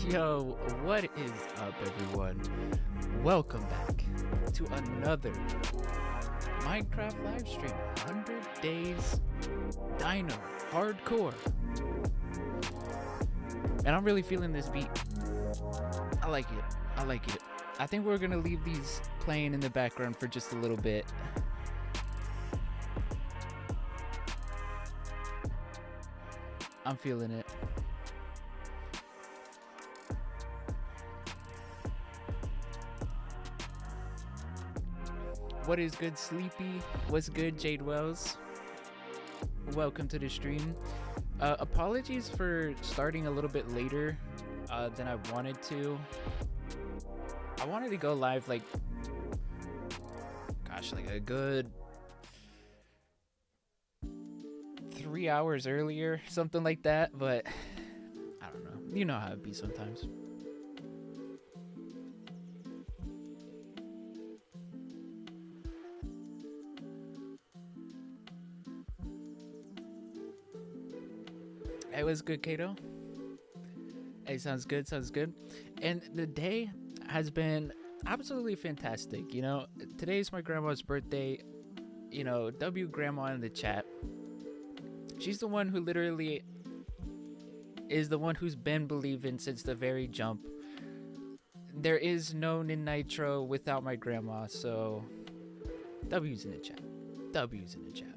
Yo, what is up, everyone? Welcome back to another Minecraft live stream. 100 Days Dino Hardcore. And I'm really feeling this beat. I like it. I think we're gonna leave these playing in the background for just a little bit. I'm feeling it. What is good, Sleepy? What's good, Jade Wells? Welcome to the stream. Apologies for starting a little bit later than I wanted to. I wanted to go live like a good 3 hours earlier, something like that, but I don't know. You know how it be sometimes. Hey, what's good, Kato? Hey, sounds good, sounds good. And the day has been absolutely fantastic. You know, today's my grandma's birthday. You know, W Grandma in the chat. She's the one who literally is the one who's been believing since the very jump. There is no Nin Nitro without my grandma, so W's in the chat. W's in the chat.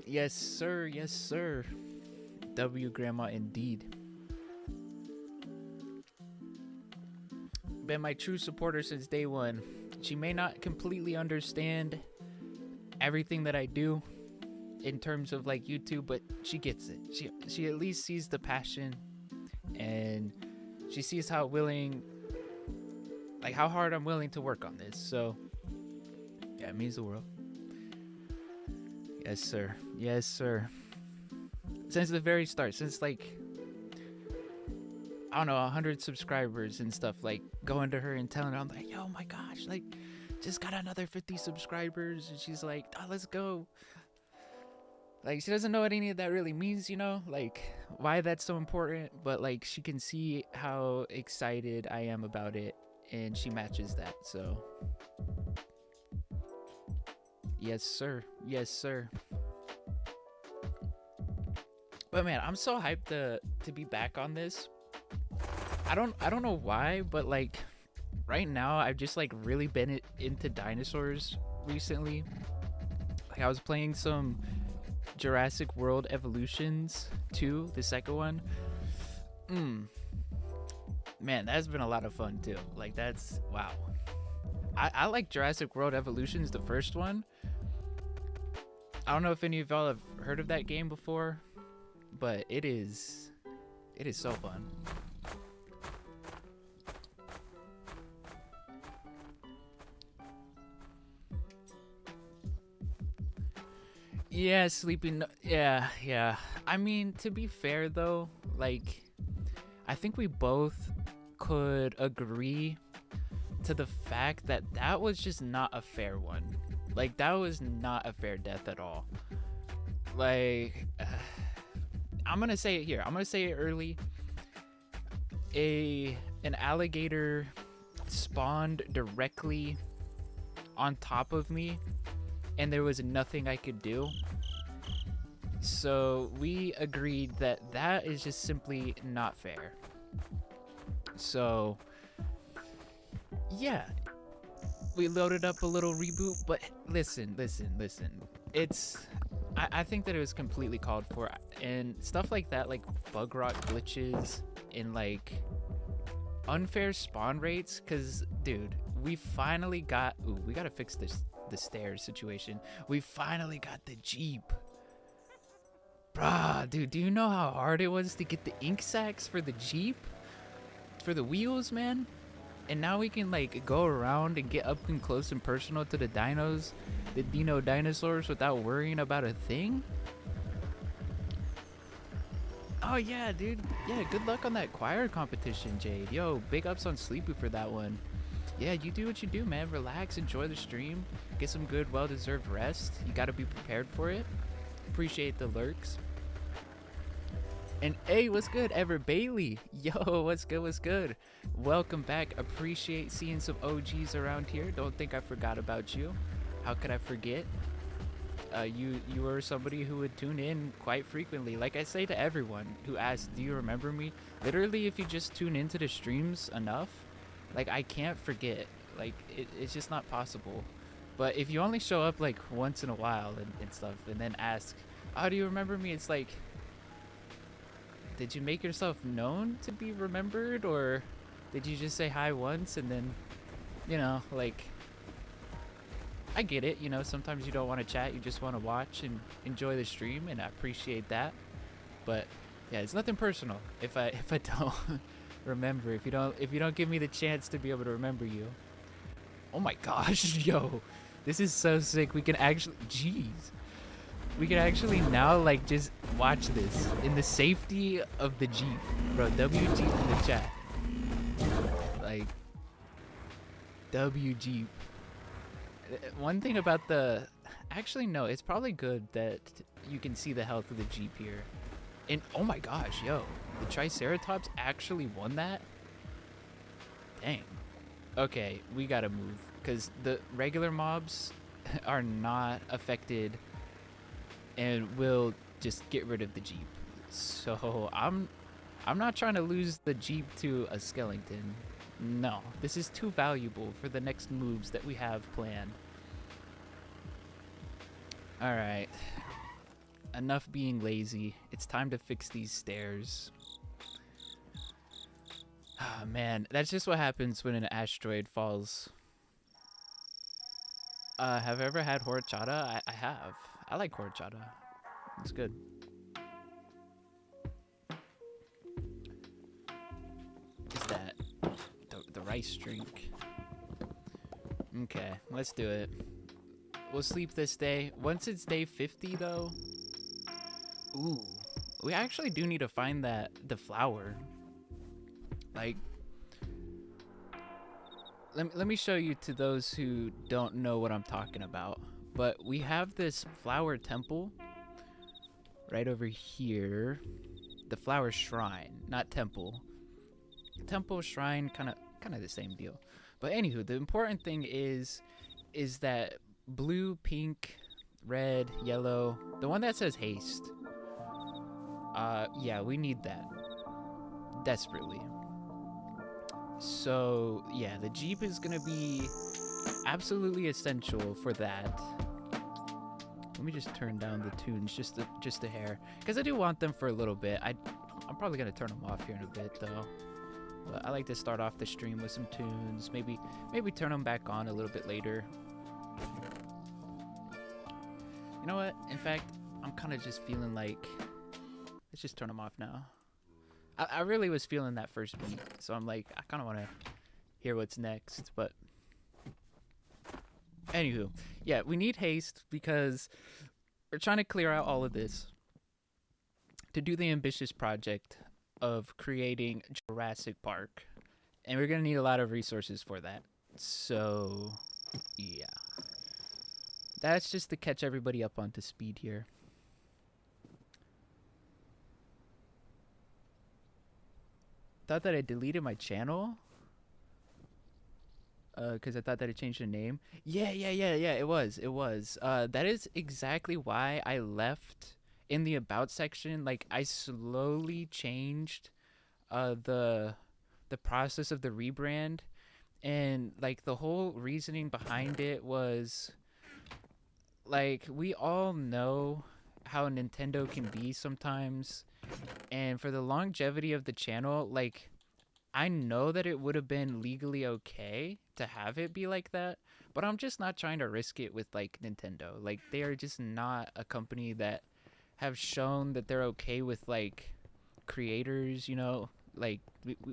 Yes, sir. Yes, sir. W Grandma indeed. Been my true supporter since day one. She may not completely understand everything that I do in terms of like YouTube, but she gets it. She at least sees the passion, and she sees how willing, like how hard I'm willing to work on this. So yeah, it means the world. Yes, sir. Yes, sir. Since the very start, since like, I don't know, 100 subscribers and stuff, like going to her and telling her, I'm like, yo, my gosh, like just got another 50 subscribers. And she's like, oh, let's go. Like, she doesn't know what any of that really means, you know, like why that's so important, but like she can see how excited I am about it, and she matches that. So yes, sir. Yes, sir. But man, I'm so hyped to be back on this. I don't know why, but like right now I've just like really been into dinosaurs recently. Like I was playing some Jurassic World Evolutions 2, the second one. Man, that's been a lot of fun too. Like that's wow. I like Jurassic World Evolutions, the first one. I don't know if any of y'all have heard of that game before, but it is so fun. Yeah, sleeping. Yeah. I mean, to be fair though, like I think we both could agree to the fact that that was just not a fair one. Like that was not a fair death at all. Like I'm gonna say it here. I'm gonna say it early. An alligator spawned directly on top of me, and there was nothing I could do. So we agreed that that is just simply not fair. So yeah, we loaded up a little reboot, but listen. I think that it was completely called for, and stuff like that, like bug rot glitches and like unfair spawn rates. Cause dude, we finally got, we gotta fix the stairs situation. We finally got the Jeep. Bruh, dude, do you know how hard it was to get the ink sacs for the Jeep? For the wheels, man? And now we can like go around and get up and close and personal to the dinos, the Dino dinosaurs, without worrying about a thing. Oh yeah, dude. Yeah, good luck on that choir competition, Jade. Yo, big ups on Sleepy for that one. Yeah, you do what you do, man. Relax, enjoy the stream, get some good, well-deserved rest. You gotta be prepared for it. Appreciate the lurks. And hey, what's good, Ever Bailey? Yo, what's good? Welcome back. Appreciate seeing some OGs around here. Don't think I forgot about you. How could I forget? You were somebody who would tune in quite frequently. Like I say to everyone who asks, do you remember me? Literally, if you just tune into the streams enough, like I can't forget. Like it's just not possible. But if you only show up like once in a while and stuff, and then ask, oh, do you remember me? It's like, did you make yourself known to be remembered, or did you just say hi once and then, you know, like, I get it, you know, sometimes you don't want to chat, you just want to watch and enjoy the stream, and I appreciate that. But yeah, it's nothing personal if I don't remember, if you don't give me the chance to be able to remember you. Oh my gosh, yo, this is so sick. We can actually, jeez. We can actually now like just watch this in the safety of the Jeep. Bro, WG in the chat. Like, W Jeep. One thing about the, actually no, it's probably good that you can see the health of the Jeep here. And oh my gosh, yo, the Triceratops actually won that? Dang. Okay, we gotta move because the regular mobs are not affected and will just get rid of the Jeep. So I'm not trying to lose the Jeep to a skeleton. No, this is too valuable for the next moves that we have planned. All right, enough being lazy. It's time to fix these stairs. Ah, man, that's just what happens when an asteroid falls. Have I ever had horchata? I have. I like horchata. It's good. Is that the rice drink? Okay, let's do it. We'll sleep this day. Once it's day 50 though, ooh, we actually do need to find the flower. Like, let me show you to those who don't know what I'm talking about. But we have this flower temple right over here. The flower shrine, not temple. Temple, shrine, kind of the same deal. But anywho, the important thing is that blue, pink, red, yellow, the one that says haste. Yeah, we need that desperately. So yeah, the Jeep is gonna be absolutely essential for that. Let me just turn down the tunes just a hair, because I do want them for a little bit. I'm probably gonna turn them off here in a bit though. But I like to start off the stream with some tunes. Maybe turn them back on a little bit later. You know what? In fact, I'm kind of just feeling like, let's just turn them off now. I really was feeling that first beat, so I'm like, I kind of want to hear what's next. But anywho, yeah, we need haste because we're trying to clear out all of this to do the ambitious project of creating Jurassic Park, and we're gonna need a lot of resources for that. So yeah, that's just to catch everybody up onto speed here. Thought that I deleted my channel because I thought that it changed the name. Yeah, it was that is exactly why I left in the about section. Like, I slowly changed the process of the rebrand, and like the whole reasoning behind it was, like, we all know how Nintendo can be sometimes, and for the longevity of the channel, like, I know that it would have been legally okay to have it be like that, but I'm just not trying to risk it with like Nintendo. Like, they are just not a company that have shown that they're okay with like creators, you know. Like,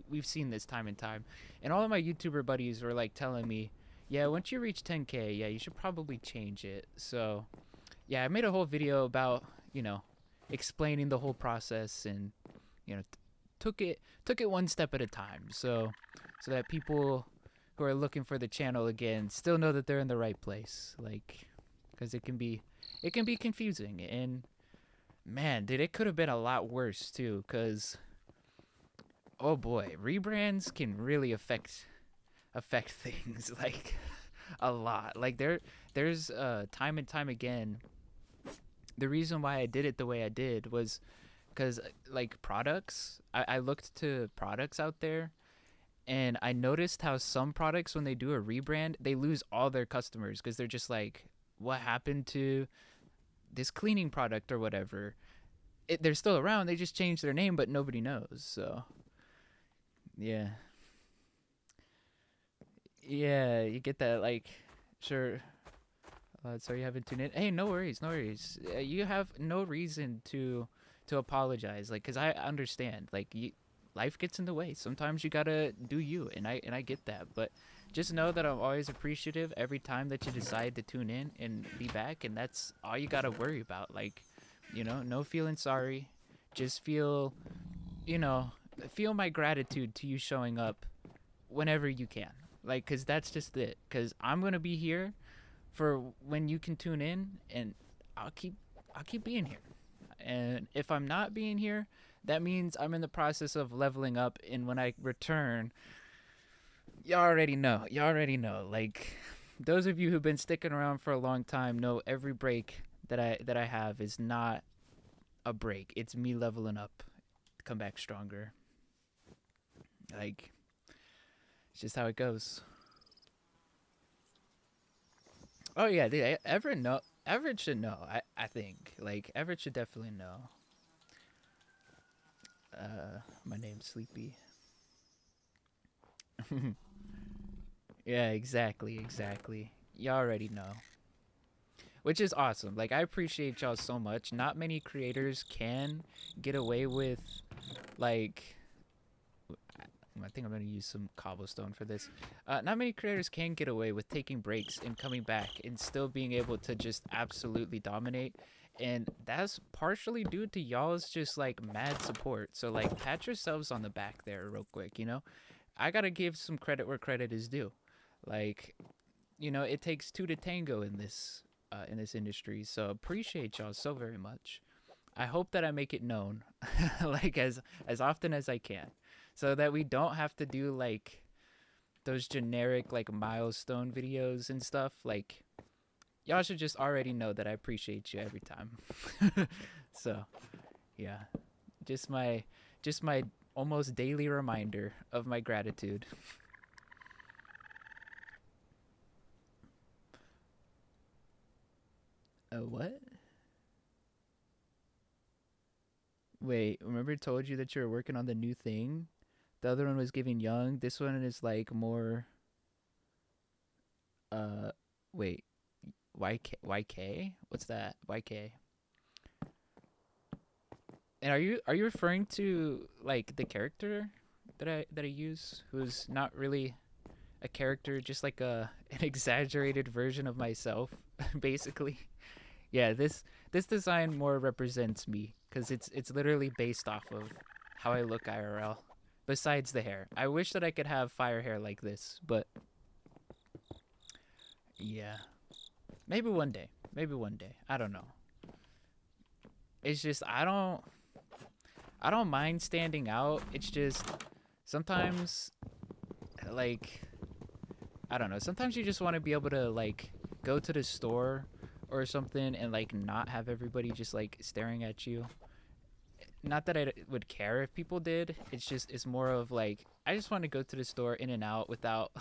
we've seen this time and time, and all of my YouTuber buddies were like telling me, yeah, once you reach 10K, yeah, you should probably change it. So yeah, I made a whole video about, you know, explaining the whole process, and you know, took it one step at a time, so that people who are looking for the channel again still know that they're in the right place. Like, because it can be confusing, and man, dude, it could have been a lot worse too, because oh boy, rebrands can really affect things like a lot. Like, there's time and time again, the reason why I did it the way I did was because, like, products, I looked to products out there, and I noticed how some products, when they do a rebrand, they lose all their customers because they're just like, what happened to this cleaning product or whatever? They're still around, they just changed their name, but nobody knows. So yeah, you get that, like, sure. Sorry you haven't tuned in. Hey, no worries. You have no reason to apologize, like, because I understand, like, life gets in the way. Sometimes you gotta do you, and I get that. But just know that I'm always appreciative every time that you decide to tune in and be back, and that's all you gotta worry about. Like, you know, no feeling sorry. Just feel, you know, feel my gratitude to you showing up whenever you can. Like, cause that's just it. Cause I'm gonna be here for when you can tune in, and I'll keep I'll keep being here. And if I'm not being here, that means I'm in the process of leveling up. And when I return, you already know. You already know. Like, those of you who've been sticking around for a long time know every break that I have is not a break. It's me leveling up, come back stronger. Like, it's just how it goes. Oh yeah, dude, Everett know. Everett should know. I think like Everett should definitely know. My name's Sleepy. Yeah, exactly, exactly. You already know. Which is awesome. Like, I appreciate y'all so much. Not many creators can get away with, like, I think I'm gonna use some cobblestone for this. Not many creators can get away with taking breaks and coming back and still being able to just absolutely dominate. And that's partially due to y'all's just like mad support. So like, pat yourselves on the back there real quick. I gotta give some credit where credit is due. Like, it takes two to tango in this industry. So appreciate y'all so very much. I hope that I make it known, like as often as I can, so that we don't have to do like those generic like milestone videos and stuff. Like, y'all should just already know that I appreciate you every time. So yeah, just my just my almost daily reminder of my gratitude. What? Wait, remember I told you that you were working on the new thing? The other one was giving young. This one is like more uh wait, YK? What's that? YK. And are you referring to like the character that I use, who's not really a character, just like an exaggerated version of myself, basically? Yeah, this design more represents me because it's literally based off of how I look IRL. Besides the hair, I wish that I could have fire hair like this, but yeah, maybe one day. Maybe one day. I don't know. It's just I don't mind standing out. It's just sometimes like I don't know. Sometimes you just want to be able to like go to the store or something and like not have everybody just like staring at you. Not that I would care if people did. It's more of like I just want to go to the store in and out without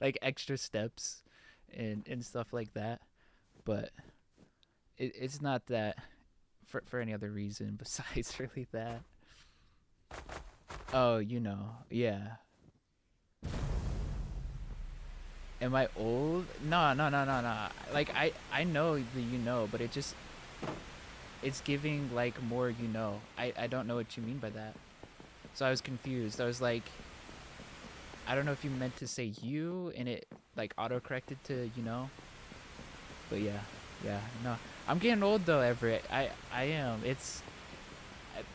like extra steps and stuff like that. But it's not that for any other reason besides really that. Oh, yeah. Am I old? No, no, no, no, no. Like I know the but it's giving like more. I don't know what you mean by that. So I was confused. I was like, I don't know if you meant to say you and it like auto corrected to But yeah, yeah, no. I'm getting old though, Everett. I am. It's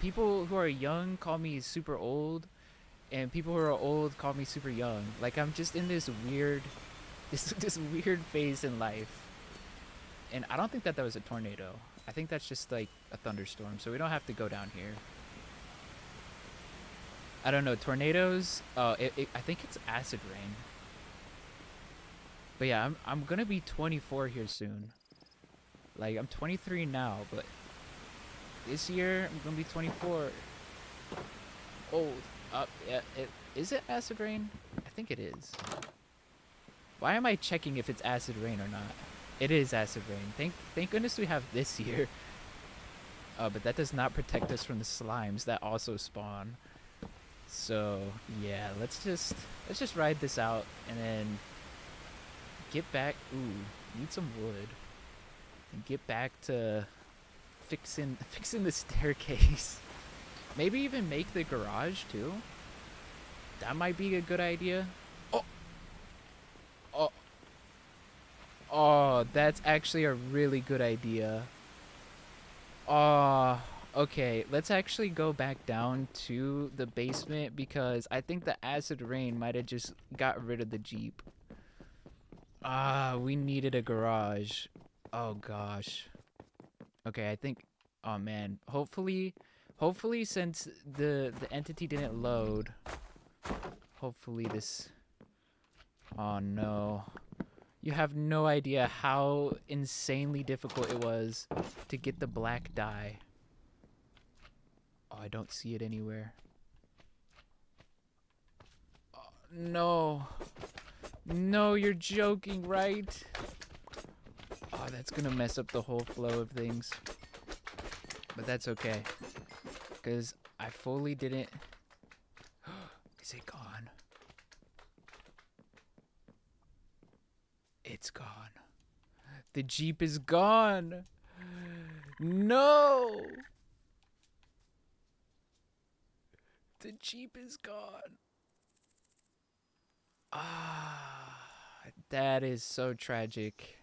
people who are young call me super old, and people who are old call me super young. Like I'm just in this weird, this weird phase in life. And I don't think that was a tornado. I think that's just like a thunderstorm. So we don't have to go down here. I don't know, tornadoes. I think it's acid rain. But yeah, I'm gonna be 24 here soon. Like I'm 23 now, but this year I'm gonna be 24. Old. Yeah. Is it acid rain? I think it is. Why am I checking if it's acid rain or not? It is acid rain. Thank goodness we have this here. But that does not protect us from the slimes that also spawn. So yeah, let's just ride this out and then get back. Ooh, need some wood. And get back to fixing the staircase. Maybe even make the garage too. That might be a good idea. Oh, oh, oh! That's actually a really good idea. Oh, Okay, let's actually go back down to the basement because I think the acid rain might have just got rid of the Jeep. Ah, we needed a garage. Oh gosh. Okay, I think. Oh man. Hopefully, since the entity didn't load, hopefully this. Oh no. You have no idea how insanely difficult it was to get the black dye. Oh, I don't see it anywhere. Oh, no. No, you're joking, right? Oh, that's gonna mess up the whole flow of things. But that's okay. Because I fully didn't... Is it gone? It's gone. The Jeep is gone. No! The Jeep is gone. Ah, that is so tragic.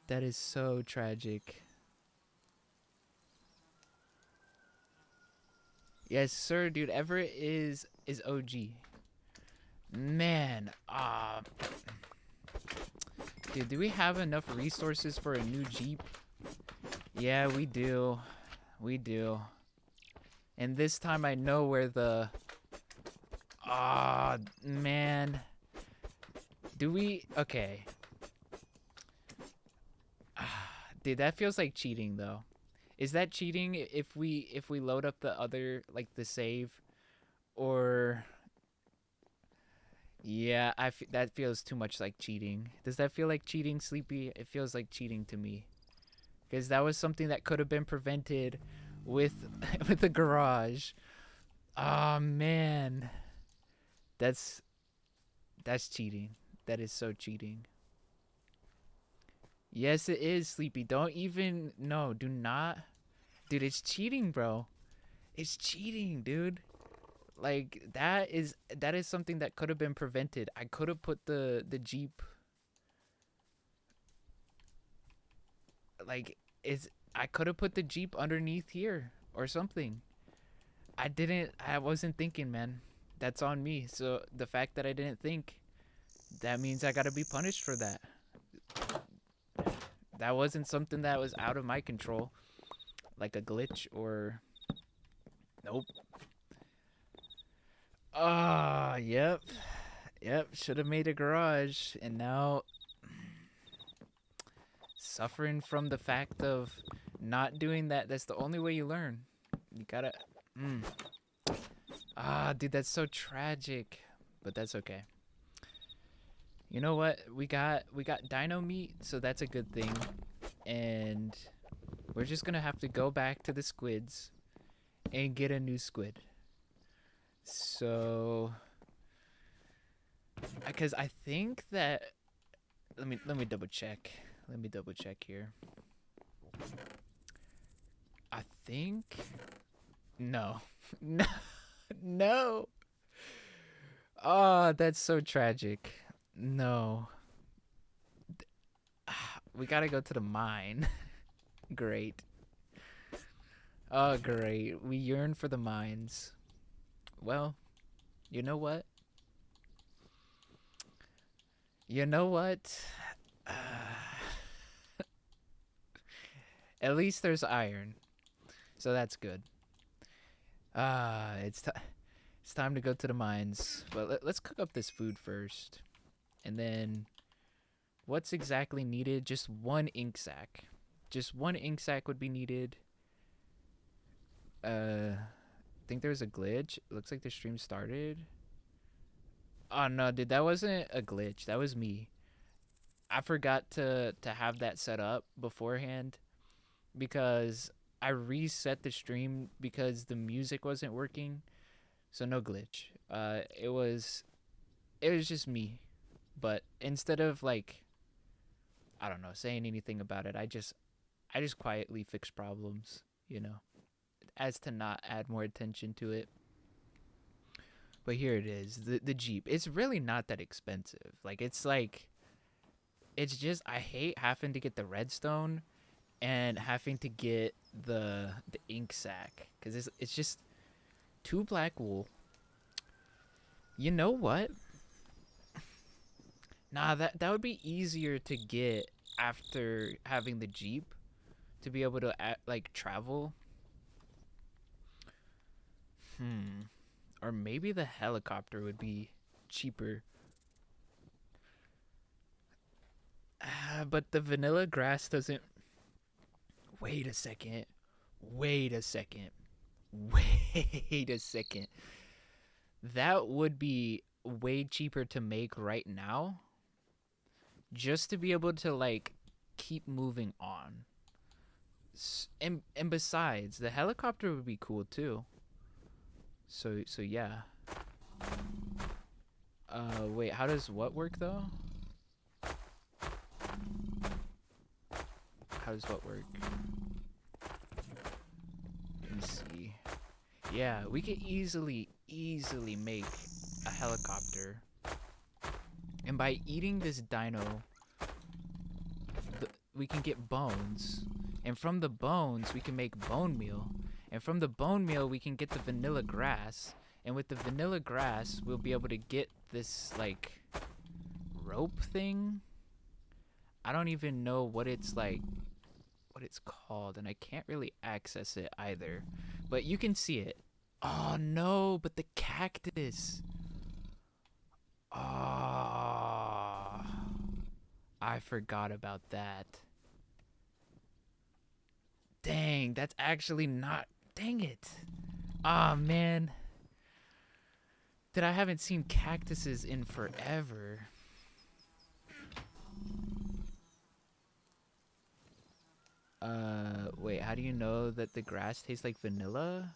That is so tragic. Yes, sir, dude. Everett is OG. Man, dude, do we have enough resources for a new Jeep? Yeah, we do. We do. And this time I know where the... Ah, man. Do we... Okay. Dude, that feels like cheating, though. Is that cheating if we load up the other, like, the save? Or... Yeah, that feels too much like cheating. Does that feel like cheating, Sleepy? It feels like cheating to me. Because that was something that could have been prevented with with the garage. Oh man. That's cheating. That is so cheating. Yes, it is, Sleepy. Don't even... No, do not. Dude, it's cheating, bro. It's cheating, dude. Like that is something that could have been prevented. I could have put the Jeep, like, is I could have put the Jeep underneath here or something. I wasn't thinking, man. That's on me. So the fact that I didn't think, that means I got to be punished for that. That wasn't something that was out of my control, like a glitch or... Nope. Ah, yep. Yep, should have made a garage, and now suffering from the fact of not doing that. That's the only way you learn. You gotta... Ah, dude, that's so tragic, but that's okay. You know what? We got dino meat, so that's a good thing. And we're just gonna have to go back to the squids and get a new squid. So, because I think that... let me double check. Let me double check here. I think... No. No. No. Oh, that's so tragic. No. We gotta go to the mine. Great. Oh, great. We yearn for the mines. Well, you know what? You know what? At least there's iron. So that's good. It's time to go to the mines. But let's cook up this food first. And then what's exactly needed? Just one ink sac. Just one ink sac would be needed. I think there's a glitch. It looks like the stream started. Oh no, dude, that wasn't a glitch. That was me. I forgot to have that set up beforehand because I reset the stream because the music wasn't working. So no glitch. It was just me. But instead of, like, I don't know, saying anything about it, I just quietly fix problems, as to not add more attention to it. But here it is, the Jeep. It's really not that expensive. It's just I hate having to get the redstone and having to get the ink sac because it's just 2 black wool. You know what? Nah, that would be easier to get after having the Jeep to be able to like travel. Or maybe the helicopter would be cheaper. But the vanilla grass doesn't. Wait a second. Wait a second. Wait a second. That would be way cheaper to make right now just to be able to like keep moving on. And besides, the helicopter would be cool too. So yeah. Wait, how does what work though? How does what work? Let me see. Yeah, we could easily make a helicopter. And by eating this dino, we can get bones. And from the bones, we can make bone meal. And from the bone meal, we can get the vanilla grass. And with the vanilla grass, we'll be able to get this, like, rope thing. I don't even know what it's like, what it's called. And I can't really access it either. But you can see it. Oh, no, but the cactus. Oh, I forgot about that. Dang, that's actually not. Dang it. Ah, man. That I haven't seen cactuses in forever. Wait, how do you know that the grass tastes like vanilla?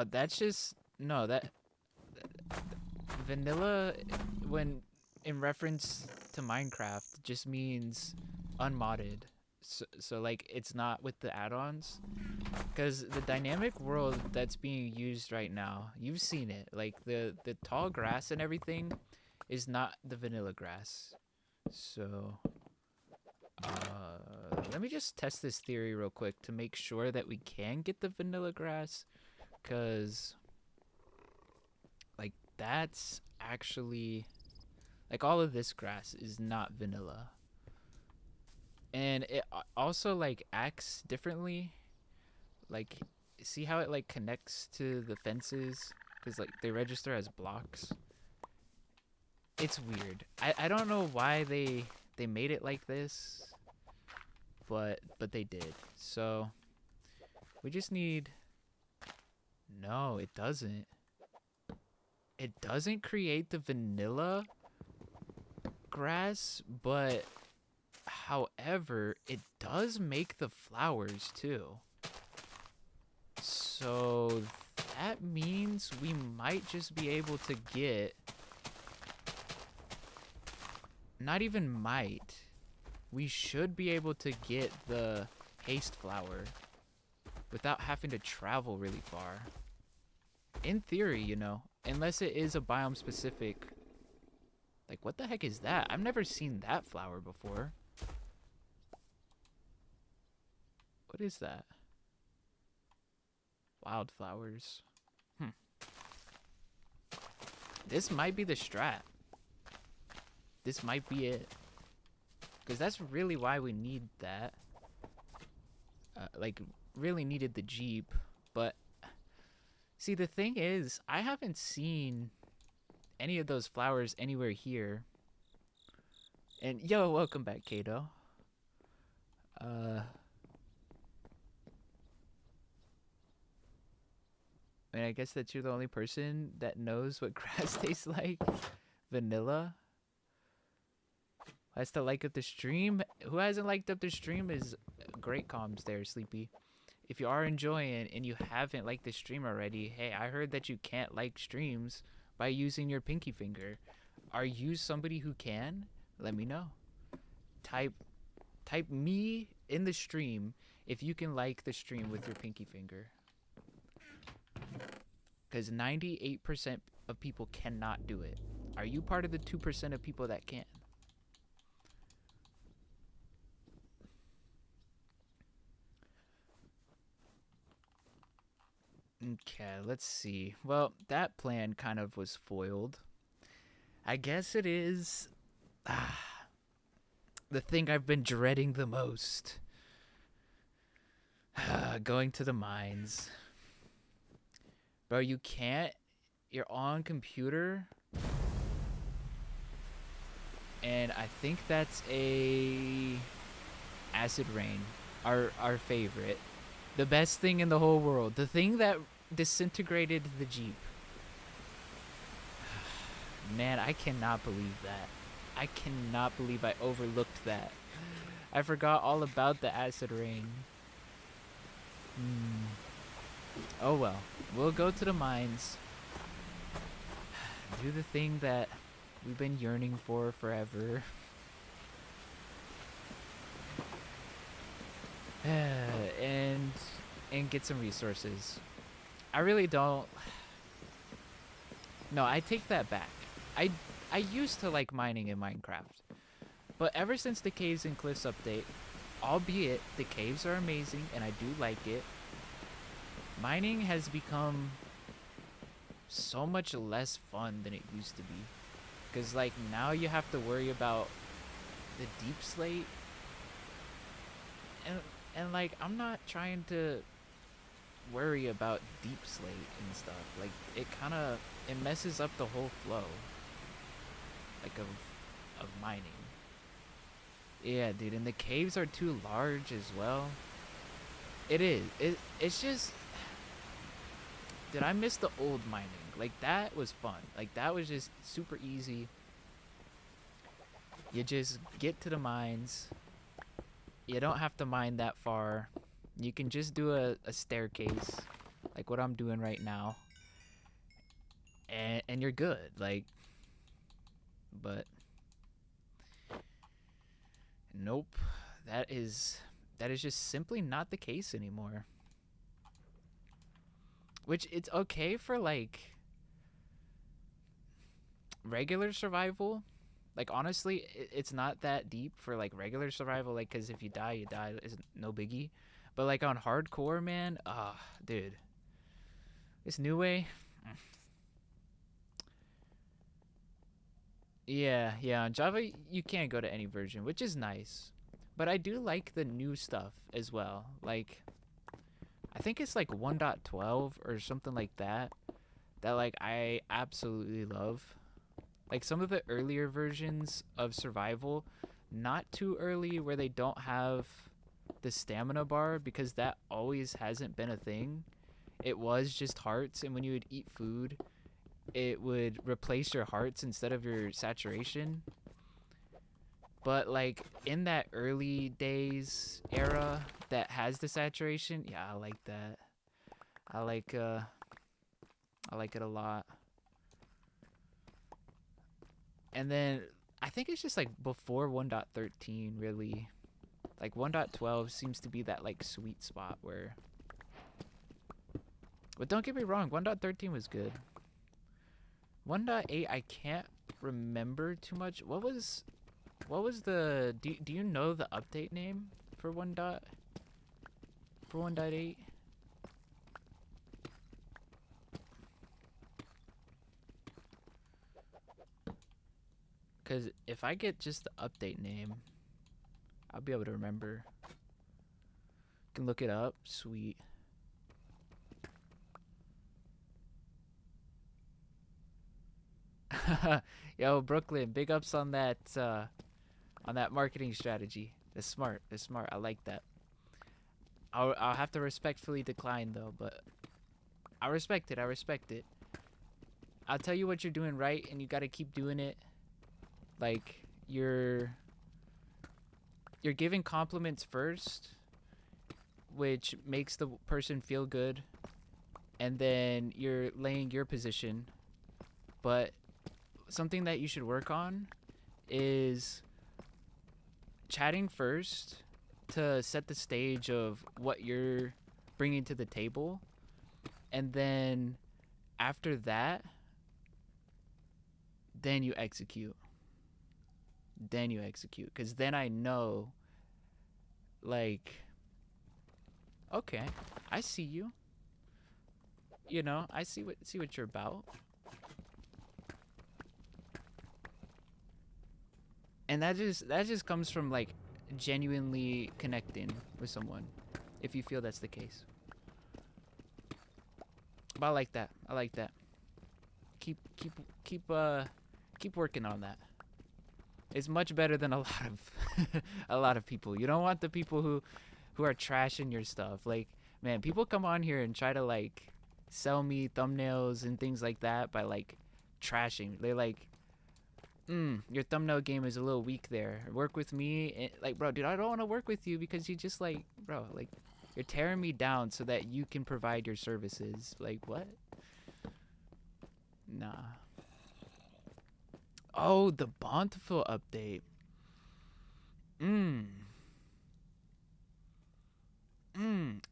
That's just. No, that. Vanilla, when in reference to Minecraft, just means unmodded. So like it's not with the add-ons, because the dynamic world that's being used right now, you've seen it, like the tall grass and everything is not the vanilla grass. So let me just test this theory real quick to make sure that we can get the vanilla grass, because like that's actually like all of this grass is not vanilla. And it also like acts differently. Like, see how it like connects to the fences? Because like they register as blocks. It's weird. I don't know why they made it like this, but they did. So we just need. No, it doesn't. It doesn't create the vanilla grass, but however, it does make the flowers too. So that means we might just be able to get. Not even might. We should be able to get the haste flower without having to travel really far. In theory, you know, unless it is a biome specific. Like, what the heck is that? I've never seen that flower before. What is that? Wildflowers. This might be the strat. This might be it. Because that's really why we need that. Like, really needed the Jeep. But, see, the thing is, I haven't seen any of those flowers anywhere here. And, yo, welcome back, Kato. I mean, I guess that you're the only person that knows what grass tastes like. Vanilla. Has to like up the stream. Who hasn't liked up the stream is great comms there, Sleepy. If you are enjoying and you haven't liked the stream already, hey, I heard that you can't like streams by using your pinky finger. Are you somebody who can? Let me know. Type me in the stream if you can like the stream with your pinky finger. Because 98% of people cannot do it. Are you part of the 2% of people that can? Okay, let's see. Well, that plan kind of was foiled. I guess it is the thing I've been dreading the most. Going to the mines. Bro, you can't. You're on computer. And I think that's a acid rain. Our favorite. The best thing in the whole world. The thing that disintegrated the Jeep. Man, I cannot believe that. I cannot believe I overlooked that. I forgot all about the acid rain. Oh well. We'll go to the mines. Do the thing that we've been yearning for forever. and get some resources. I really don't. No, I take that back. I used to like mining in Minecraft, but ever since the Caves and Cliffs update, albeit the caves are amazing and I do like it, mining has become so much less fun than it used to be. Cause like now you have to worry about the deep slate, and like I'm not trying to worry about deep slate and stuff. Like it messes up the whole flow, like of mining. Yeah, dude, and the caves are too large as well. It is. It's just, dude, I miss the old mining. Like that was fun. Like that was just super easy. You just get to the mines. You don't have to mine that far. You can just do a staircase, like what I'm doing right now, and you're good. Like, but nope, that is just simply not the case anymore. Which it's okay for like regular survival. Like honestly, it's not that deep for like regular survival. Like, cause if you die, you die. It's no biggie. But like on hardcore, man, dude, this new way. Yeah. On Java, you can't go to any version, which is nice. But I do like the new stuff as well. Like, I think it's like 1.12 or something like that. That like I absolutely love. Like some of the earlier versions of survival, not too early where they don't have the stamina bar, because that always hasn't been a thing. It was just hearts, and when you would eat food, it would replace your hearts instead of your saturation. But like in that early days era that has the saturation, yeah, I like that. I like it a lot. And then I think it's just like before 1.13 really. Like 1.12 seems to be that like sweet spot where. But don't get me wrong, 1.13 was good. 1.8 I can't remember too much. What was the do you know the update name for 1.8? Cuz if I get just the update name, I'll be able to remember. Can look it up. Sweet. Yo, Brooklyn, big ups on that marketing strategy. That's smart. I like that. I'll have to respectfully decline though, but I respect it. I'll tell you what you're doing right, and you got to keep doing it. Like you're giving compliments first, which makes the person feel good, and then you're laying your position. But something that you should work on is chatting first to set the stage of what you're bringing to the table, and then after that, then you execute. Because then I know, like, okay, I see you. you know, I see what you're about. And that just comes from like genuinely connecting with someone, if you feel that's the case. But I like that. I like that. Keep keep keep keep working on that. It's much better than a lot of a lot of people. You don't want the people who are trashing your stuff. Like, man, people come on here and try to like sell me thumbnails and things like that by like trashing. They're like, your thumbnail game is a little weak there. Work with me. And, like, bro, dude, I don't want to work with you because you just like, bro, like, you're tearing me down so that you can provide your services. Like, what? Nah. Oh, the Bountiful update. Mm.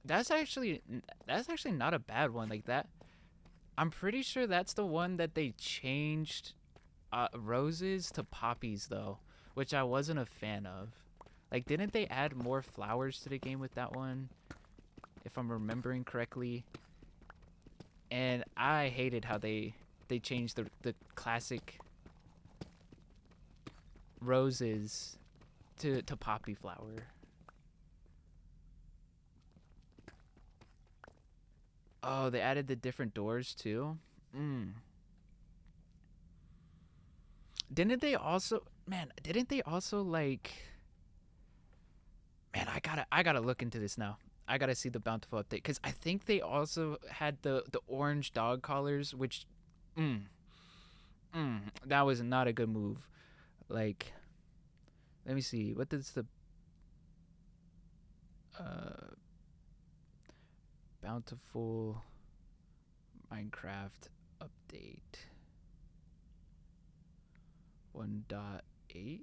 That's actually not a bad one like that. I'm pretty sure that's the one that they changed roses to poppies though, which I wasn't a fan of. Like, didn't they add more flowers to the game with that one? If I'm remembering correctly. And I hated how they changed the classic roses to poppy flower. Oh, they added the different doors too. Mm. Didn't they also like, man, I gotta look into this now. I gotta see the Bountiful update because I think they also had the orange dog collars, which, mm, that was not a good move. Like, let me see, what does the uh Bountiful Minecraft update 1.8?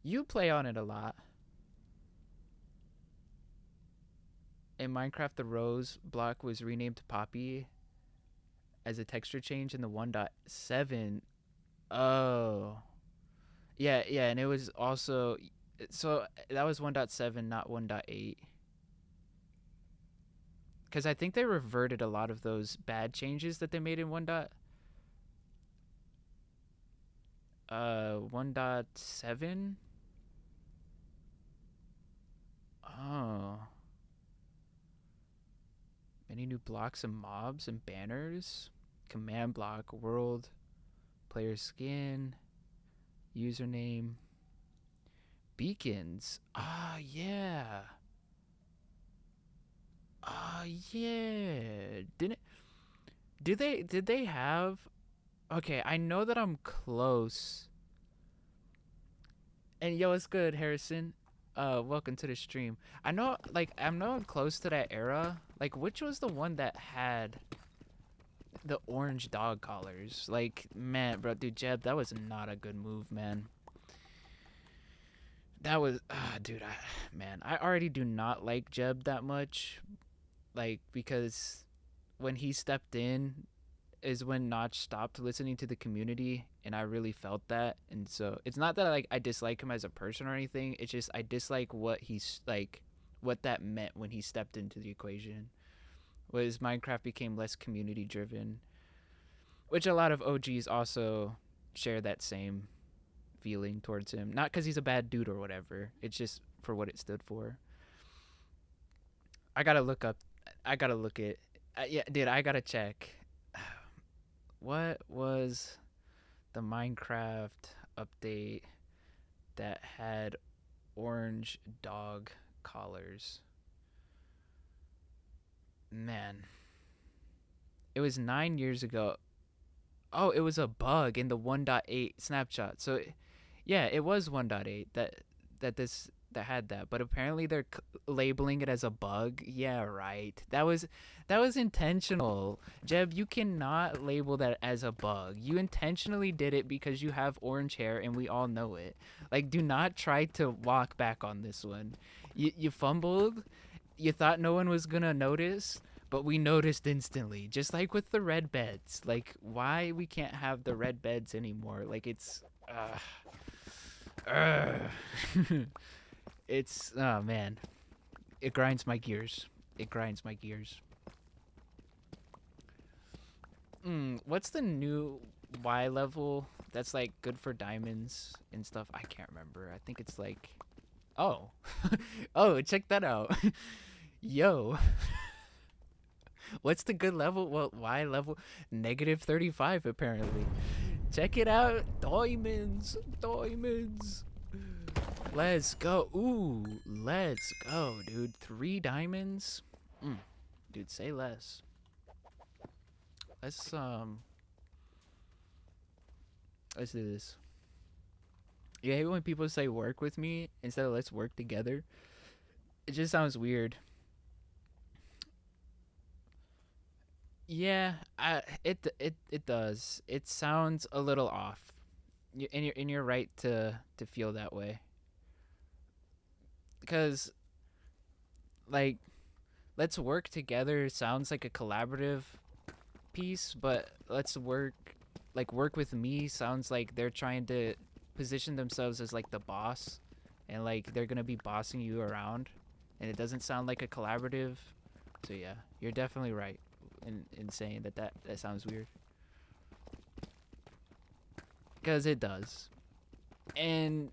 You play on it a lot. In Minecraft, the rose block was renamed to Poppy as a texture change in the 1.7. Oh. Yeah, yeah, and it was also, so that was 1.7, not 1.8. Cuz I think they reverted a lot of those bad changes that they made in 1.7. Oh. Many new blocks and mobs and banners. Command block, world, player skin, username, beacons. Ah, yeah. Ah, yeah. Didn't did they have, okay, I know that I'm close. And yo, it's good, Harrison. Welcome to the stream. I know I'm close to that era. Like, which was the one that had the orange dog collars? Like, man, bro, dude, Jeb, that was not a good move, man. That was, dude, I already do not like Jeb that much. Like, because when he stepped in is when Notch stopped listening to the community, and I really felt that. And so it's not that I dislike him as a person or anything. It's just I dislike what he's like, what that meant when he stepped into the equation. Was Minecraft became less community driven, which a lot of OGs also share that same feeling towards him. Not because he's a bad dude or whatever. It's just for what it stood for. I gotta look up. I gotta look it. Yeah, dude, I gotta check. What was the Minecraft update that had orange dog collars? Man, it was 9 years ago. Oh, it was a bug in the 1.8 snapshot. So, yeah, it was 1.8 that had that, but apparently they're labeling it as a bug. Yeah, right. That was intentional. Jeb, you cannot label that as a bug. You intentionally did it because you have orange hair and we all know it. Like, do not try to walk back on this one. You fumbled. You thought no one was going to notice, but we noticed instantly. Just like with the red beds. Like, why we can't have the red beds anymore? Like, it's it's, oh man, it grinds my gears. It grinds my gears. What's the new Y level that's like good for diamonds and stuff? I can't remember. I think it's like, oh, oh, check that out. Yo, what's the good level? Well, Y level -35 apparently. Check it out, diamonds, diamonds. Let's go. Ooh, let's go, dude. 3 diamonds. Dude, say less. Let's let's do this. You hate when people say work with me instead of let's work together. It just sounds weird. Yeah, it does. It sounds a little off. And you're right to feel that way. Because like let's work together sounds like a collaborative piece, but let's work with me sounds like they're trying to position themselves as like the boss, and like they're gonna be bossing you around, and it doesn't sound like a collaborative. So yeah, you're definitely right in saying that sounds weird, because it does. And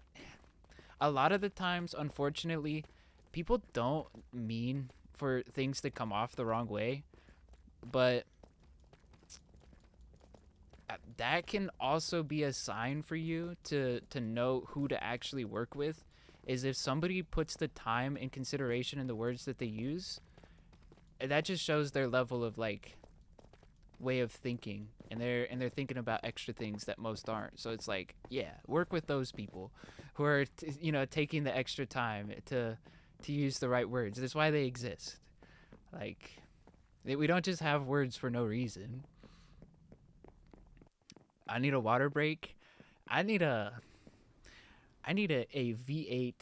a lot of the times, unfortunately, people don't mean for things to come off the wrong way, but that can also be a sign for you to know who to actually work with, is if somebody puts the time and consideration in the words that they use. That just shows their level of like way of thinking, and they're thinking about extra things that most aren't. So it's like, yeah, work with those people who are taking the extra time to use the right words. That's why they exist. Like, we don't just have words for no reason. I need a water break. I need a V8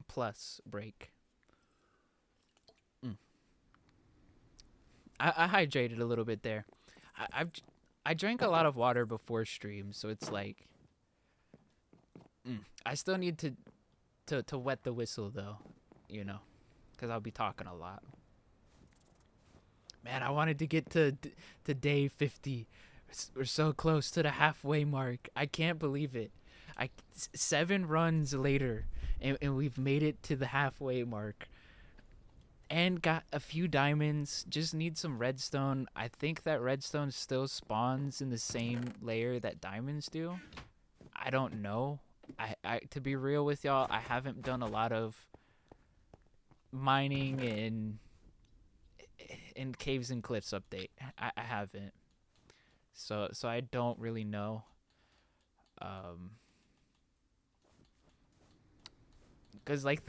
plus break. Mm. I hydrated a little bit there. I drank a lot of water before stream, so it's like, I still need to wet the whistle though, because I'll be talking a lot. Man, I wanted to get to day 50. We're so close to the halfway mark. I can't believe it. 7 runs later, and we've made it to the halfway mark. And got a few diamonds. Just need some redstone. I think that redstone still spawns in the same layer that diamonds do. I don't know. I to be real with y'all, I haven't done a lot of mining in caves and cliffs update. I haven't. So I don't really know. Cause like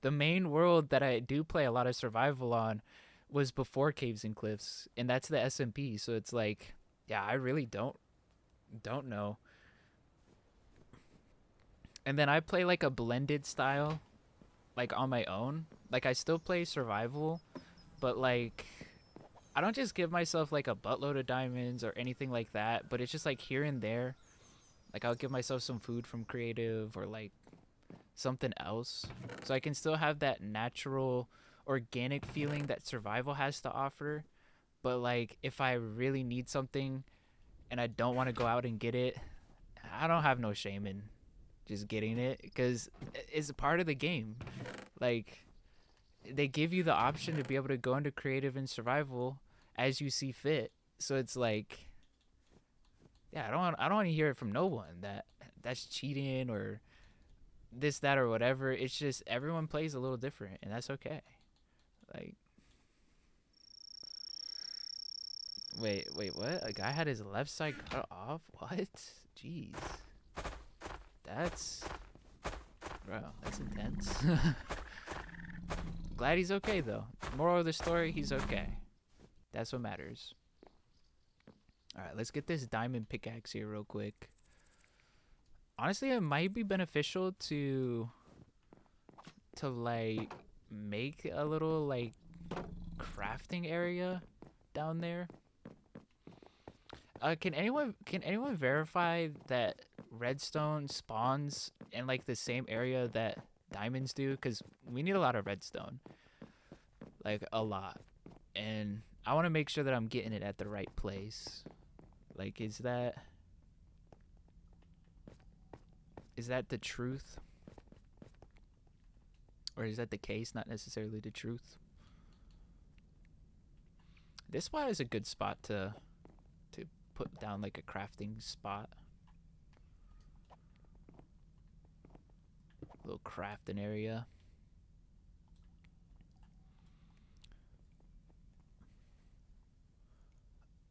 the main world that I do play a lot of survival on was before caves and cliffs, and that's the SMP. So it's like, yeah, I really don't know. And then I play like a blended style, like on my own. Like I still play survival, but like I don't just give myself like a buttload of diamonds or anything like that, but it's just like here and there. Like I'll give myself some food from creative or like something else, so I can still have that natural organic feeling that survival has to offer. But like if I really need something and I don't want to go out and get it, I don't have no shame in just getting it, because it's a part of the game. Like they give you the option to be able to go into creative and survival as you see fit. So it's like, yeah, I don't want to hear it from no one that that's cheating or this, that, or whatever. It's just everyone plays a little different, and that's okay. Like, wait, what? A guy had his left side cut off? What? Jeez, that's, bro, that's intense. Glad he's okay though. Moral of the story: he's okay. That's what matters. All right, let's get this diamond pickaxe here real quick. Honestly, it might be beneficial to like make a little like crafting area down there. Can anyone verify that redstone spawns in like the same area that diamonds do? Because we need a lot of redstone, like a lot. And I want to make sure that I'm getting it at the right place. Like, is that the truth? Or is that the case, not necessarily the truth? This spot is a good spot to put down like a crafting spot. Little crafting area.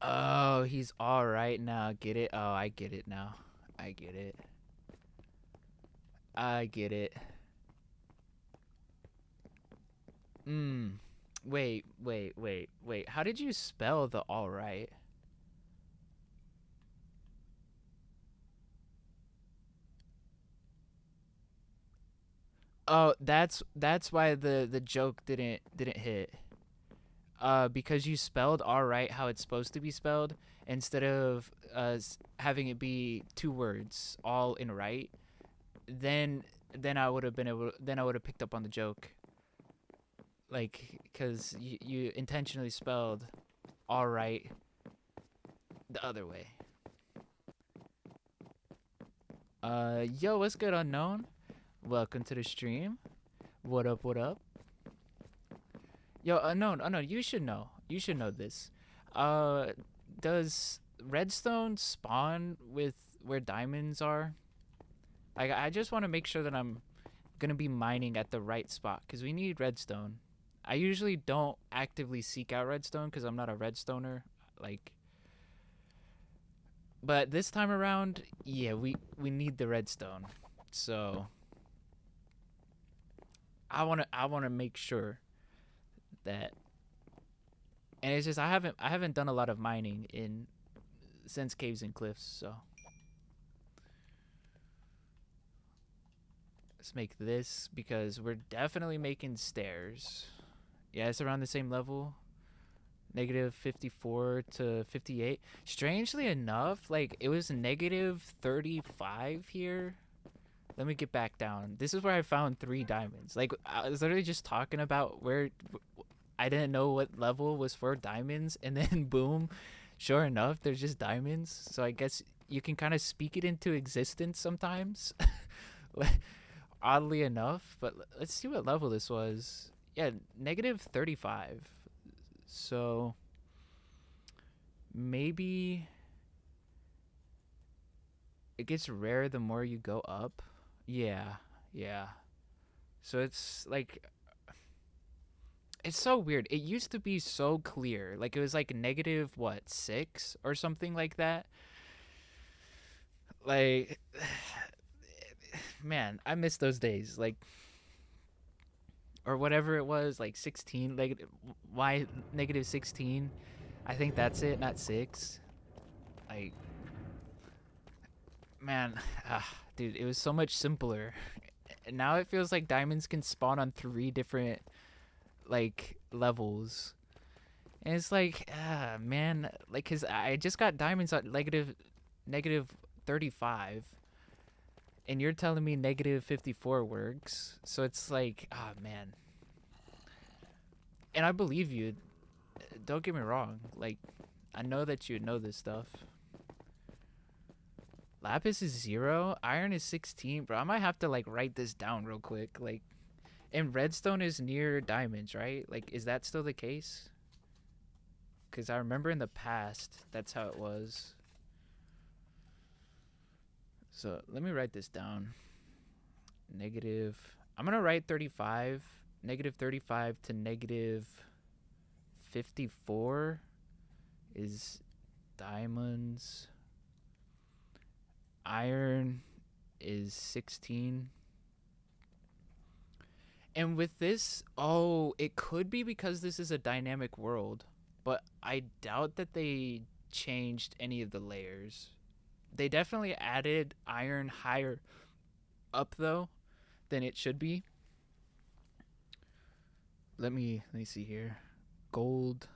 Oh, he's all right now. Get it? Oh, I get it now. I get it. I get it. Wait. How did you spell the all right? Oh, that's why the joke didn't hit. Because you spelled all right how it's supposed to be spelled instead of having it be two words all in right. Then I would have been able. Then I would have picked up on the joke. Like, cause you intentionally spelled all right the other way. Yo, what's good, unknown? Welcome to the stream. What up? What up? Yo, unknown. You should know. You should know this. Uh, does redstone spawn with where diamonds are? Like, I just want to make sure that I'm gonna be mining at the right spot because we need redstone. I usually don't actively seek out redstone because I'm not a redstoner. Like, but this time around, yeah, we need the redstone. So I wanna make sure that, and it's just I haven't done a lot of mining in since Caves and Cliffs, so let's make this because we're definitely making stairs. Yeah, it's around the same level. Negative 54 to 58. Strangely enough, like it was negative 35 here. Let me get back down. This is where I found 3 diamonds. Like I was literally just talking about where I didn't know what level was for diamonds, and then boom, sure enough, there's just diamonds. So I guess you can kind of speak it into existence sometimes. Oddly enough, but let's see what level this was. Yeah, negative 35. So maybe it gets rare the more you go up. Yeah, yeah. So it's like it's so weird. It used to be so clear. Like it was like negative what, 6 or something like that. Like man, I miss those days. Like or whatever it was, like 16, like why negative 16? I think that's it, not 6. Like man, dude, it was so much simpler. Now it feels like diamonds can spawn on 3 different like levels. And it's like, man, like cuz I just got diamonds at negative 35 and you're telling me negative 54 works. So it's like, man. And I believe you. Don't get me wrong. Like I know that you know this stuff. Lapis is 0, iron is 16, bro. I might have to like write this down real quick. Like, and redstone is near diamonds, right? Like, is that still the case? Because I remember in the past, that's how it was. So let me write this down. Negative, I'm gonna write 35, negative 35 to negative 54 is diamonds. Iron is 16. And with this, oh, it could be because this is a dynamic world, but I doubt that they changed any of the layers. They definitely added iron higher up though than it should be. Let me see here. Gold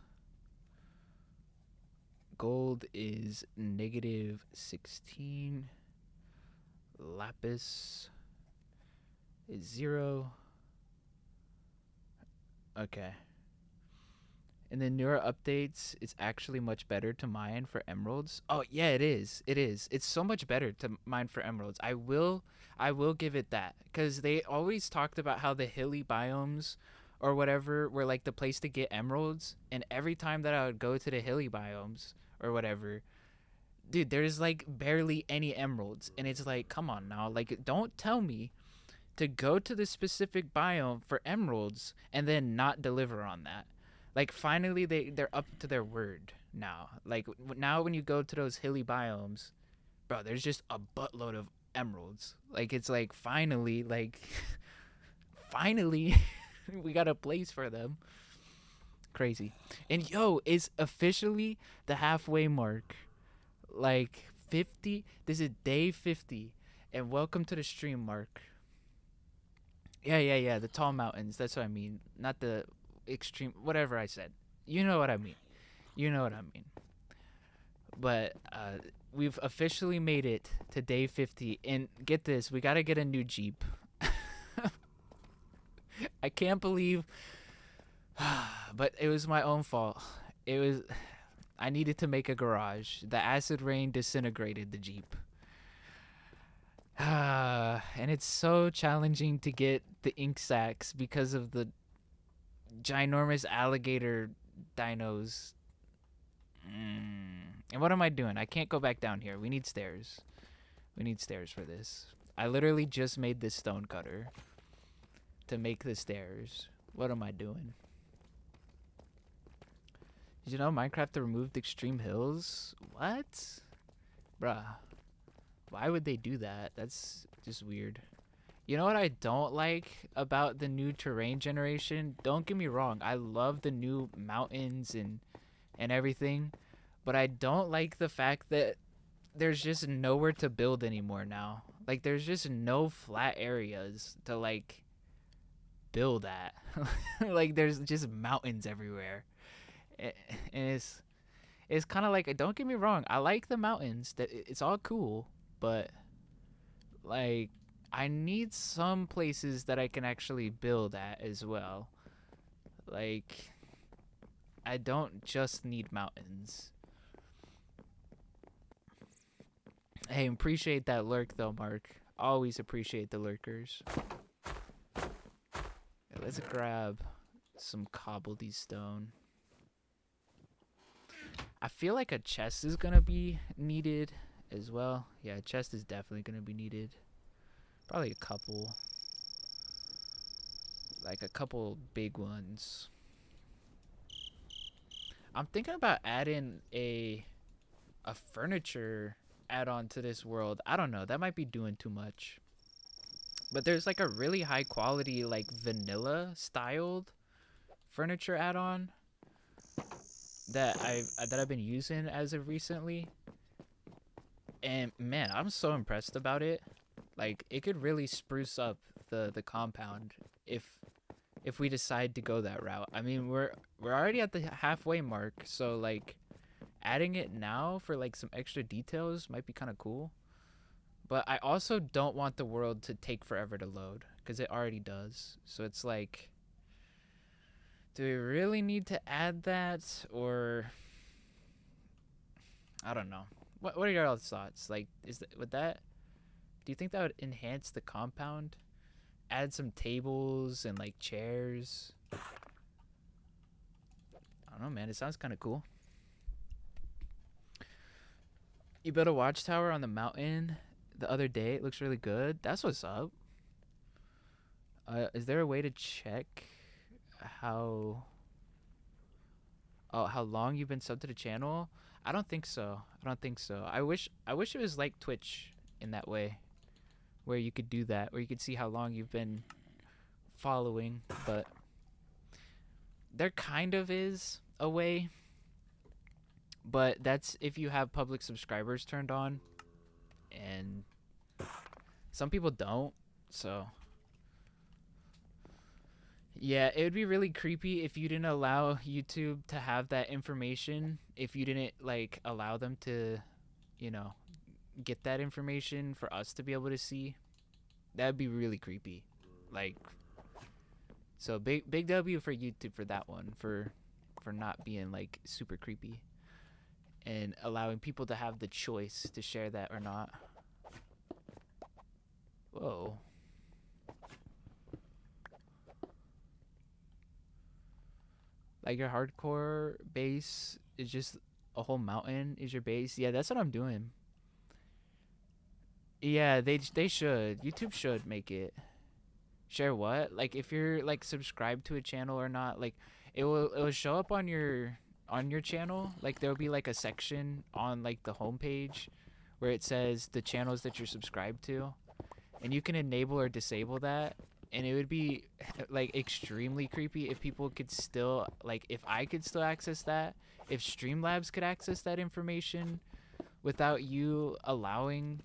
is negative 16. Lapis is 0. Okay. In the newer updates, it's actually much better to mine for emeralds. Oh yeah, it is. It is. It's so much better to mine for emeralds. I will give it that, because they always talked about how the hilly biomes or whatever were like the place to get emeralds, and every time that I would go to the hilly biomes or whatever, dude, there's like barely any emeralds, and it's like, come on now, like don't tell me to go to the specific biome for emeralds and then not deliver on that. Like finally they're up to their word now. Like now when you go to those hilly biomes, bro, there's just a buttload of emeralds. Like it's like finally, like finally we got a place for them. Crazy. And yo, it's officially the halfway mark. Like 50. This is day 50. And welcome to the stream, Mark. Yeah. The tall mountains. That's what I mean. Not the extreme. Whatever I said. You know what I mean. You know what I mean. But we've officially made it to day 50. And get this, we got to get a new Jeep. I can't believe. But it was my own fault. It was. I needed to make a garage. The acid rain disintegrated the Jeep. And it's so challenging to get the ink sacs because of the ginormous alligator dinos. And what am I doing? I can't go back down here. We need stairs. We need stairs for this. I literally just made this stone cutter to make the stairs. What am I doing? Did you know Minecraft removed extreme hills? What? Bruh. Why would they do that? That's just weird. You know what I don't like about the new terrain generation? Don't get me wrong. I love the new mountains and everything. But I don't like the fact that there's just nowhere to build anymore now. Like, there's just no flat areas to, like, build at. Like, there's just mountains everywhere. And it's kind of like, don't get me wrong. I like the mountains. It's all cool. But, like, I need some places that I can actually build at as well. Like, I don't just need mountains. Hey, appreciate that lurk, though, Mark. Always appreciate the lurkers. Yeah, let's grab some cobblestone. I feel like a chest is going to be needed as well. Yeah, a chest is definitely going to be needed. Probably a couple. Like a couple big ones. I'm thinking about adding a furniture add-on to this world. I don't know. That might be doing too much. But there's like a really high quality, like vanilla styled furniture add-on that I've been using as of recently. And man, I'm so impressed about it. Like, it could really spruce up the compound if we decide to go that route. I mean, we're already at the halfway mark, so like adding it now for like some extra details might be kind of cool. But I also don't want the world to take forever to load, because it already does. So it's like, do we really need to add that? Or I don't know. What are your thoughts? Like, do you think that would enhance the compound? Add some tables and like chairs? I don't know, man. It sounds kind of cool. You built a watchtower on the mountain the other day. It looks really good. That's what's up. Is there a way to check how long you've been subbed to the channel? I don't think so. I wish it was like Twitch in that way, where you could do that, where you could see how long you've been following. But there kind of is a way, but that's if you have public subscribers turned on, and some people don't. So yeah, it would be really creepy if you didn't allow YouTube to have that information, if you didn't like allow them to, get that information for us to be able to see. That'd be really creepy. Like, so big W for YouTube for that one, for for not being like super creepy and allowing people to have the choice to share that or not. Whoa. Like your hardcore base is just a whole mountain is your base. Yeah, that's what I'm doing. Yeah, they should. YouTube should make it. Share what? Like if you're like subscribed to a channel or not, like it will show up on your channel. Like there'll be like a section on like the homepage where it says the channels that you're subscribed to, and you can enable or disable that. And it would be like extremely creepy if people could still like if I could still access that, if Streamlabs could access that information without you allowing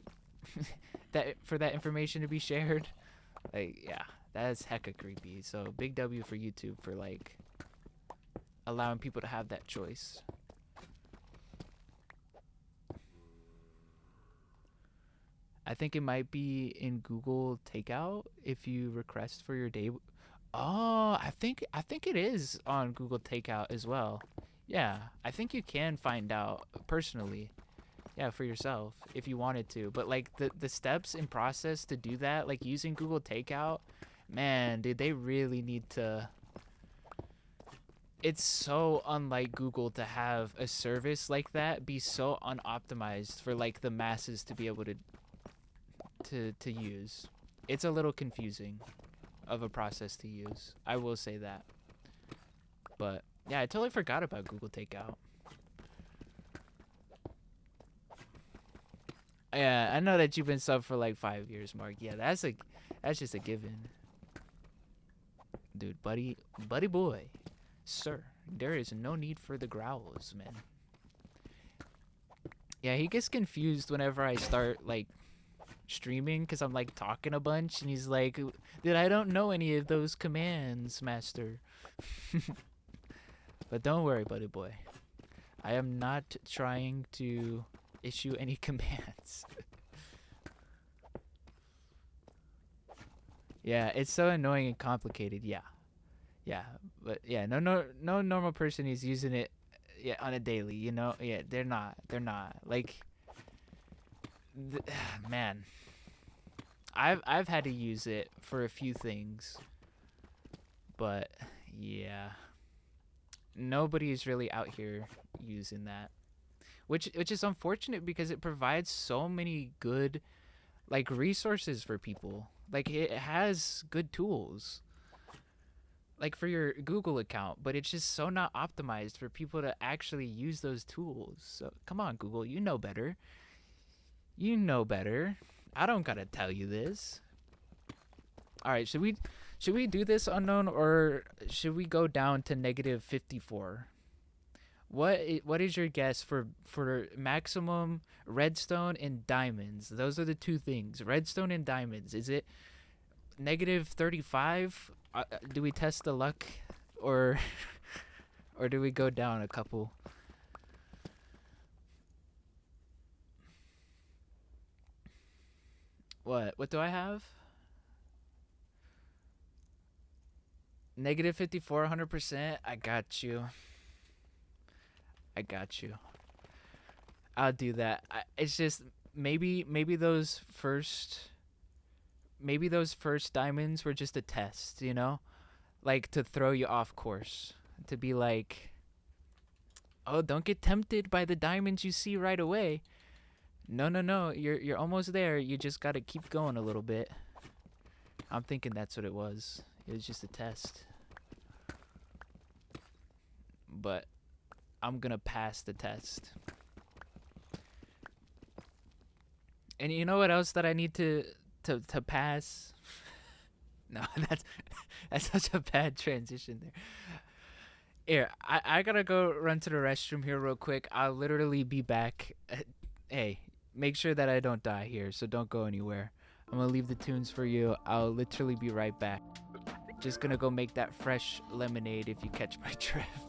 that for that information to be shared. Like yeah, that's hecka creepy. So big W for YouTube for like allowing people to have that choice. I think it might be in Google Takeout if you request for your day. Oh, I think it is on Google Takeout as well. Yeah, I think you can find out personally. Yeah, for yourself if you wanted to. But like the steps and process to do that, like using Google Takeout, man, dude, they really need to. It's so unlike Google to have a service like that be so unoptimized for like the masses to be able to use. It's a little confusing of a process to use. I will say that. But yeah, I totally forgot about Google Takeout. Yeah, I know that you've been sub for like 5 years, Mark. Yeah, that's just a given. Dude, buddy boy. Sir, there is no need for the growls, man. Yeah, he gets confused whenever I start like streaming because I'm like talking a bunch and he's like, dude, I don't know any of those commands, master. But don't worry, buddy boy. I am not trying to issue any commands. Yeah, it's so annoying and complicated. Yeah. Yeah, but yeah, no normal person is using it yeah on a daily, you know? Yeah, they're not. They're not. Like man, I've had to use it for a few things. But yeah, nobody is really out here using that. Which is unfortunate because it provides so many good like resources for people. Like it has good tools like for your Google account, but it's just so not optimized for people to actually use those tools. So come on, Google, you know better. You know better. I don't gotta tell you this. All right, should we do this unknown or should we go down to -54? What is your guess for maximum redstone and diamonds? Those are the two things. Redstone and diamonds. Is it -35? Do we test the luck or or do we go down a couple? What do I have? -54, 100%. I got you. I got you. I'll do that. It's just maybe those first diamonds were just a test, you know? Like to throw you off course. To be like, "Oh, don't get tempted by the diamonds you see right away." No, no, no. You're almost there. You just got to keep going a little bit. I'm thinking that's what it was. It was just a test. But I'm going to pass the test. And you know what else that I need to pass? No, that's such a bad transition there. Here, I gotta go run to the restroom here real quick. I'll literally be back. Hey, make sure that I don't die here, so don't go anywhere. I'm gonna leave the tunes for you. I'll literally be right back. Just gonna go make that fresh lemonade if you catch my drift.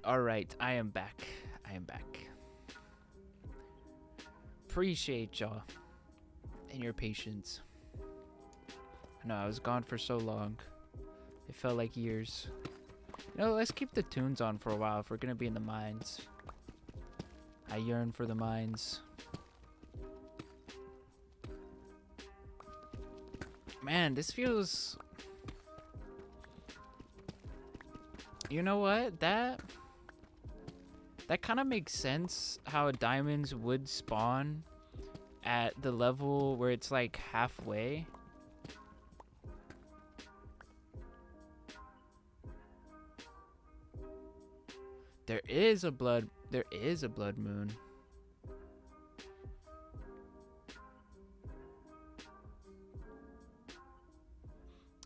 all right. I am back. Appreciate y'all and your patience. I know I was gone for so long. It felt like years. You know, let's keep the tunes on for a while if we're gonna be in the mines. I yearn for the mines. Man, this feels... You know what? That kind of makes sense how diamonds would spawn at the level where it's like halfway. There is a blood moon.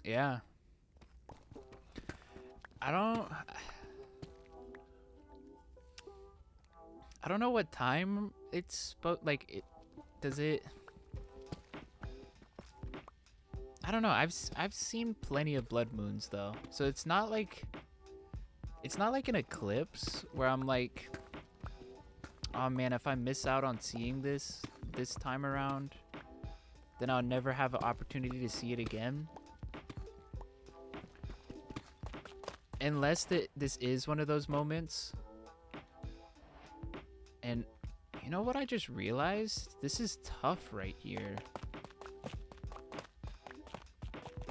Yeah. I don't know what time it's like it does it. I don't know. I've seen plenty of blood moons though. So it's not like an eclipse where I'm like, oh man, if I miss out on seeing this time around, then I'll never have an opportunity to see it again. Unless this is one of those moments. And you know what I just realized? This is tough right here.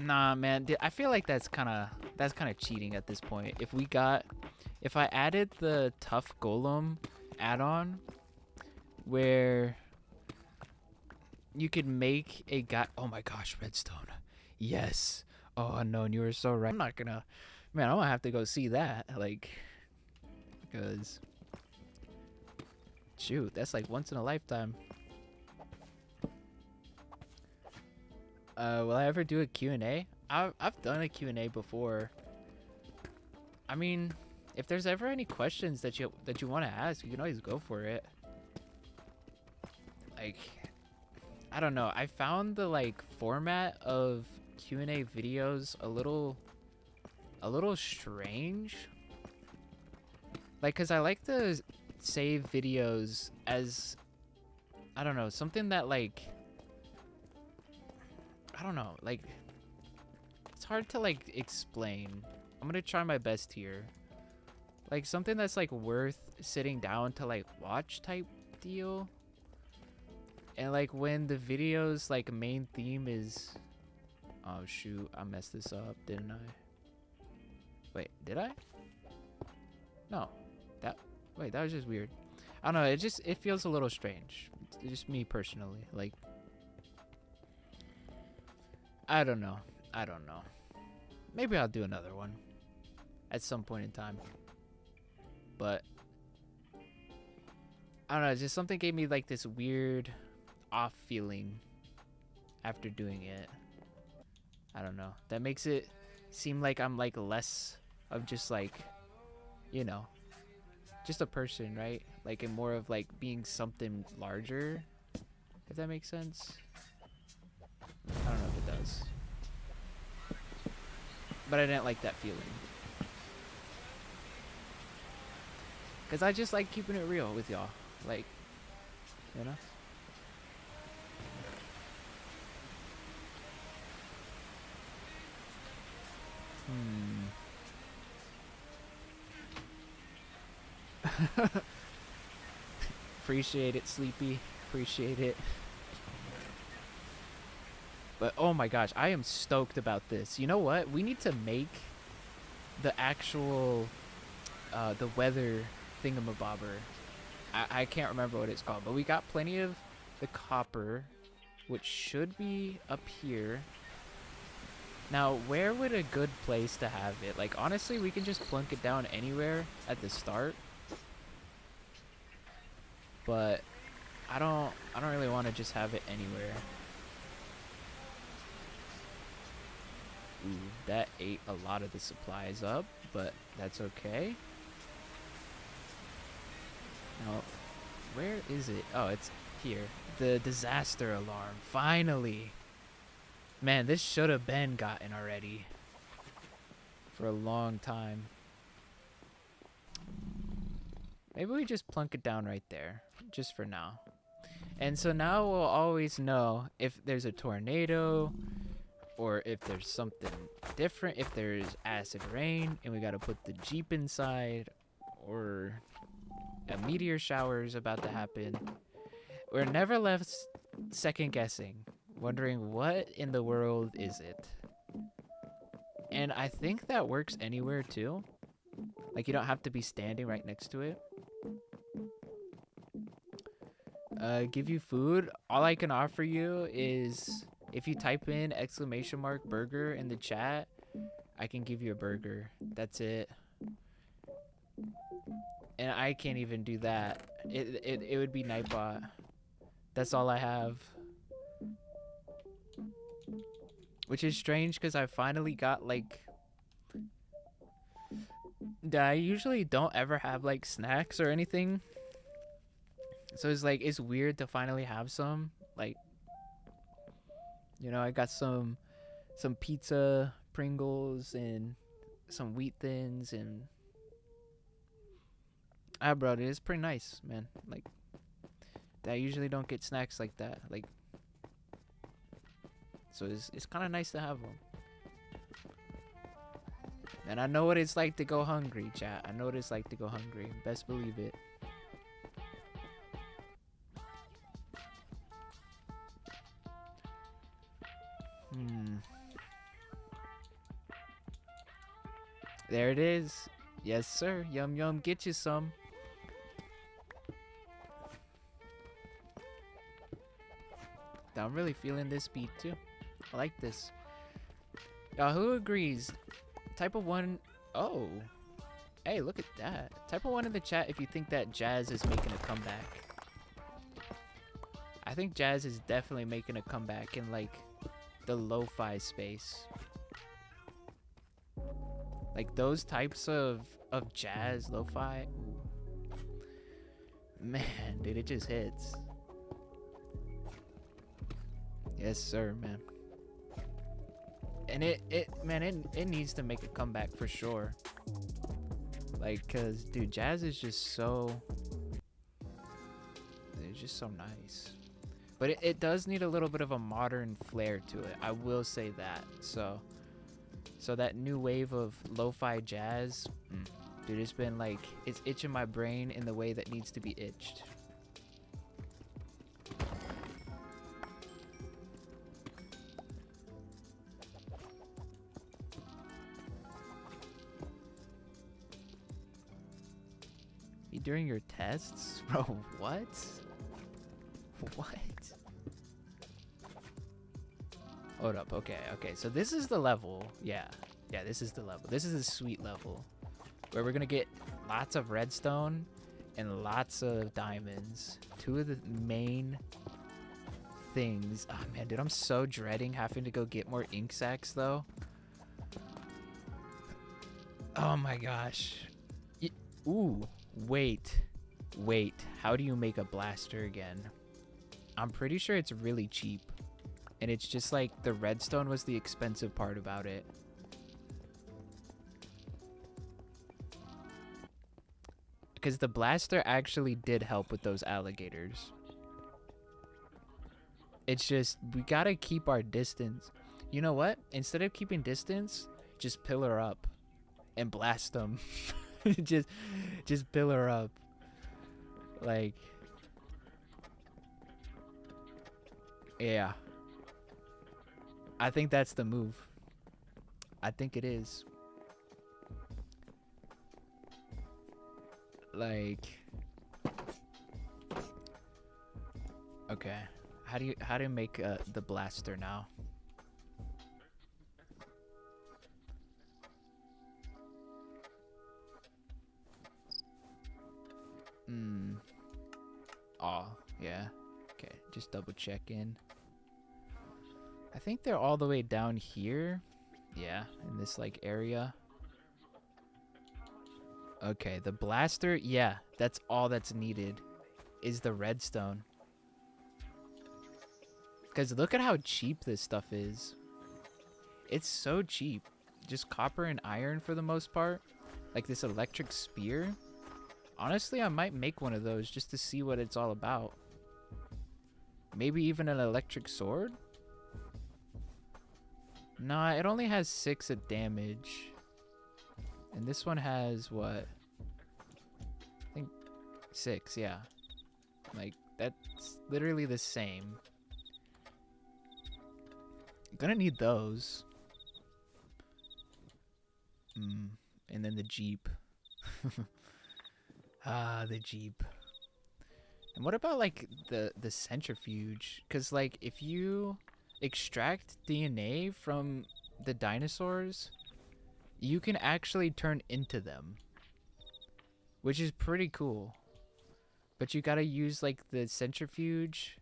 Nah, man. I feel like that's kind of cheating at this point. If I added the tough golem add-on where you could make a guy... Oh my gosh, redstone. Yes. Oh, unknown, you were so right. I'm not gonna... Man, I'm gonna have to go see that. Like, because... Shoot, that's like once in a lifetime. Will I ever do a Q&A? I've done a Q&A before. I mean, if there's ever any questions that you want to ask, you can always go for it. Like, I don't know. I found the like format of Q&A videos a little strange. Like, cause I like to save videos as, I don't know, something that like, I don't know, like, it's hard to like explain. I'm gonna try my best here. Like something that's like worth sitting down to like watch type deal. And like when the video's like main theme is, oh shoot, I messed this up, didn't I? Wait, did I? No, that was just weird. I don't know, it feels a little strange. It's just me personally, like, I don't know. Maybe I'll do another one at some point in time. But I don't know, just something gave me like this weird off feeling after doing it. I don't know. That makes it seem like I'm like less of just like, you know, just a person, right? Like, and more of like being something larger, if that makes sense. I don't know if it does. But I didn't like that feeling. Because I just like keeping it real with y'all. Like, you know? Appreciate it, Sleepy. Appreciate it. But oh my gosh, I am stoked about this. You know what? We need to make the actual the weather thingamabobber. I can't remember what it's called, but we got plenty of the copper, which should be up here. Now, where would a good place to have it? Like, honestly, we can just plunk it down anywhere at the start. But I don't really want to just have it anywhere. Ooh, that ate a lot of the supplies up, but that's okay. Now, where is it? Oh, it's here. The disaster alarm. Finally. Man, this should have been gotten already. For a long time. Maybe we just plunk it down right there, just for now. And so now we'll always know if there's a tornado or if there's something different, if there's acid rain and we gotta put the Jeep inside, or a meteor shower is about to happen. We're never left second guessing, wondering what in the world is it. And I think that works anywhere too. Like, you don't have to be standing right next to it. Give you food. All I can offer you is if you type in ! burger in the chat, I can give you a burger. That's it. And I can't even do that. It would be Nightbot. That's all I have. Which is strange because I finally got like... I usually don't ever have like snacks or anything. So it's like, it's weird to finally have some. Like, you know, I got some pizza, Pringles, and some Wheat Thins, and bro, it is pretty nice, man. Like, I usually don't get snacks like that. Like, so it's kind of nice to have them. And I know what it's like to go hungry, chat. I know what it's like to go hungry. Best believe it. There it is. Yes, sir. Yum, yum. Get you some. I'm really feeling this beat, too. I like this. Y'all, who agrees? Type of 1... Oh. Hey, look at that. Type of 1 in the chat if you think that Jazz is making a comeback. I think Jazz is definitely making a comeback in, like, the lo-fi space. Like, those types of jazz, lo-fi. Man, dude, it just hits. Yes, sir, man. And it needs to make a comeback for sure. Like, cause, dude, jazz is just so... It's just so nice. But it does need a little bit of a modern flair to it. I will say that. So that new wave of lo-fi jazz, dude, it's been like, it's itching my brain in the way that needs to be itched. During your tests? Bro, what? What? Hold up, okay, so this is the level. Yeah, this is the level. This is a sweet level where we're gonna get lots of redstone and lots of diamonds. Two of the main things. Oh man, dude, I'm so dreading having to go get more ink sacs though. Oh my gosh. Ooh, wait, how do you make a blaster again? I'm pretty sure it's really cheap. And it's just like the redstone was the expensive part about it. Because the blaster actually did help with those alligators. It's just, we gotta keep our distance. You know what? Instead of keeping distance, just pillar up and blast them. just pillar up. Like, yeah. I think that's the move. I think it is. Like, okay. How do you make the blaster now? Oh, yeah. Okay, just double check in. I think they're all the way down here. Yeah, in this like area. Okay, the blaster, yeah, that's all that's needed is the redstone. Because look at how cheap this stuff is. It's so cheap. Just copper and iron for the most part. Like this electric spear. Honestly, I might make one of those just to see what it's all about. Maybe even an electric sword? Nah, it only has 6 of damage. And this one has what? I think 6, yeah. Like, that's literally the same. I'm gonna need those. And then the Jeep. Ah, the Jeep. And what about like the centrifuge? Because like if you extract DNA from the dinosaurs, you can actually turn into them, which is pretty cool. But you gotta use like the centrifuge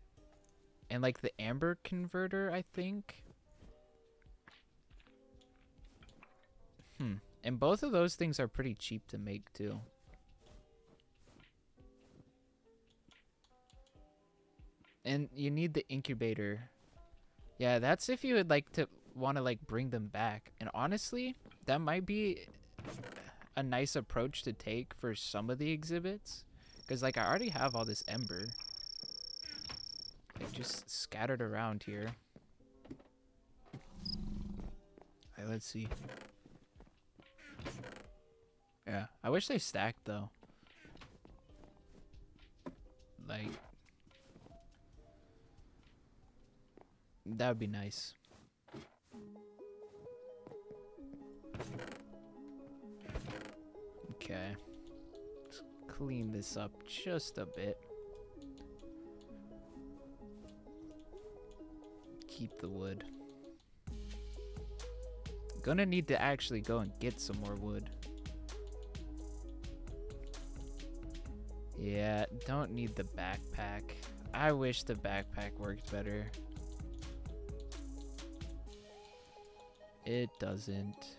and like the amber converter, I think. And both of those things are pretty cheap to make too. And you need the incubator. Yeah, that's if you would like to want to like bring them back. And honestly, that might be a nice approach to take for some of the exhibits. Because like I already have all this ember. Like just scattered around here. Alright, let's see. Yeah, I wish they stacked though. Like, that would be nice. Okay. Let's clean this up just a bit. Keep the wood. Gonna need to actually go and get some more wood. Yeah, don't need the backpack. I wish the backpack worked better. It doesn't.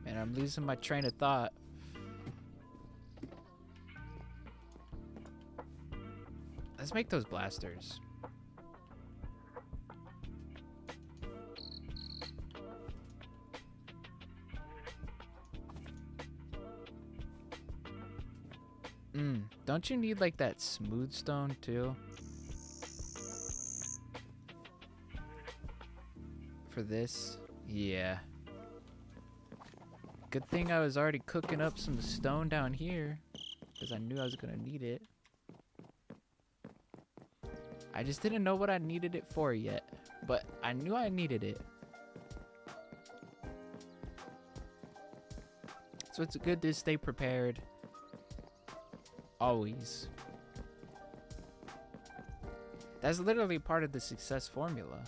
Man, I'm losing my train of thought. Let's make those blasters. Don't you need like that smooth stone too? For this? Yeah. Good thing I was already cooking up some stone down here, because I knew I was gonna need it. I just didn't know what I needed it for yet, but I knew I needed it. So it's good to stay prepared. Always. That's literally part of the success formula.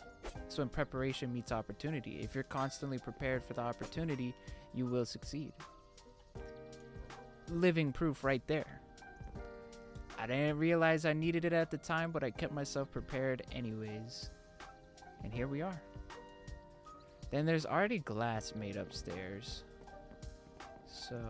So when preparation meets opportunity, if you're constantly prepared for the opportunity, you will succeed. Living proof right there. I didn't realize I needed it at the time, but I kept myself prepared anyways. And here we are. Then there's already glass made upstairs. So...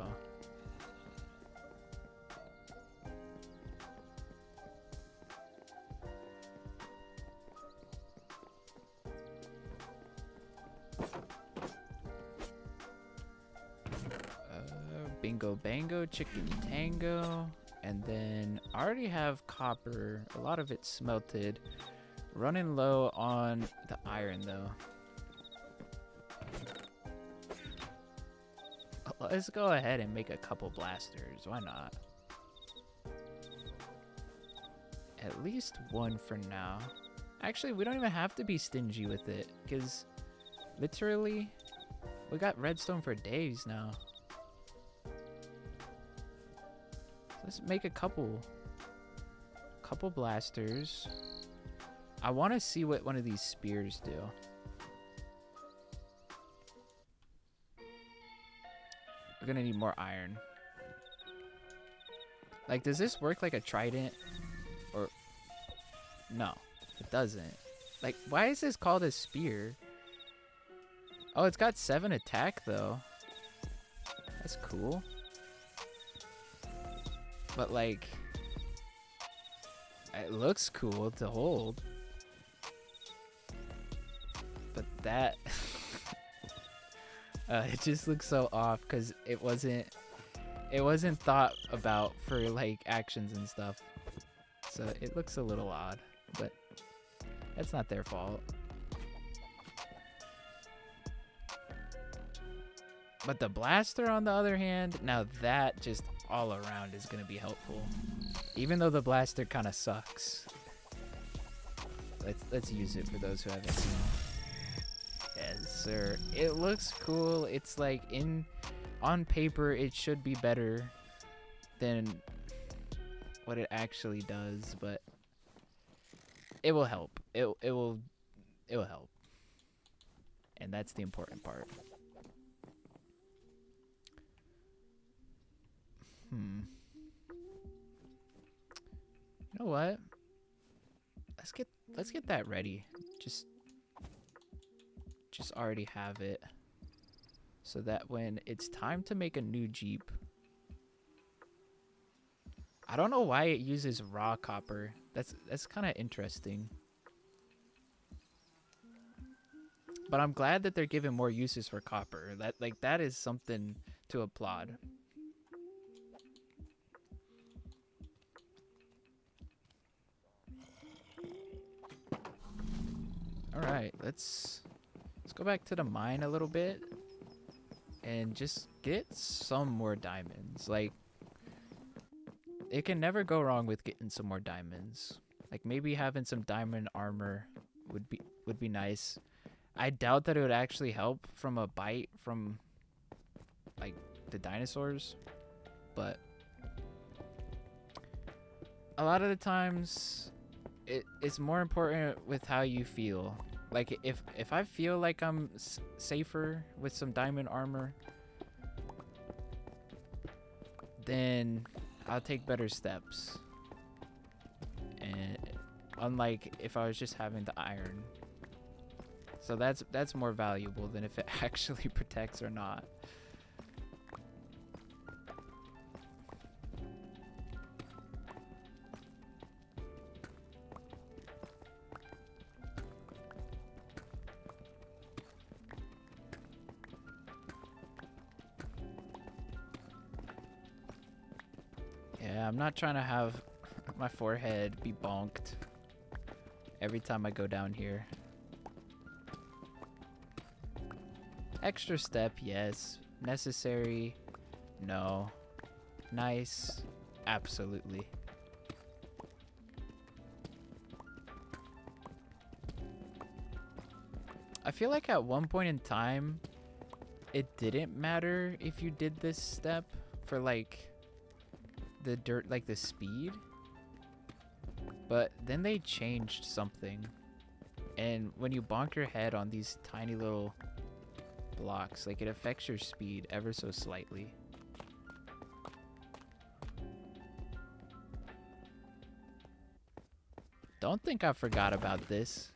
bingo bango, chicken tango, and then I already have copper, a lot of it smelted. Running low on the iron though. Let's go ahead and make a couple blasters, why not? At least one for now. Actually, we don't even have to be stingy with it, because literally, we got redstone for days now. Let's make a couple blasters. I want to see what one of these spears do. We're gonna need more iron. Like, does this work like a trident? Or no, it doesn't. Like, why is this called a spear? Oh, it's got 7 attack though. That's cool. But like, It looks cool to hold, but that it just looks so off because it wasn't thought about for like actions and stuff. So it looks a little odd, but that's not their fault. But the blaster, on the other hand, now that just all around is going to be helpful. Even though the blaster kind of sucks. Let's use it for those who haven't seen. Yes, sir. It looks cool. It's like on paper it should be better than what it actually does, but it will help. It will help. And that's the important part. You know what? Let's get that ready. Just already have it. So that when it's time to make a new Jeep. I don't know why it uses raw copper. That's kind of interesting. But I'm glad that they're giving more uses for copper. That is something to applaud. All right, let's go back to the mine a little bit and just get some more diamonds. Like, it can never go wrong with getting some more diamonds. Like, maybe having some diamond armor would be nice. I doubt that it would actually help from a bite from like the dinosaurs, but a lot of the times it's more important with how you feel. Like, if I feel like I'm safer with some diamond armor, then I'll take better steps. And unlike if I was just having the iron. So that's more valuable than if it actually protects or not. Yeah, I'm not trying to have my forehead be bonked every time I go down here. Extra step, yes. Necessary, no. Nice, absolutely. I feel like at one point in time, it didn't matter if you did this step for like the dirt, like the speed. But then they changed something. And when you bonk your head on these tiny little blocks, like, it affects your speed ever so slightly. Don't think I forgot about this.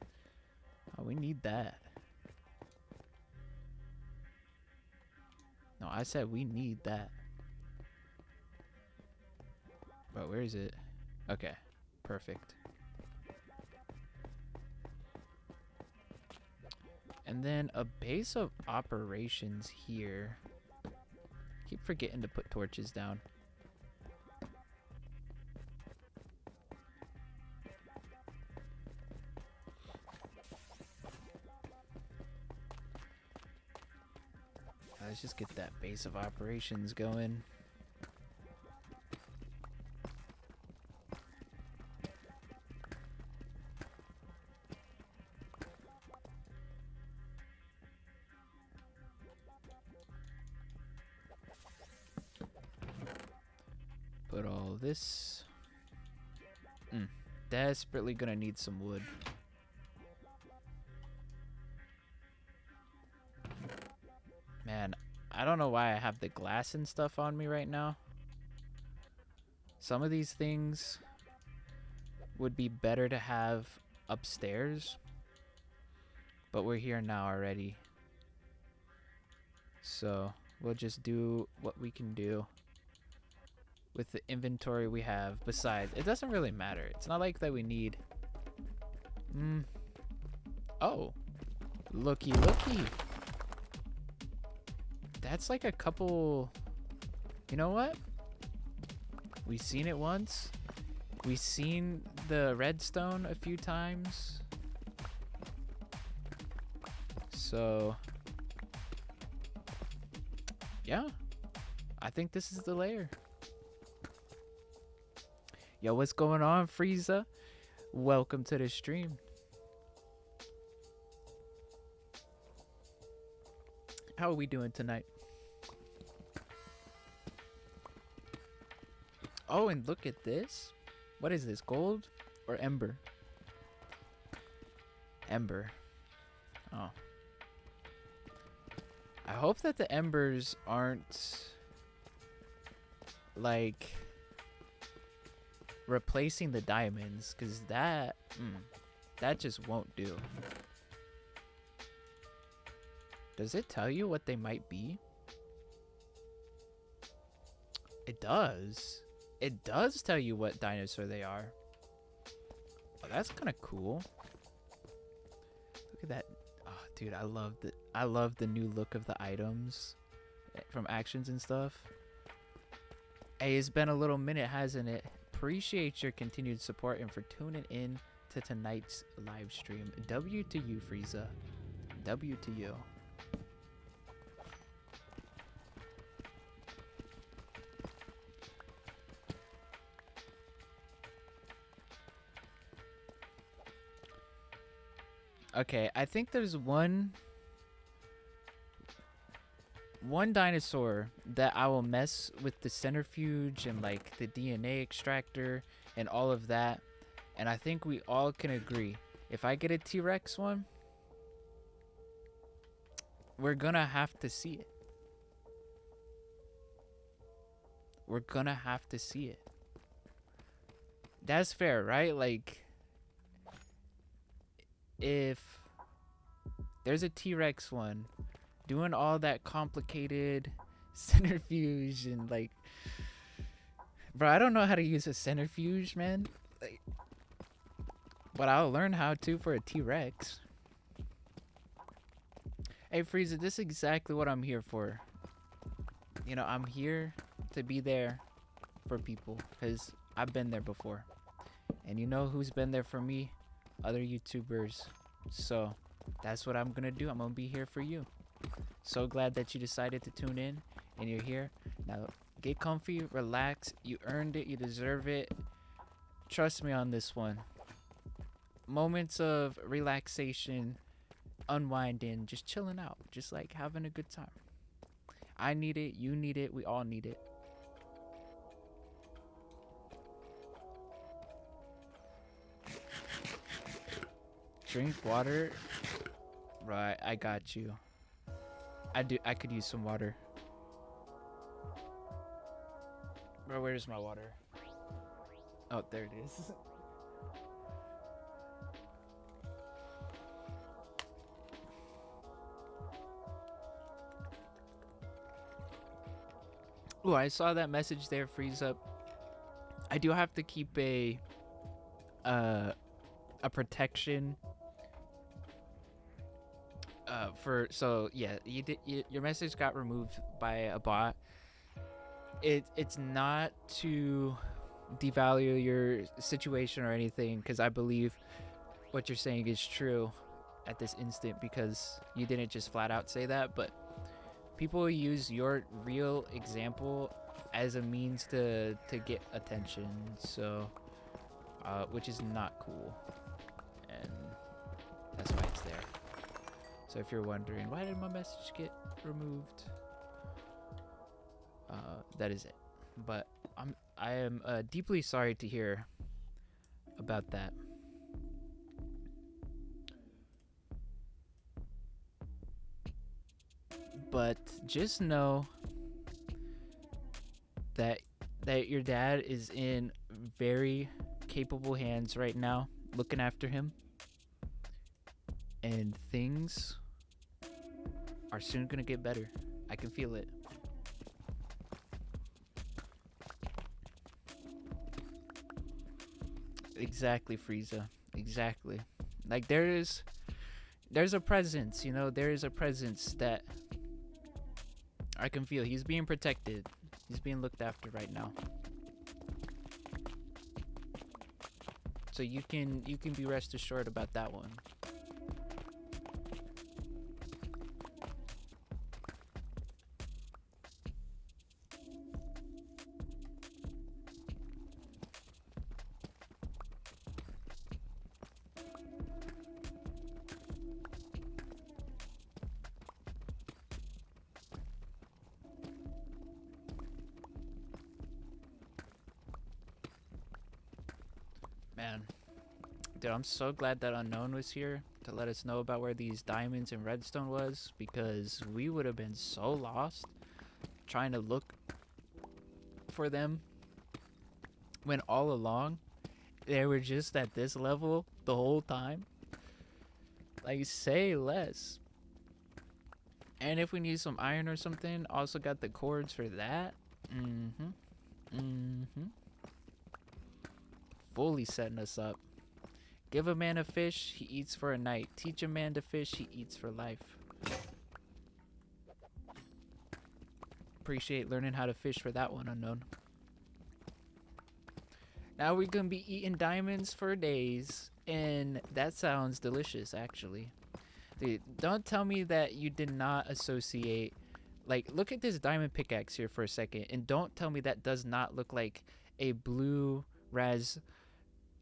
Oh, we need that. No, I said we need that. But where is it? Okay, perfect. And then a base of operations here. Keep forgetting to put torches down. Let's just get that base of operations going. Put all this. Desperately gonna need some wood. Man, I don't know why I have the glass and stuff on me right now. Some of these things would be better to have upstairs, but we're here now already. So we'll just do what we can do. with the inventory we have. Besides, it doesn't really matter. It's not like that we need. Oh, looky. That's like a couple. You know what? We seen it once. We seen the redstone a few times. So, yeah, I think this is the layer. Yo, what's going on, Frieza? Welcome to the stream. How are we doing tonight? Oh, and look at this. What is this, gold or ember? Ember. Oh. I hope that the embers aren't like replacing the diamonds, because that just won't do. Does it tell you what they might be? It does. It does tell you what dinosaur they are. Oh, that's kind of cool. Look at that. Oh, dude, I love the new look of the items from actions and stuff. Hey, it's been a little minute, hasn't it? Appreciate your continued support and for tuning in to tonight's live stream. W to you, Frieza. W to you. Okay, I think there's one dinosaur that I will mess with the centrifuge and like the DNA extractor and all of that. And I think we all can agree, if I get a T-Rex one, we're gonna have to see it. We're gonna have to see it. That's fair, right? Like, if there's a T-Rex one doing all that complicated centrifuge and like, bro, I don't know how to use a centrifuge, man. Like, but I'll learn how to for a T-Rex. Hey, Frieza, this is exactly what I'm here for. You know, I'm here to be there for people because I've been there before. And you know who's been there for me? Other YouTubers. So that's what I'm gonna do. I'm gonna be here for you. So glad that you decided to tune in and you're here. Now get comfy, relax. You earned it. You deserve it. Trust me on this one. Moments of relaxation, unwinding, just chilling out, just like having a good time. I need it. You need it. We all need it. Drink water. Right, I got you. I could use some water. Bro, where's my water? Oh, there it is. Oh, I saw that message there, freeze up. I do have to keep a protection so yeah, your message got removed by a bot. It's not to devalue your situation or anything, because I believe what you're saying is true at this instant, because you didn't just flat out say that, but people use your real example as a means to get attention, so which is not cool, and that's why it's there. So if you're wondering, why did my message get removed? That is it. But I am deeply sorry to hear about that. But just know that your dad is in very capable hands right now, looking after him. And things are soon gonna get better. I can feel it. Exactly, Frieza. Exactly. Like there's a presence, you know, there is a presence that I can feel. He's being protected. He's being looked after right now. So you can be rest assured about that one. Man, dude, I'm so glad that Unknown was here to let us know about where these diamonds and redstone was, because we would have been so lost trying to look for them when all along they were just at this level the whole time. Like, say less. And if we need some iron or something, also got the cords for that. Fully setting us up. Give a man a fish, he eats for a night. Teach a man to fish, he eats for life. Appreciate learning how to fish for that one, Unknown. Now we're gonna be eating diamonds for days, and that sounds delicious, actually. Dude, don't tell me that you did not associate, like, look at this diamond pickaxe here for a second, and don't tell me that does not look like a blue raz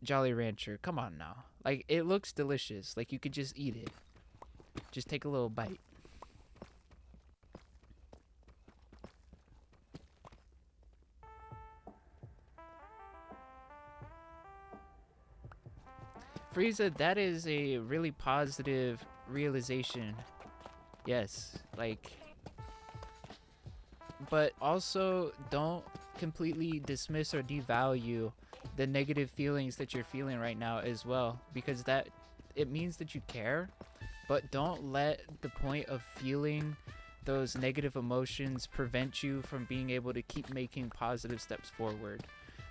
Jolly Rancher. Come on now. Like, it looks delicious. Like, you could just eat it. Just take a little bite. Frieza, that is a really positive realization. Yes, like, but also don't completely dismiss or devalue the negative feelings that you're feeling right now as well, because that it means that you care, but don't let the point of feeling those negative emotions prevent you from being able to keep making positive steps forward.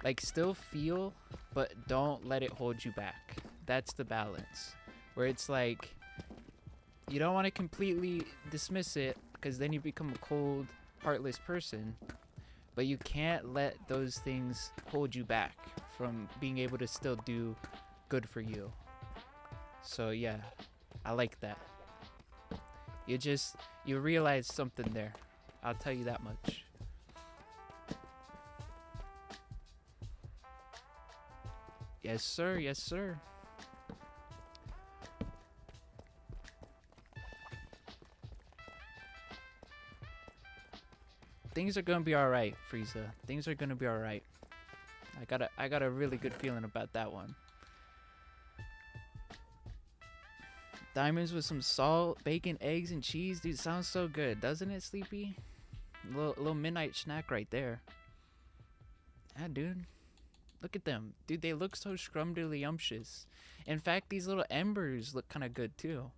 Like, still feel, but don't let it hold you back. That's the balance, where it's like you don't want to completely dismiss it, because then you become a cold, heartless person, but you can't let those things hold you back from being able to still do good for you. So yeah, I like that. You realize something there. I'll tell you that much. Yes, sir. Yes, sir. Things are gonna be all right, Frieza. Things are gonna be all right. I got a really good feeling about that one. Diamonds with some salt, bacon, eggs, and cheese. Dude, sounds so good, doesn't it, Sleepy? Little midnight snack right there. Yeah, dude. Look at them. Dude, they look so scrumdiddlyumptious. In fact, these little embers look kind of good, too.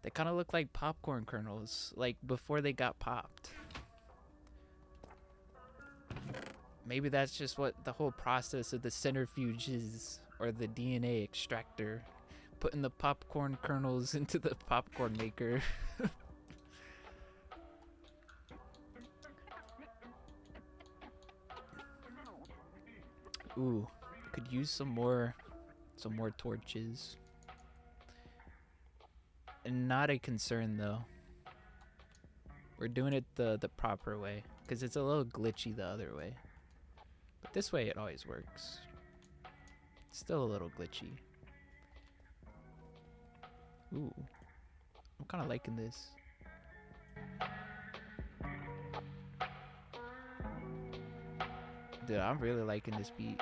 They kind of look like popcorn kernels, like before they got popped. Maybe that's just what the whole process of the centrifuge is, or the DNA extractor. Putting the popcorn kernels into the popcorn maker. Ooh, could use some more torches. And not a concern though. We're doing it the proper way, because it's a little glitchy the other way. But this way it always works. It's still a little glitchy. Ooh, I'm kind of liking this. Dude, I'm really liking this beat.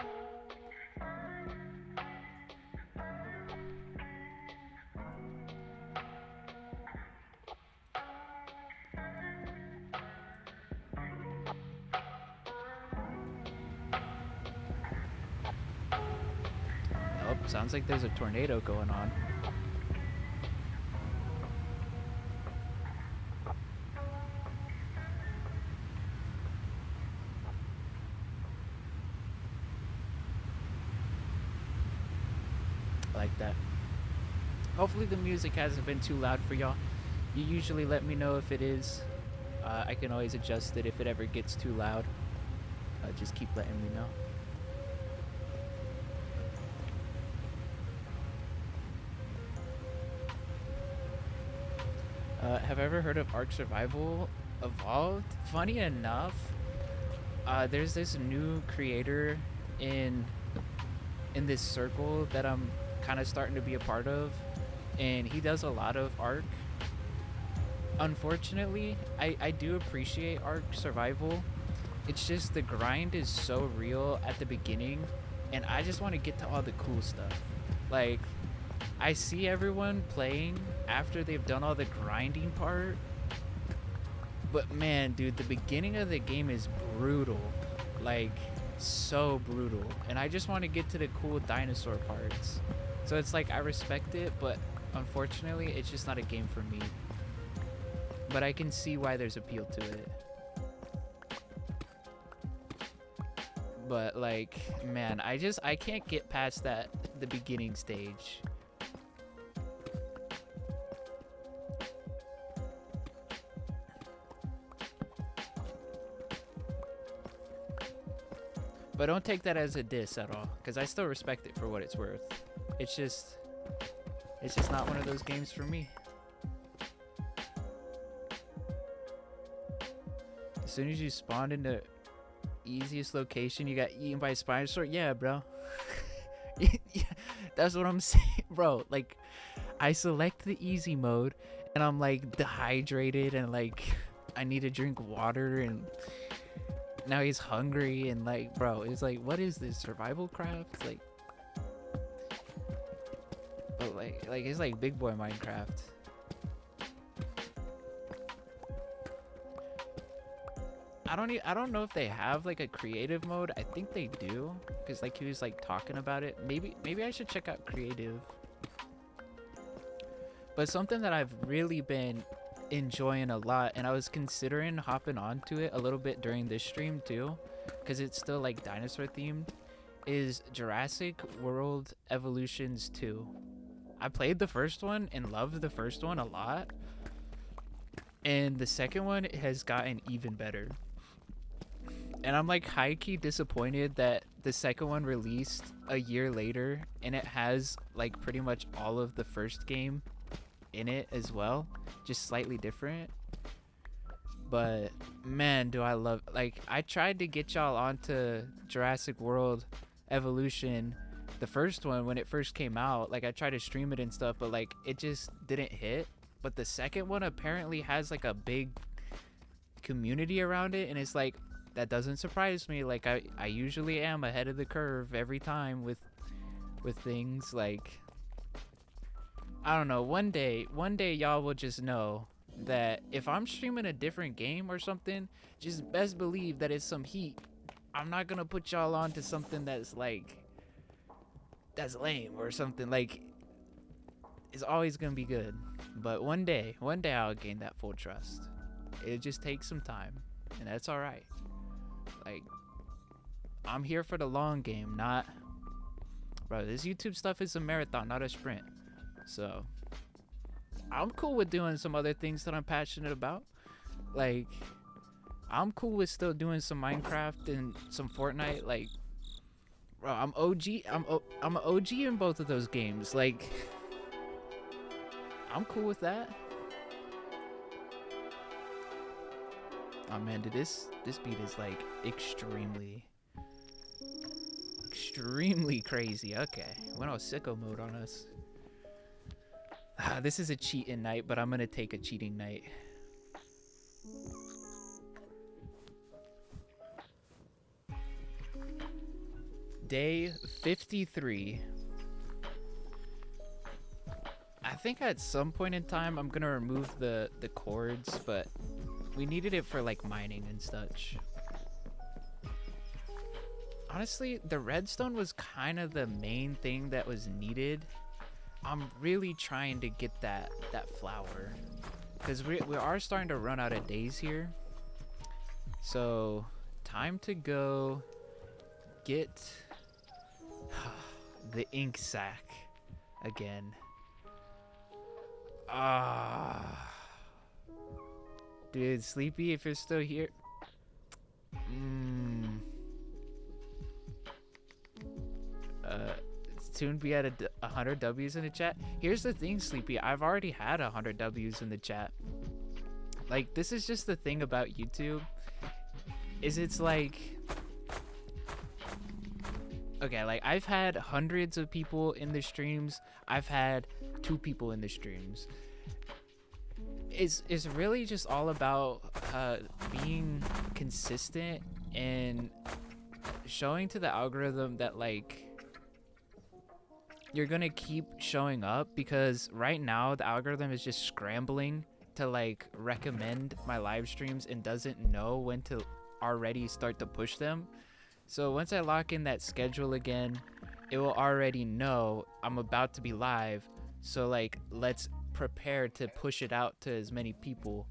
Oh, sounds like there's a tornado going on. like that. Hopefully the music hasn't been too loud for y'all. You usually let me know if it is. I can always adjust it if it ever gets too loud. Just keep letting me know. Have I ever heard of Ark Survival Evolved? Funny enough, there's this new creator in this circle that I'm kind of starting to be a part of, and he does a lot of Ark. Unfortunately, I do appreciate Ark Survival. It's just the grind is so real at the beginning, and I just want to get to all the cool stuff. Like, I see everyone playing after they've done all the grinding part, but man, dude, the beginning of the game is brutal. Like, so brutal. And I just want to get to the cool dinosaur parts. So it's like, I respect it, but unfortunately, it's just not a game for me. But I can see why there's appeal to it. But like, man, I can't get past the beginning stage. But don't take that as a diss at all, because I still respect it for what it's worth. It's just not one of those games for me. As soon as you spawned into easiest location, you got eaten by a Spinosaur? Yeah, bro. Yeah, that's what I'm saying, bro. Like, I select the easy mode, and I'm like dehydrated, and like I need to drink water, and now he's hungry, and like, bro, it's like, what is this, survival craft? Like, but like it's like big boy Minecraft. I don't know if they have like a creative mode. I think they do, because like he was like talking about it. Maybe I should check out creative. But something that I've really been enjoying a lot, and I was considering hopping onto it a little bit during this stream too, because it's still like dinosaur themed, is Jurassic World Evolutions 2. I played the first one and loved the first one a lot, and the second one has gotten even better. And I'm like high-key disappointed that the second one released a year later, and it has like pretty much all of the first game in it as well, just slightly different. But man, do I love, like, I tried to get y'all onto Jurassic World Evolution, the first one, when it first came out. Like, I tried to stream it and stuff, but like it just didn't hit. But the second one apparently has like a big community around it, and it's like, that doesn't surprise me. Like, I usually am ahead of the curve every time with things. Like, I don't know, one day y'all will just know that if I'm streaming a different game or something, just best believe that it's some heat. I'm not gonna put y'all on to something that's like, that's lame or something. Like, it's always gonna be good. But one day I'll gain that full trust. It just takes some time, and that's all right. Like, I'm here for the long game, not, bro, this YouTube stuff is a marathon, not a sprint. So I'm cool with doing some other things that I'm passionate about. Like, I'm cool with still doing some Minecraft and some Fortnite. Like, bro, I'm an OG in both of those games. Like, I'm cool with that. Oh man, dude, this beat is like extremely crazy. Okay, went on sicko mode on us. This is a cheating night, but I'm gonna take a cheating night. Day 53. I think at some point in time I'm gonna remove the cords, but we needed it for like mining and such. Honestly, the redstone was kind of the main thing that was needed. I'm really trying to get that flour, because we are starting to run out of days here. So time to go get the ink sac. again. Ah, dude, Sleepy, if you're still here. Soon be at 100 W's in the chat. Here's the thing, Sleepy. I've already had 100 W's in the chat. Like, this is just the thing about YouTube. Is it's like, okay, like I've had hundreds of people in the streams. I've had 2 people in the streams. It's really just all about being consistent and showing to the algorithm that like you're gonna keep showing up, because right now the algorithm is just scrambling to like recommend my live streams and doesn't know when to already start to push them. So once I lock in that schedule again, it will already know I'm about to be live. So like, let's prepare to push it out to as many people.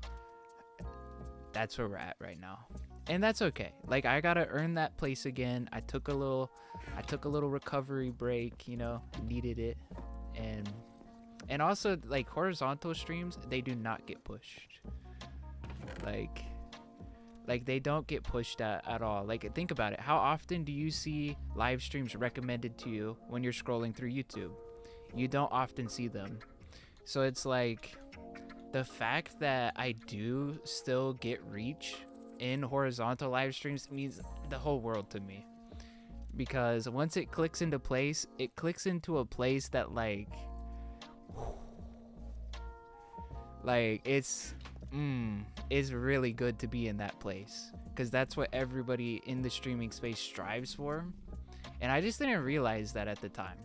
That's where we're at right now. And that's okay. Like, I gotta earn that place again. I took a little recovery break, you know, needed it. And also, like, horizontal streams, they do not get pushed. Like they don't get pushed at all. Like, think about it. How often do you see live streams recommended to you when you're scrolling through YouTube? You don't often see them. So it's like, the fact that I do still get reach in horizontal live streams means the whole world to me. Because once it clicks into place, it clicks into a place that like it's really good to be in that place, because that's what everybody in the streaming space strives for. And I just didn't realize that at the time.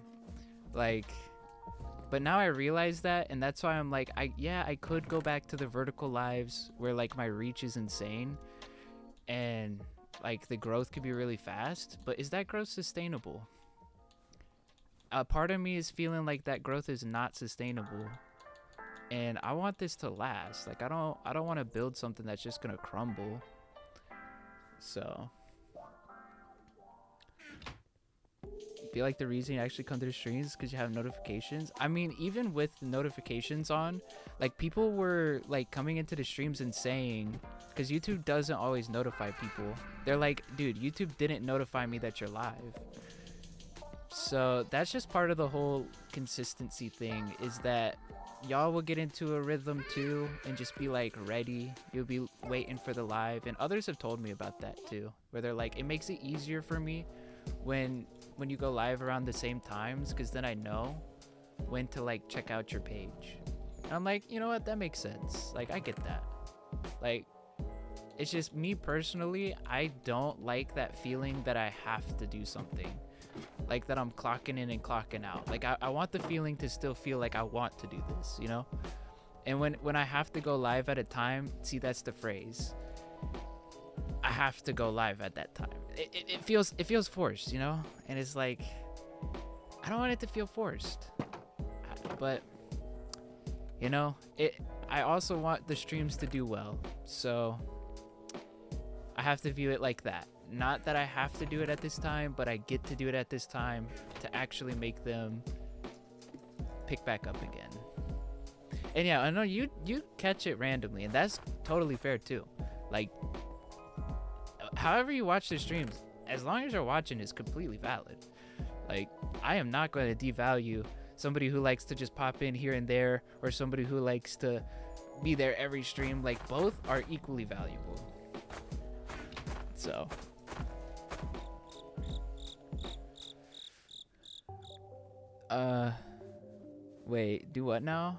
Like, but now I realize that, and that's why I'm like, I could go back to the vertical lives where like my reach is insane and like the growth could be really fast, but is that growth sustainable? A part of me is feeling like that growth is not sustainable, and I want this to last. Like, I don't want to build something that's just gonna crumble. So I feel like the reason you actually come to the streams is because you have notifications. I mean, even with the notifications on, like, people were like coming into the streams and saying, because YouTube doesn't always notify people, they're like, dude, YouTube didn't notify me that you're live. So that's just part of the whole consistency thing, is that y'all will get into a rhythm too and just be like ready. You'll be waiting for the live, and others have told me about that too, where they're like, it makes it easier for me when you go live around the same times, because then I know when to like check out your page. And I'm like, you know what, that makes sense. Like, I get that. Like, it's just me personally, I don't like that feeling that I have to do something, like that I'm clocking in and clocking out. Like, I want the feeling to still feel like I want to do this, you know? And when I have to go live at a time, see, that's the phrase, I have to go live at that time. It feels forced, you know? And it's like, I don't want it to feel forced, but you know, I also want the streams to do well, so I have to view it like that. Not that I have to do it at this time, but I get to do it at this time to actually make them pick back up again. And yeah, I know you catch it randomly, and that's totally fair too. Like, however you watch the streams, as long as you're watching, is completely valid. Like, I am not going to devalue somebody who likes to just pop in here and there, or somebody who likes to be there every stream. Like, both are equally valuable. So wait, do what now?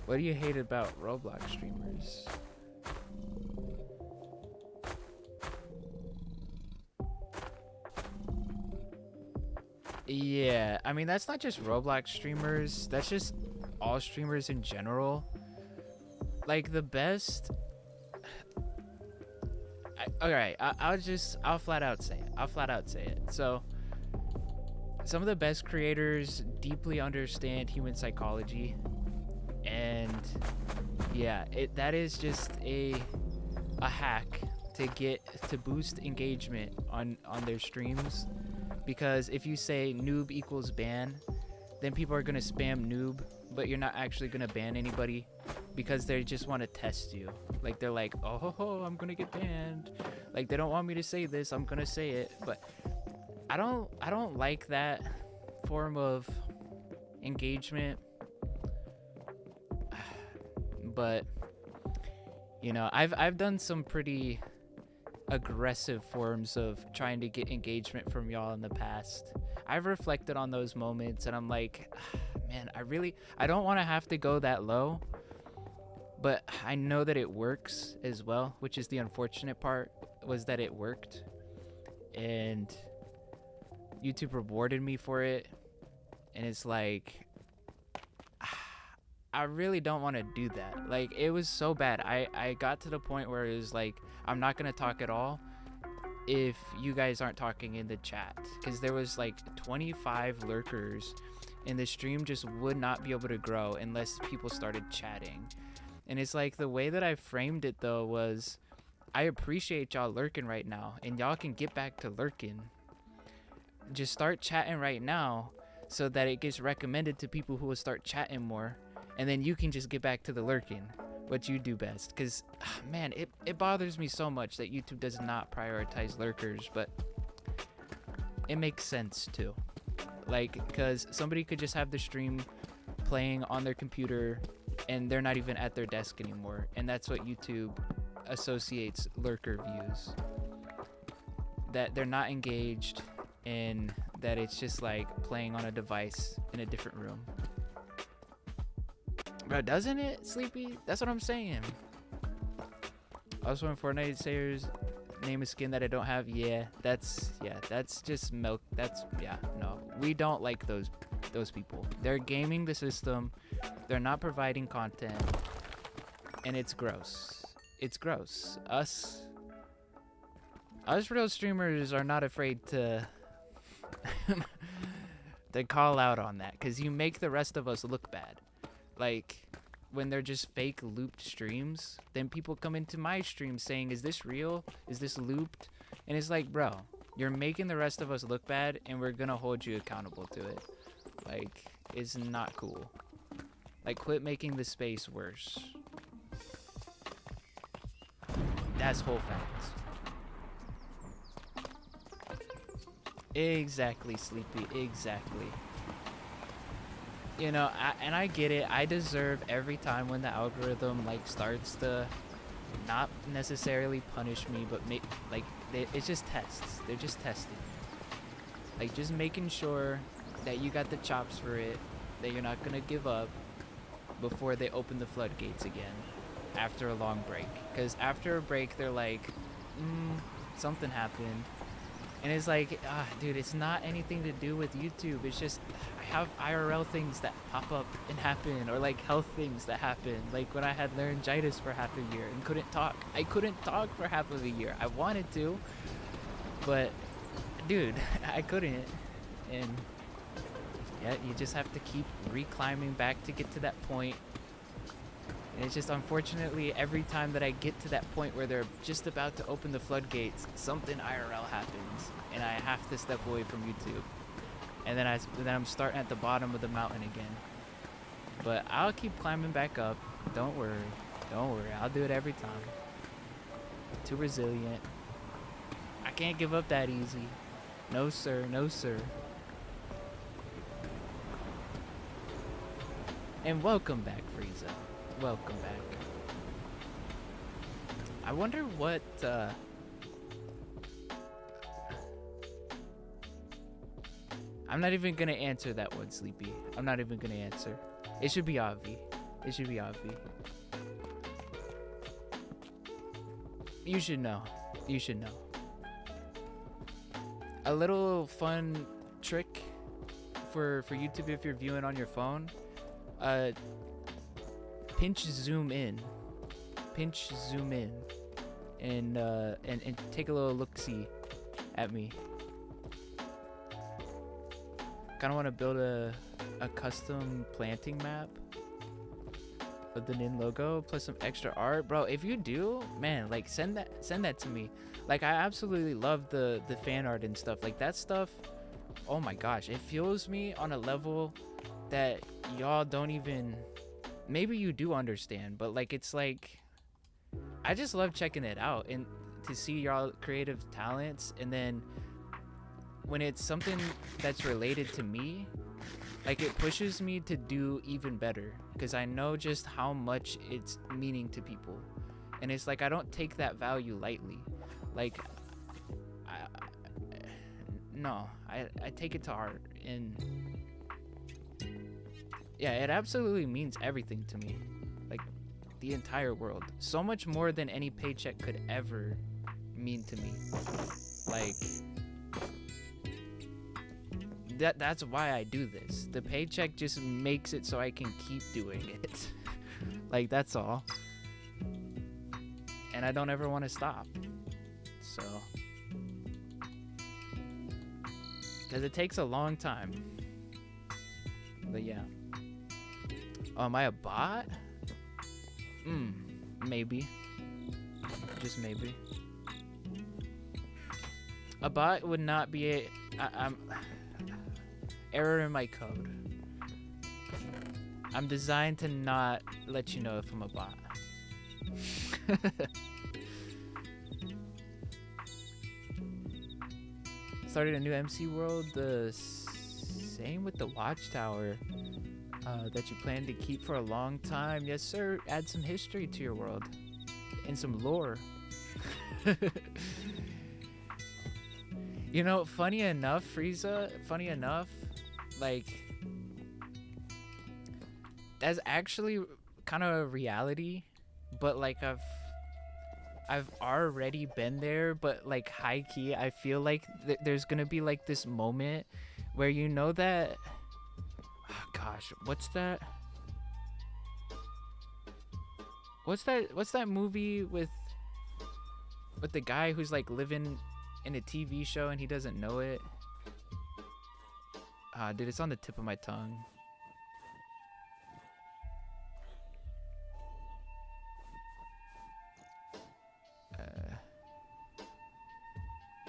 What do you hate about Roblox streamers? Yeah, I mean, that's not just Roblox streamers, that's just all streamers in general. Like, the best, alright, I'll flat out say it. So, some of the best creators deeply understand human psychology, and yeah, that is just a hack to boost engagement on their streams. because if you say noob equals ban, then people are gonna spam noob, but you're not actually gonna ban anybody because they just want to test you. Like they're like, oh, I'm gonna get banned. Like they don't want me to say this, I'm gonna say it. But I don't like that form of engagement. But you know, I've done some pretty aggressive forms of trying to get engagement from y'all in the past. I've reflected on those moments and I'm like, man, I don't want to have to go that low, but I know that it works as well, which is the unfortunate part, was that it worked and YouTube rewarded me for it. And it's like, I really don't want to do that. Like, it was so bad. I got to the point where it was like, I'm not going to talk at all if you guys aren't talking in the chat, because there was like 25 lurkers and the stream just would not be able to grow unless people started chatting. And it's like, the way that I framed it though was, I appreciate y'all lurking right now and y'all can get back to lurking. Just start chatting right now so that it gets recommended to people who will start chatting more, and then you can just get back to the lurking, what you do best. Because man, it bothers me so much that YouTube does not prioritize lurkers, but it makes sense too. Like, because somebody could just have the stream playing on their computer and they're not even at their desk anymore, and that's what YouTube associates lurker views, that they're not engaged and that it's just like playing on a device in a different room. Bro, doesn't it, Sleepy? That's what I'm saying. Also, in Fortnite Sayers, name a skin that I don't have. Yeah, that's just milk. No, we don't like those people. They're gaming the system. They're not providing content, and it's gross. It's gross. Us real streamers are not afraid to to call out on that, because you make the rest of us look bad. Like, when they're just fake looped streams, then people come into my stream saying, is this real? Is this looped? And it's like, bro, you're making the rest of us look bad and we're gonna hold you accountable to it. Like, it's not cool. Like, quit making the space worse. That's whole facts. Exactly, Sleepy, exactly. You know, I get it. I deserve every time when the algorithm like starts to not necessarily punish me, but it's just tests. They're just testing. Like, just making sure that you got the chops for it, that you're not gonna give up before they open the floodgates again after a long break. Because after a break, they're like, something happened. And it's like, dude, it's not anything to do with YouTube. It's just, I have IRL things that pop up and happen, or like health things that happen. Like when I had laryngitis for half a year and couldn't talk. I couldn't talk for half of a year. I wanted to, but dude, I couldn't. And yeah, you just have to keep reclimbing back to get to that point. And it's just, unfortunately, every time that I get to that point where they're just about to open the floodgates, something IRL happens, and I have to step away from YouTube. And then I'm starting at the bottom of the mountain again. But I'll keep climbing back up. Don't worry. Don't worry. I'll do it every time. Too resilient. I can't give up that easy. No, sir. No, sir. And welcome back, Frieza. Welcome back. I wonder what I'm not even gonna answer that one, Sleepy. I'm not even gonna answer. It should be Avi. It should be Avi. You should know. You should know. A little fun trick for YouTube if you're viewing on your phone. Pinch zoom in, and take a little look-see at me. Kind of want to build a custom planting map of the Nin logo plus some extra art, bro. If you do, man, like send that to me. Like, I absolutely love the fan art and stuff. Like, that stuff oh my gosh, it fuels me on a level that y'all don't even, maybe you do understand, but like it's like I just love checking it out and to see y'all creative talents, and then when it's something that's related to me, like it pushes me to do even better because I know just how much it's meaning to people. And it's like I don't take that value lightly. Like I take it to heart, and yeah, it absolutely means everything to me. Like the entire world. So much more than any paycheck could ever mean to me. Like that's why I do this. The paycheck just makes it so I can keep doing it. Like that's all. And I don't ever want to stop. So because it takes a long time. But yeah. Am I a bot? Maybe. Just maybe. A bot would not be I'm error in my code. I'm designed to not let you know if I'm a bot. Started a new MC world, the same with the watchtower that you plan to keep for a long time. Yes, sir. Add some history to your world and some lore. You know, funny enough, Frieza, like, that's actually kind of a reality, but like I've already been there, but like high key, I feel like there's gonna be like this moment where you know that, oh gosh, what's that movie with the guy who's like living in a TV show and he doesn't know it? Dude, it's on the tip of my tongue.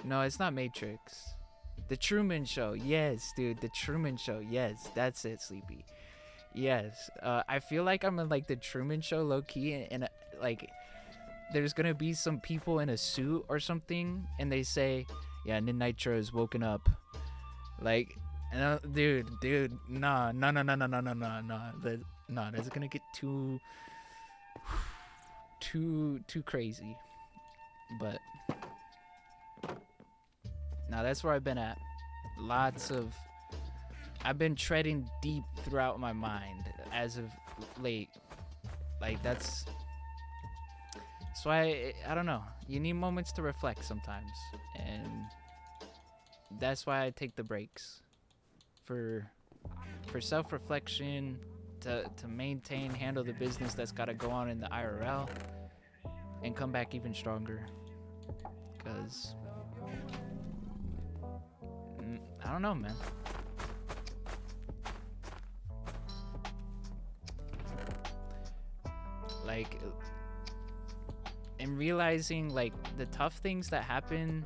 No, it's not Matrix. The Truman Show. Yes, dude, the Truman Show. Yes, that's it, Sleepy. Yes. I feel like I'm in like the Truman Show low key, and like there's gonna be some people in a suit or something, and they say, "Yeah, Nitro is woken up." Like, dude, nah. That's gonna get too crazy. But now that's where I've been at. I've been treading deep throughout my mind as of late. Like that's why I don't know. You need moments to reflect sometimes, and that's why I take the breaks for self-reflection, to handle the business that's got to go on in the IRL, and come back even stronger. Cause I don't know, man. Like, and realizing like the tough things that happen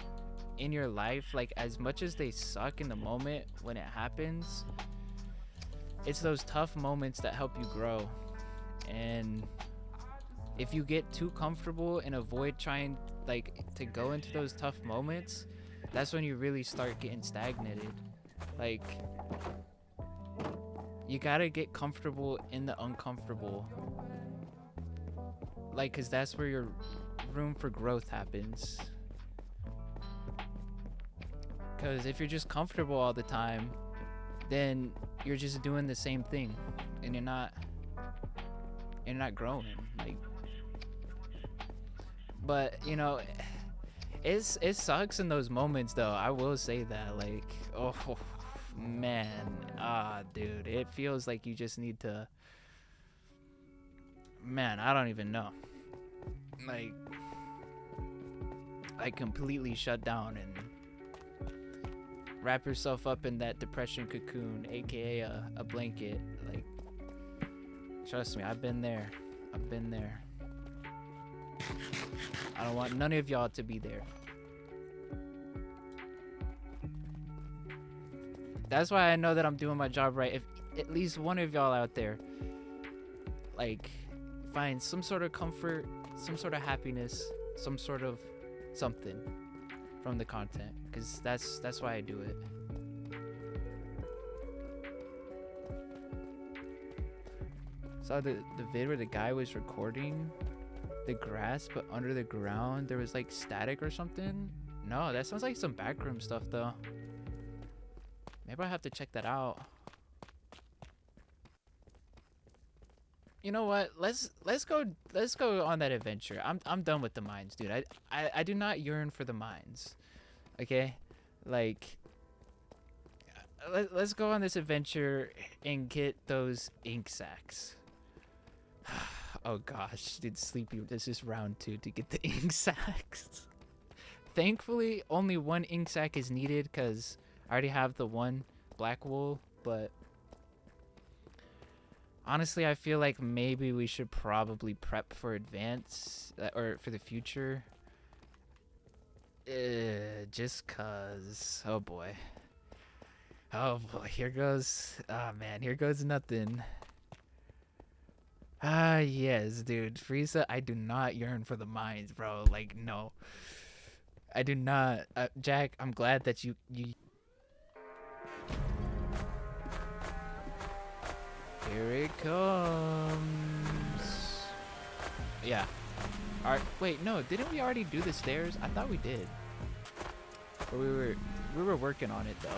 in your life, like as much as they suck in the moment when it happens, it's those tough moments that help you grow. And if you get too comfortable and avoid trying like to go into those tough moments, that's when you really start getting stagnated. Like, you gotta get comfortable in the uncomfortable, like, cause that's where your room for growth happens. Cause if you're just comfortable all the time, then you're just doing the same thing, and you're not growing. Like, but you know, it sucks in those moments though. I will say that, like, oh man, dude, it feels like you just need to, man, I don't even know, like completely shut down and wrap yourself up in that depression cocoon, aka a blanket. Like, trust me, I've been there. I don't want none of y'all to be there. That's why I know that I'm doing my job right. If at least one of y'all out there, like, find some sort of comfort, some sort of happiness, some sort of something from the content, because that's why I do it. Saw the vid where the guy was recording the grass, but under the ground there was like static or something. No, that sounds like some backroom stuff though. Maybe I have to check that out. You know what? Let's go on that adventure. I'm done with the mines, dude. I do not yearn for the mines. Okay? Like, let's go on this adventure and get those ink sacs. Oh gosh, dude, Sleepy, this is round 2 to get the ink sacs. Thankfully, only one ink sac is needed because I already have the one black wool, but honestly, I feel like maybe we should probably prep for advance or for the future. Just cause. Oh boy. Oh boy, here goes. Oh man, here goes nothing. Ah, yes, dude. Frieza, I do not yearn for the mines, bro. Like, no. I do not. Jack, I'm glad that you. Here it comes. Yeah. Alright, wait, no, didn't we already do the stairs? I thought we did. But we were working on it though.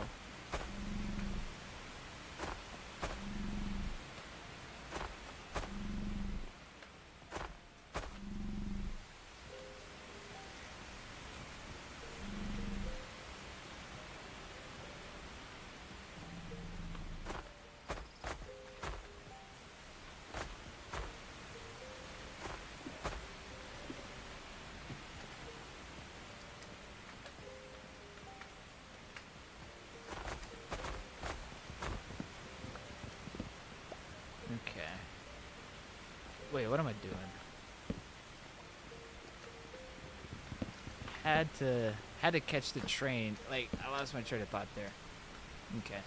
Okay. Wait, what am I doing? Had to catch the train. Like, I lost my train of thought there. Okay.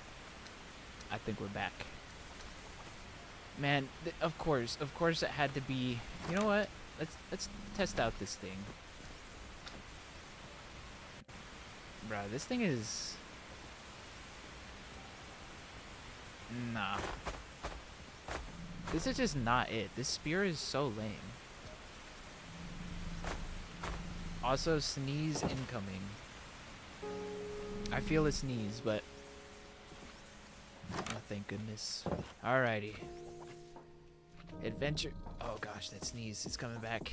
I think we're back. Man, of course it had to be. You know what? Let's test out this thing. Bro, this thing is. Nah. This is just not it. This spear is so lame. Also, sneeze incoming. I feel a sneeze, but... oh, thank goodness. Alrighty. Adventure... oh gosh, that sneeze is coming back.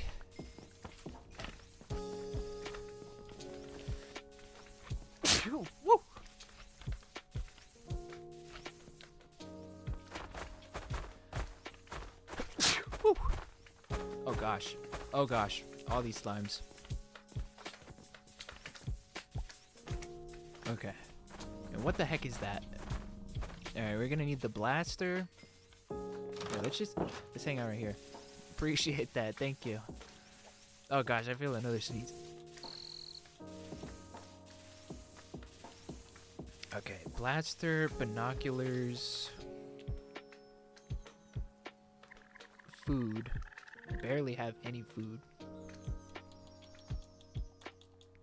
Woo! Oh gosh. Oh gosh. All these slimes. Okay. And what the heck is that? Alright, we're gonna need the blaster. Yeah, let's hang out right here. Appreciate that. Thank you. Oh gosh, I feel another sneeze. Okay, blaster, binoculars, food. Barely have any food.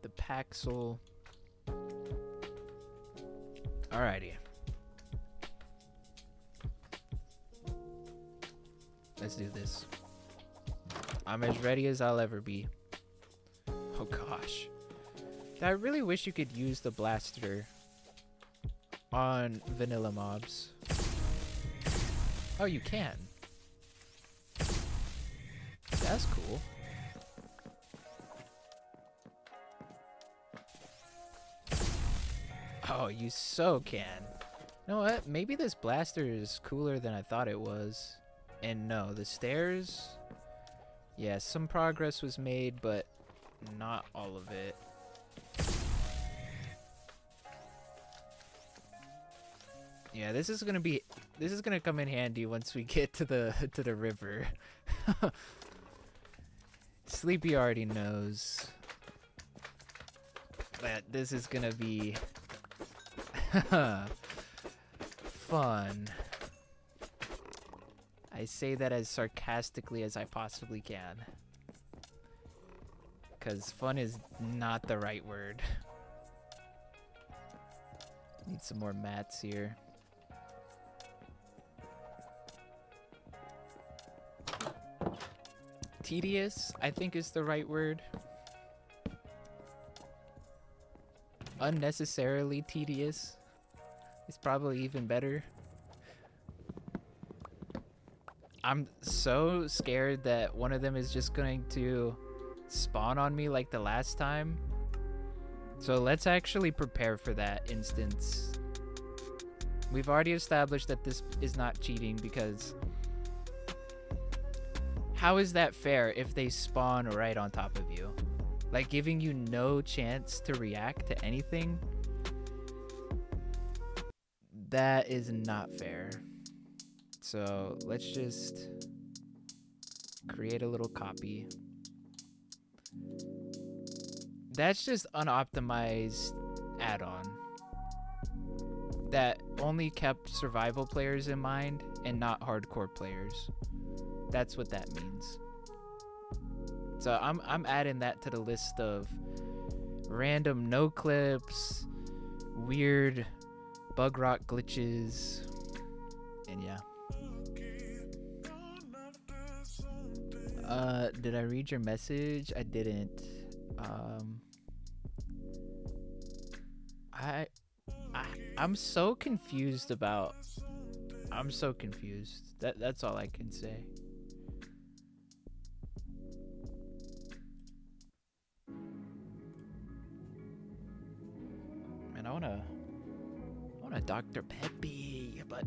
The Paxil. Alrighty. Let's do this. I'm as ready as I'll ever be. Oh gosh. I really wish you could use the blaster on vanilla mobs. Oh, you can. That's cool. Oh, you so can. You know what? Maybe this blaster is cooler than I thought it was. And no, the stairs... yeah, some progress was made, but not all of it. Yeah, this is gonna come in handy once we get to the river. Sleepy already knows that this is gonna be fun. I say that as sarcastically as I possibly can. Because fun is not the right word. Need some more mats here. Tedious, I think, is the right word. Unnecessarily tedious is probably even better. I'm so scared that one of them is just going to spawn on me like the last time. So let's actually prepare for that instance. We've already established that this is not cheating, because how is that fair if they spawn right on top of you? Like, giving you no chance to react to anything? That is not fair. So let's just create a little copy. That's just unoptimized add-on that only kept survival players in mind and not hardcore players. That's what that means. So I'm adding that to the list of random no clips, weird bug rock glitches, and yeah. Did I read your message? I didn't. I'm so confused about. I'm so confused. That's all I can say. Man, I wanna Dr. Peppy, but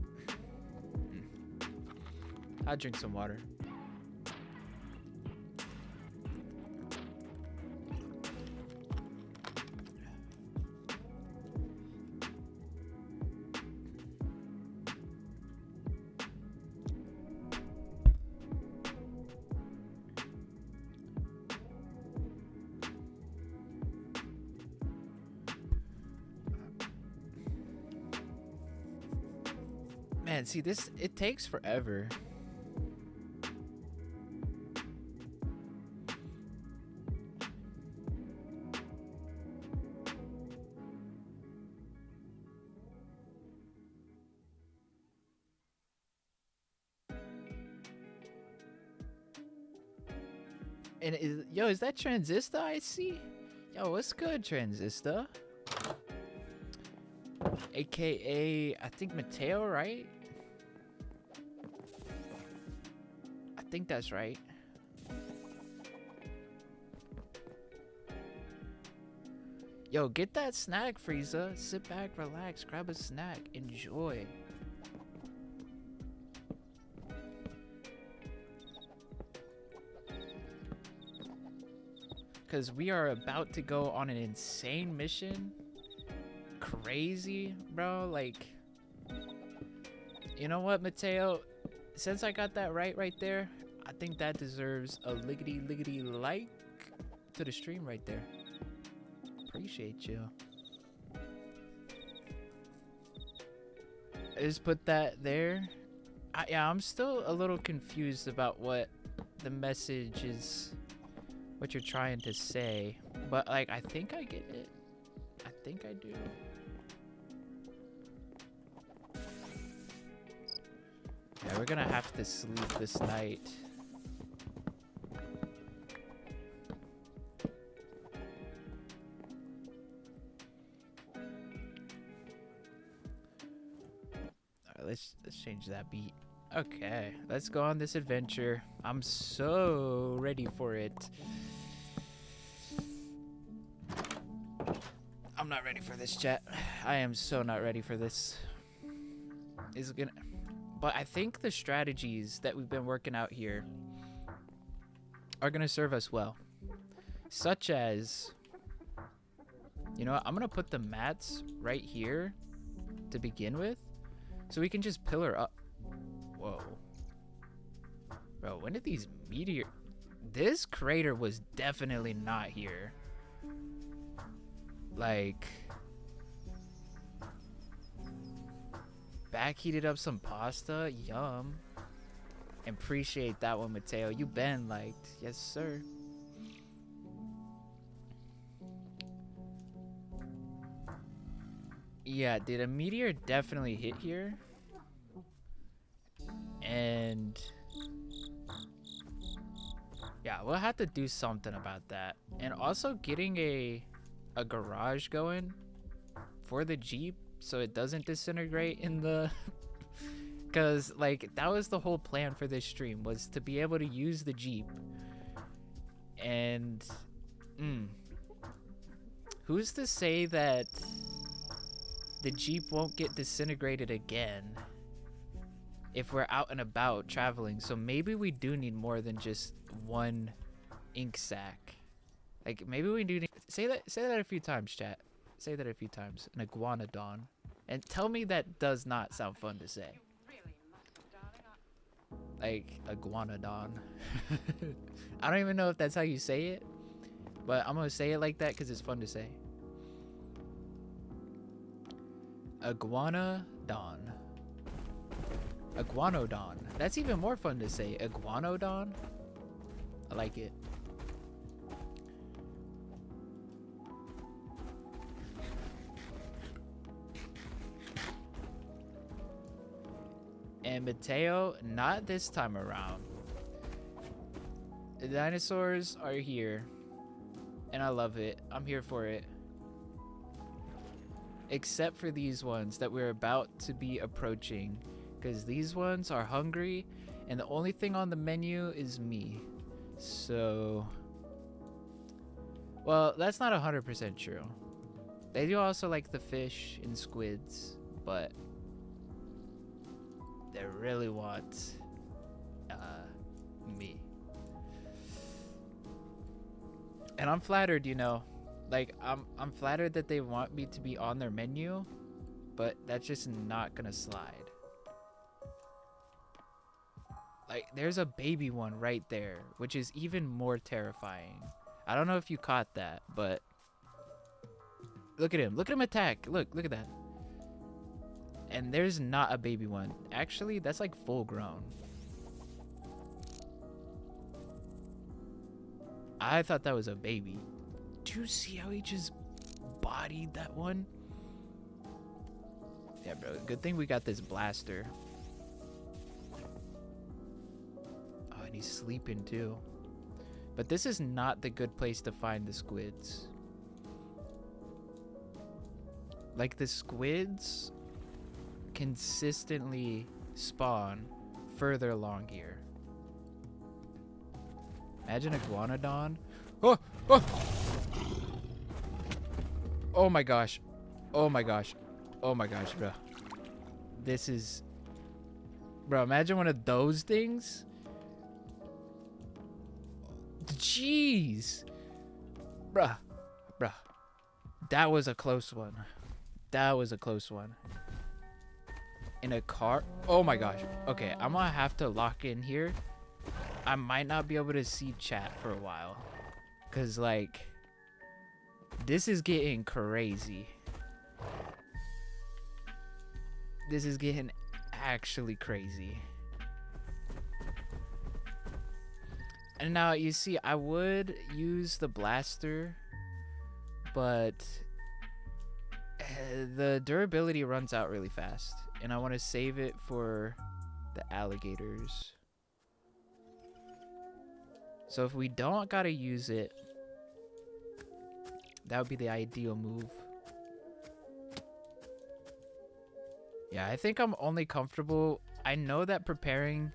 I'll drink some water. Man, see this, it takes forever. And is that Transistor I see? Yo, what's good, Transistor? AKA, I think Mateo, right? I think that's right. Yo, get that snack, Frieza. Sit back, relax, grab a snack, enjoy. Because we are about to go on an insane mission. Crazy, bro. Like, you know what, Mateo? Since I got that right there, I think that deserves a liggity like to the stream right there. Appreciate you. I just put that there. Yeah, I'm still a little confused about what the message is, what you're trying to say, but like, I think I get it. I think I do. Yeah, we're gonna have to sleep this night. Alright, let's change that beat. Okay, let's go on this adventure. I'm so ready for it. I'm not ready for this, chat. I am so not ready for this. But I think the strategies that we've been working out here are gonna serve us well. Such as, you know what, I'm gonna put the mats right here to begin with, so we can just pillar up. Whoa. Bro, when did these meteor... This crater was definitely not here. Like... back heated up some pasta. Yum. Appreciate that one, Mateo. You been liked. Yes, sir. Yeah, did a meteor definitely hit here? And yeah, we'll have to do something about that. And also getting a garage going for the Jeep so it doesn't disintegrate in the because like that was the whole plan for this stream, was to be able to use the Jeep. And who's to say that the Jeep won't get disintegrated again if we're out and about traveling? So maybe we do need more than just one ink sac. Like maybe we do need, say that a few times, chat. Say that a few times. An iguanodon. And tell me that does not sound fun to say. Like iguanodon. I don't even know if that's how you say it, but I'm gonna say it like that because it's fun to say. Iguanodon. Iguanodon. That's even more fun to say. Iguanodon. I like it. And Mateo, not this time around. The dinosaurs are here. And I love it. I'm here for it. Except for these ones that we're about to be approaching. Because these ones are hungry. And the only thing on the menu is me. So... well, that's not 100% true. They do also like the fish and squids. But... they really want me. And I'm flattered, you know. Like I'm flattered that they want me to be on their menu, but that's just not gonna slide. Like there's a baby one right there, which is even more terrifying. I don't know if you caught that, but look at him. Look at him attack. Look at that. And there's not a baby one. Actually, that's like full grown. I thought that was a baby. Do you see how he just bodied that one? Yeah, bro. Good thing we got this blaster. Oh, and he's sleeping too. But this is not the good place to find the squids. Like the squids consistently spawn further along here. Imagine a iguanodon. Oh, oh! Oh my gosh. Oh my gosh. Oh my gosh, bro. This is... bro, imagine one of those things. Jeez. Bruh. Bruh. That was a close one. That was a close one. In a car. Oh my gosh. Okay, I'm gonna have to lock in here. I might not be able to see chat for a while, cause like this is getting crazy. This is getting actually crazy. And now you see, I would use the blaster, but the durability runs out really fast. And I want to save it for the alligators. So if we don't gotta use it, that would be the ideal move. Yeah, I think I'm only comfortable. I know that preparing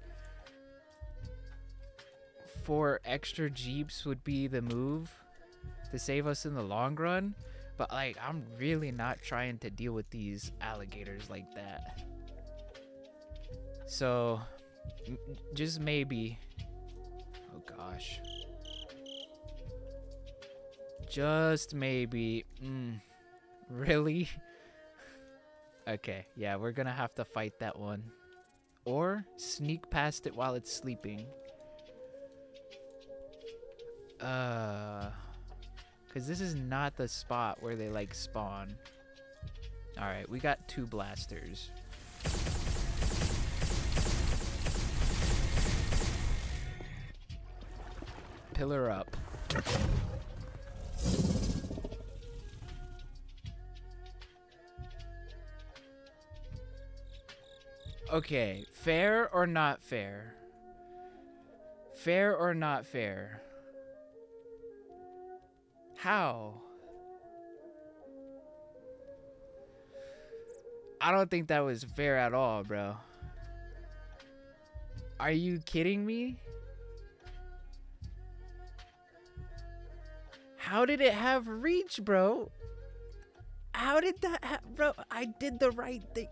for extra Jeeps would be the move to save us in the long run. But like, I'm really not trying to deal with these alligators like that. So, just maybe. Oh gosh. Just maybe. Really? Okay, yeah, we're gonna have to fight that one. Or sneak past it while it's sleeping. Because this is not the spot where they like spawn. Alright, we got 2 blasters. Pillar up. Okay, fair or not fair? Fair or not fair? How? I don't think that was fair at all, bro. Are you kidding me? How did it have reach, bro? How did that bro? I did the right thing.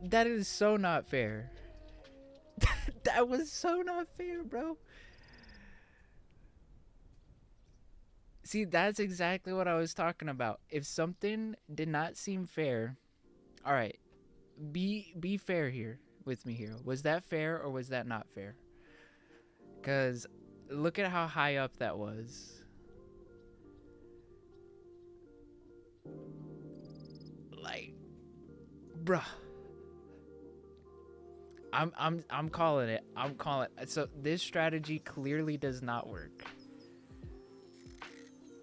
That is so not fair. That was so not fair, bro. See, that's exactly what I was talking about. If something did not seem fair, all right, be fair here with me here. Was that fair or was that not fair? Cuz look at how high up that was. Like, bruh. I'm calling it. I'm calling it. So this strategy clearly does not work.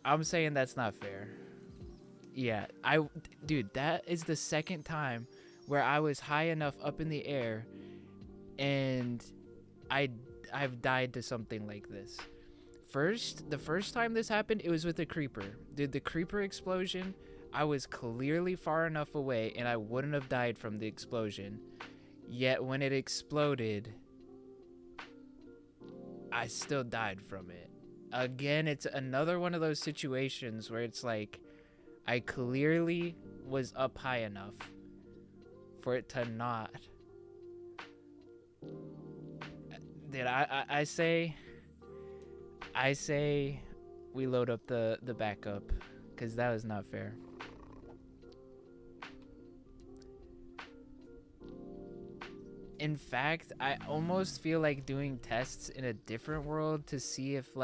I'm saying that's not fair. Yeah, dude, that is the second time where I was high enough up in the air and I've died to something like this. The first time this happened, it was with a creeper. Dude, the creeper explosion, I was clearly far enough away and I wouldn't have died from the explosion. Yet when it exploded, I still died from it. Again, it's another one of those situations where it's like, I clearly was up high enough for it to not. Did I say we load up the backup, because that was not fair. In fact, I almost feel like doing tests in a different world to see if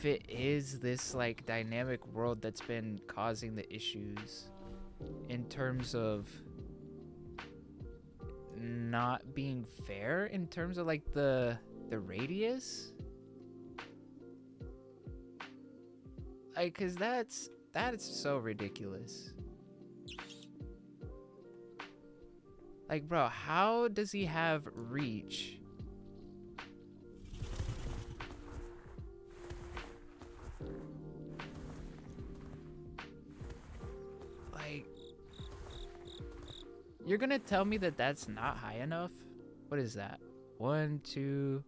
it is this like dynamic world that's been causing the issues in terms of not being fair in terms of like the radius. Like, cause that's so ridiculous. Like, bro, how does he have reach? Like, you're gonna tell me that that's not high enough? What is that? 1, 2,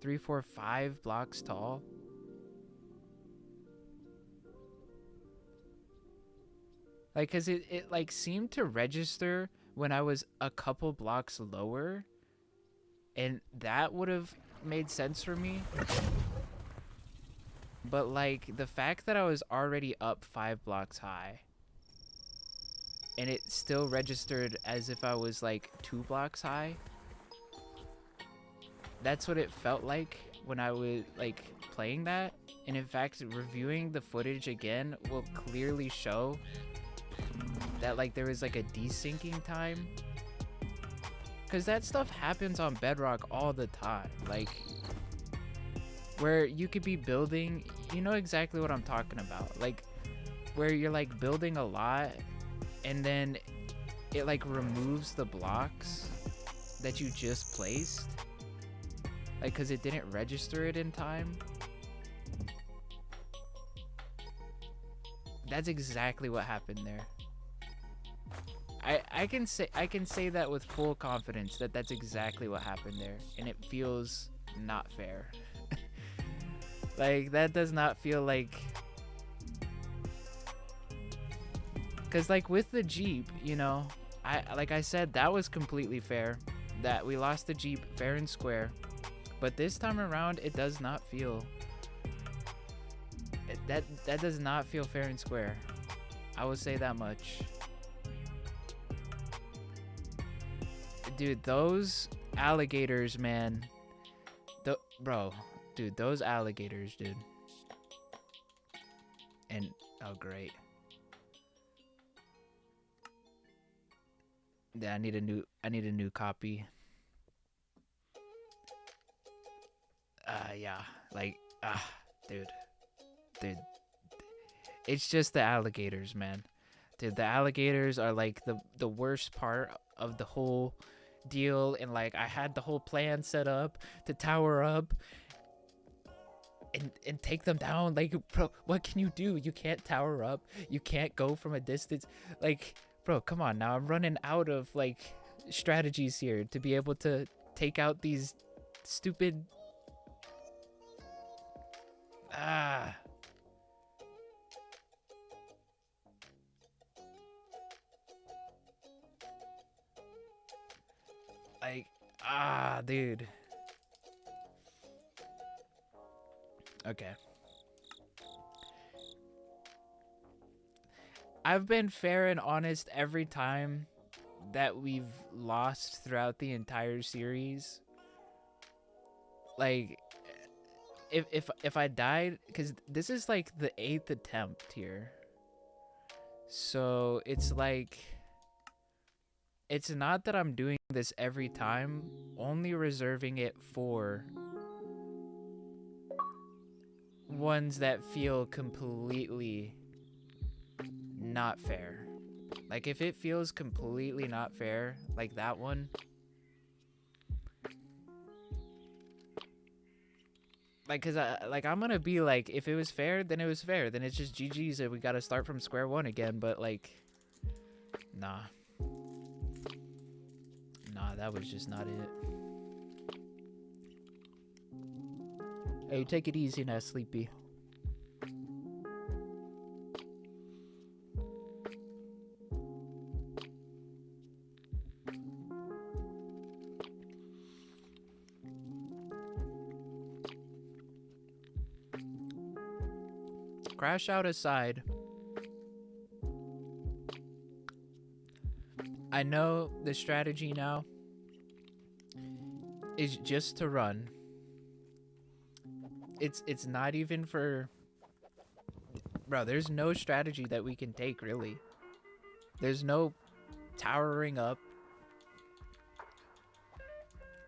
3, 4, 5 blocks tall? Like, cause it like seemed to register when I was a couple blocks lower, and that would have made sense for me. But like the fact that I was already up 5 blocks high and it still registered as if I was like 2 blocks high, that's what it felt like when I was like playing that. And in fact, reviewing the footage again will clearly show that like there was like a desyncing time, because that stuff happens on Bedrock all the time, like where you could be building, you know exactly what I'm talking about, like where you're like building a lot and then it like removes the blocks that you just placed, like because it didn't register it in time. That's exactly what happened there. I can say that with full confidence that that's exactly what happened there, and it feels not fair. Like, that does not feel like, because like with the Jeep, you know, like I said, that was completely fair, that we lost the Jeep fair and square, but this time around it does not feel that does not feel fair and square. I will say that much. Dude, those alligators, man. Bro, dude, those alligators, dude. And oh, great. Yeah, I need a new copy. Yeah, like, dude, dude, it's just the alligators, man. Dude, the alligators are like the worst part of the whole deal, and like I had the whole plan set up to tower up and take them down. Like, bro, what can you do? You can't tower up. You can't go from a distance. Like, bro, come on now. I'm running out of like strategies here to be able to take out these stupid ah like dude. Okay. I've been fair and honest every time that we've lost throughout the entire series. Like, if I died, because this is like the 8th attempt here, so it's like, it's not that I'm doing this every time, only reserving it for ones that feel completely not fair. Like, if it feels completely not fair, like that one, like, cause I'm gonna be like, if it was fair, then it was fair. Then it's just GG's and we gotta start from square one again. But like, nah, that was just not it. Hey, take it easy now, Sleepy. Crash out aside, I know the strategy now is just to run. It's not even for... Bro, there's no strategy that we can take, really. There's no towering up.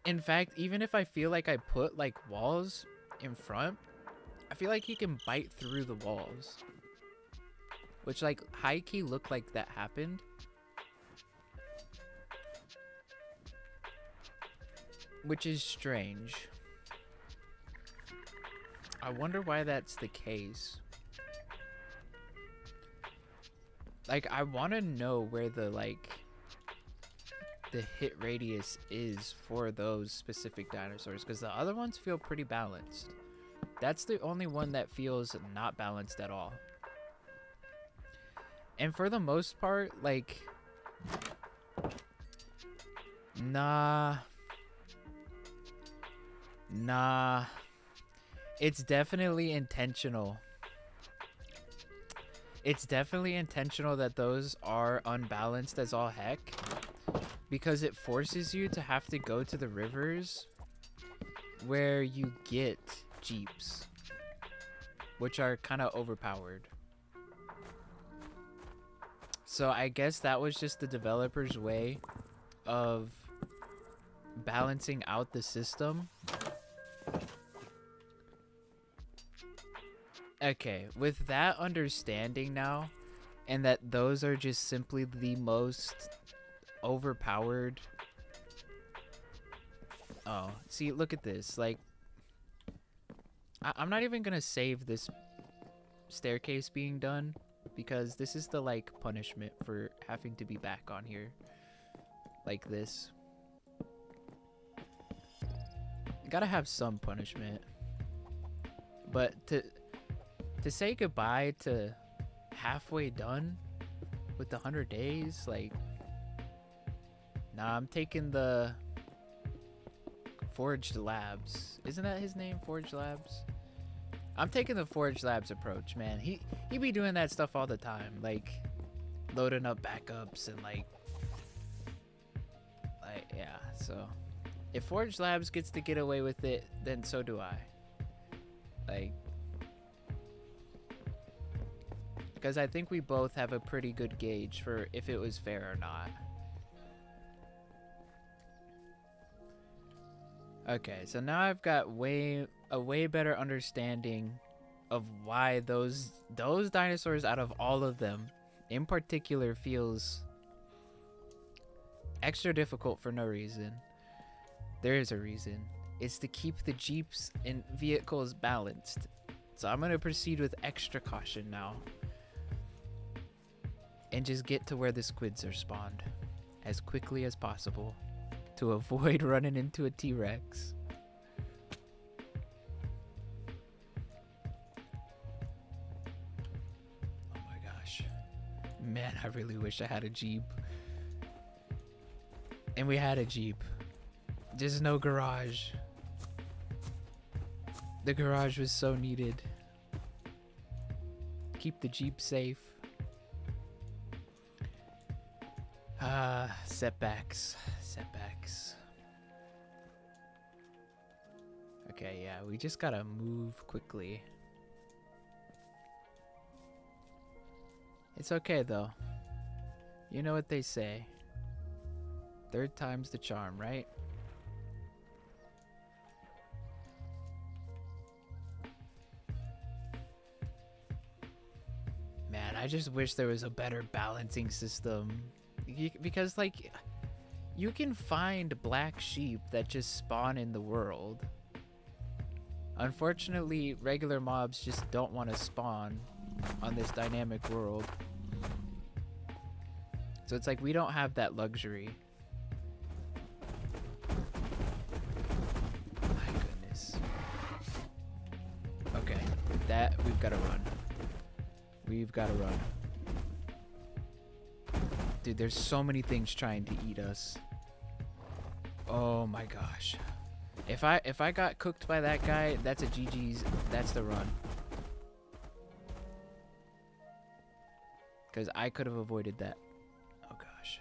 In fact, even if I feel like I put, like, walls in front, I feel like he can bite through the walls. Which, like, high-key looked like that happened. Which is strange. I wonder why that's the case. Like, I want to know where the, like, the hit radius is for those specific dinosaurs, because the other ones feel pretty balanced. That's the only one that feels not balanced at all. And for the most part, like, nah. It's definitely intentional. It's definitely intentional that those are unbalanced as all heck, because it forces you to have to go to the rivers where you get jeeps, which are kind of overpowered. So I guess that was just the developer's way of balancing out the system. Okay, with that understanding now, and that those are just simply the most overpowered... Oh, see, look at this. Like, I'm not even gonna save this staircase being done, because this is the, like, punishment for having to be back on here. Like this. You gotta have some punishment. But to say goodbye to halfway done with the 100 days, like, nah, I'm taking the Forged Labs. Isn't that his name, Forged Labs? I'm taking the Forged Labs approach, man. He be doing that stuff all the time, like loading up backups and like yeah. So if Forged Labs gets to get away with it, then so do I. Like, because I think we both have a pretty good gauge for if it was fair or not. Okay, so now I've got way a way better understanding of why those dinosaurs, out of all of them in particular, feels extra difficult for no reason. There is a reason. It's to keep the jeeps and vehicles balanced. So I'm gonna proceed with extra caution now and just get to where the squids are spawned as quickly as possible to avoid running into a T-Rex. Oh my gosh. Man, I really wish I had a Jeep. And we had a Jeep. Just no garage. The garage was so needed. Keep the Jeep safe. Setbacks. Setbacks. Okay, yeah, we just gotta move quickly. It's okay though. You know what they say. Third time's the charm, right? Man, I just wish there was a better balancing system. Because, like, you can find black sheep that just spawn in the world. Unfortunately, regular mobs just don't want to spawn on this dynamic world. So it's like we don't have that luxury. My goodness. Okay, that we've got to run. We've got to run. Dude, there's so many things trying to eat us. Oh my gosh. If I got cooked by that guy, that's a GG's. That's the run. Because I could have avoided that. Oh gosh.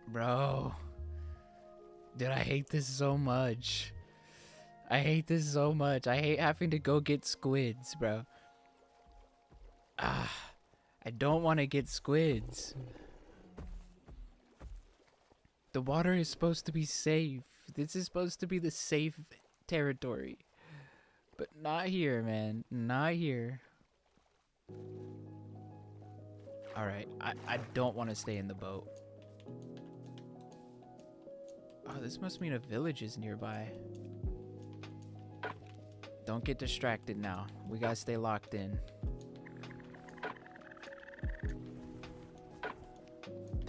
Bro. Dude, I hate this so much. I hate this so much. I hate having to go get squids, bro. I don't want to get squids. The water is supposed to be safe. This is supposed to be the safe territory. But not here, man. Not here. Alright, I don't want to stay in the boat. Oh, this must mean a village is nearby. Don't get distracted now. We gotta stay locked in.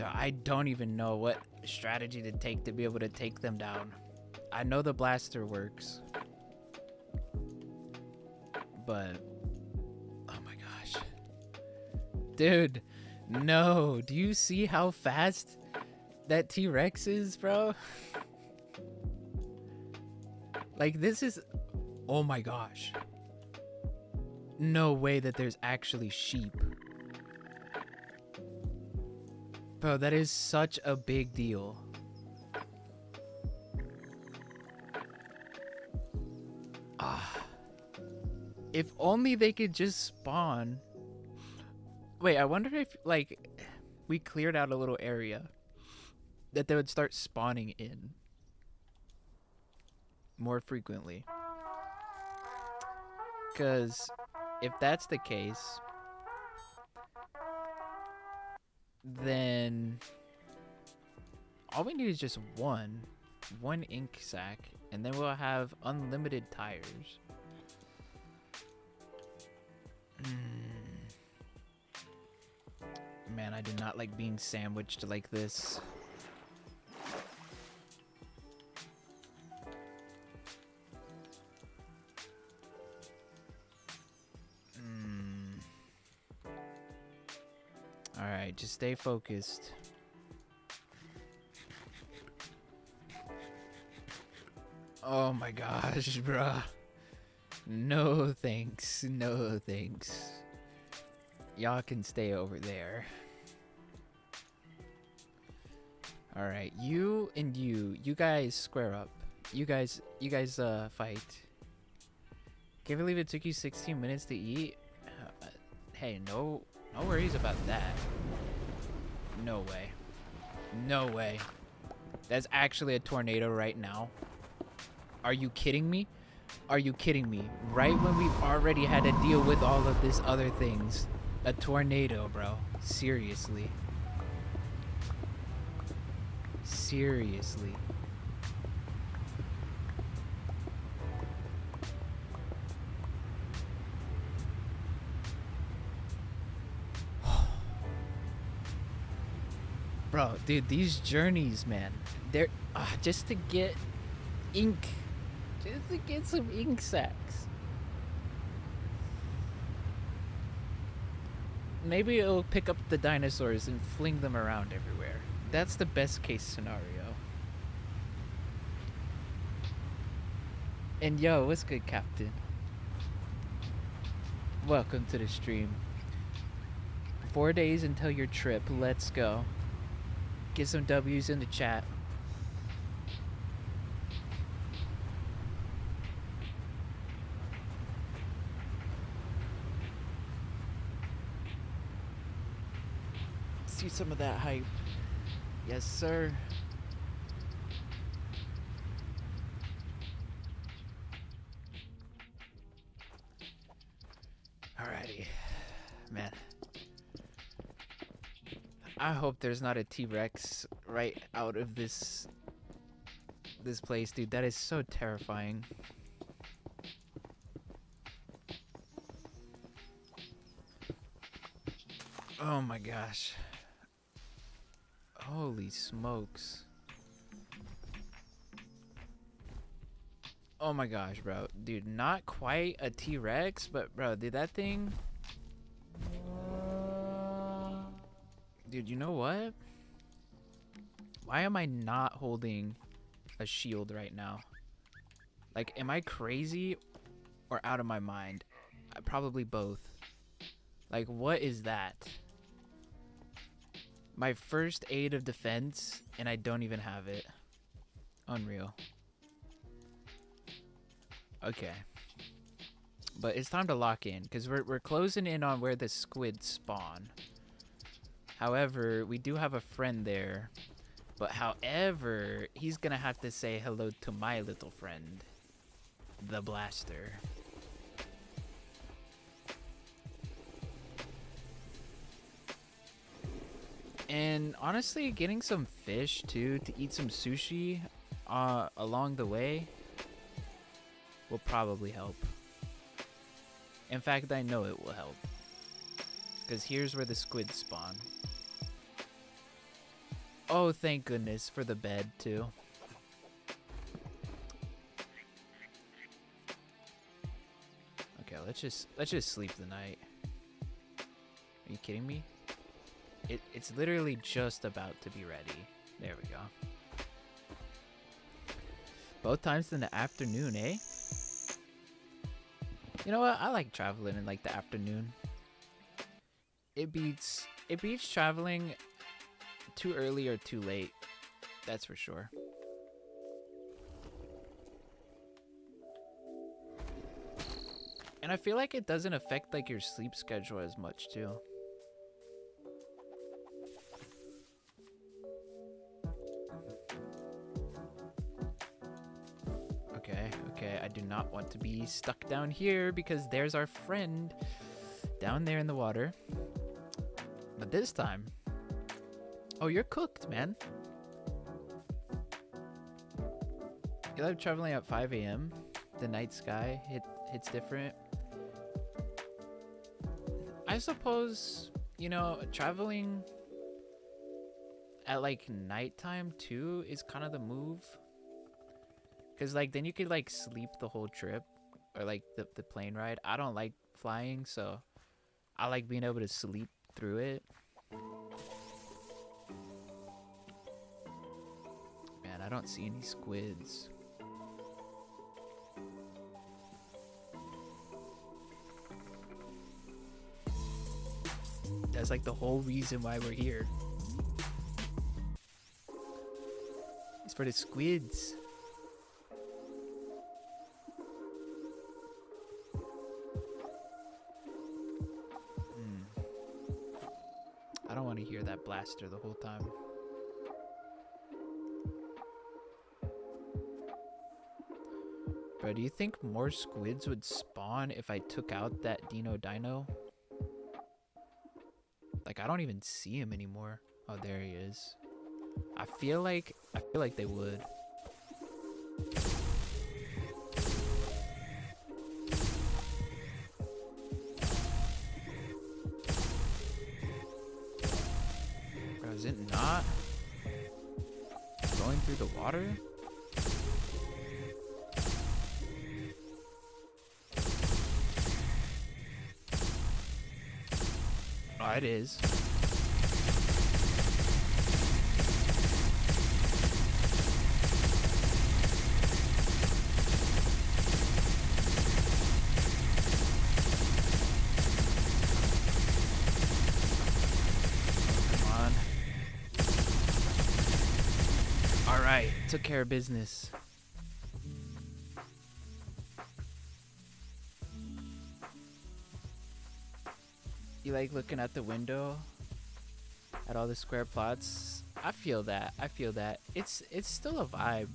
I don't even know what strategy to take to be able to take them down. I know the blaster works. But... oh my gosh. Dude, no. Do you see how fast that T-Rex is, bro? Like, this is... oh my gosh. No way that there's actually sheep. Bro, that is such a big deal. If only they could just spawn. Wait, I wonder if, like, we cleared out a little area that they would start spawning in more frequently. Because if that's the case, then all we need is just one ink sac, and then we'll have unlimited tires. Man, I do not like being sandwiched like this. Alright, just stay focused. Oh my gosh, bruh. No thanks. No thanks. Y'all can stay over there. Alright, you and you guys square up. You guys fight. Can't believe it took you 16 minutes to eat. Hey, no worries about that. No way. No way. That's actually a tornado right now. Are you kidding me? Are you kidding me? Right when we've already had to deal with all of this other things. A tornado, bro. Seriously. Seriously. Bro, dude, these journeys, man. They're just to get ink. Just to get some ink sacks. Maybe it'll pick up the dinosaurs and fling them around everywhere. That's the best case scenario. And yo, what's good, Captain? Welcome to the stream. 4 days until your trip. Let's go. Get some W's in the chat. See some of that hype. Yes, sir. Alrighty. Man. I hope there's not a T-Rex right out of this place, dude. That is so terrifying. Oh my gosh. Holy smokes. Oh my gosh, bro. Dude, not quite a T-Rex, but bro, dude, that thing... Dude, you know what? Why am I not holding a shield right now? Like, am I crazy or out of my mind? Probably both. Like, what is that? My first aid of defense, and I don't even have it. Unreal. Okay. But it's time to lock in, because we're closing in on where the squids spawn. However, we do have a friend there. But however, he's gonna have to say hello to my little friend, the Blaster. And honestly, getting some fish too to eat some sushi along the way will probably help. In fact, I know it will help. Because here's where the squids spawn. Oh, thank goodness for the bed too. Okay, let's just sleep the night. Are you kidding me? It's literally just about to be ready. There we go. Both times in the afternoon, eh? You know what? I like traveling in like the afternoon. It beats traveling too early or too late. That's for sure. And I feel like it doesn't affect like your sleep schedule as much too. Okay, I do not want to be stuck down here because there's our friend down there in the water. But this time, oh, you're cooked, man. You like traveling at 5 a.m. The night sky hits different. I suppose, you know, traveling at like nighttime too is kind of the move. Cause like then you could like sleep the whole trip or like the plane ride. I don't like flying, so I like being able to sleep through it. Man, I don't see any squids. That's like the whole reason why we're here. It's for the squids. I don't want to hear that blaster the whole time. Bro, do you think more squids would spawn if I took out that Dino? Like, I don't even see him anymore. Oh, there he is. I feel like they would. Bro, is it not going through the water? Oh, it is. Alright, took care of business. You like looking at the window at all the square plots? I feel that. It's still a vibe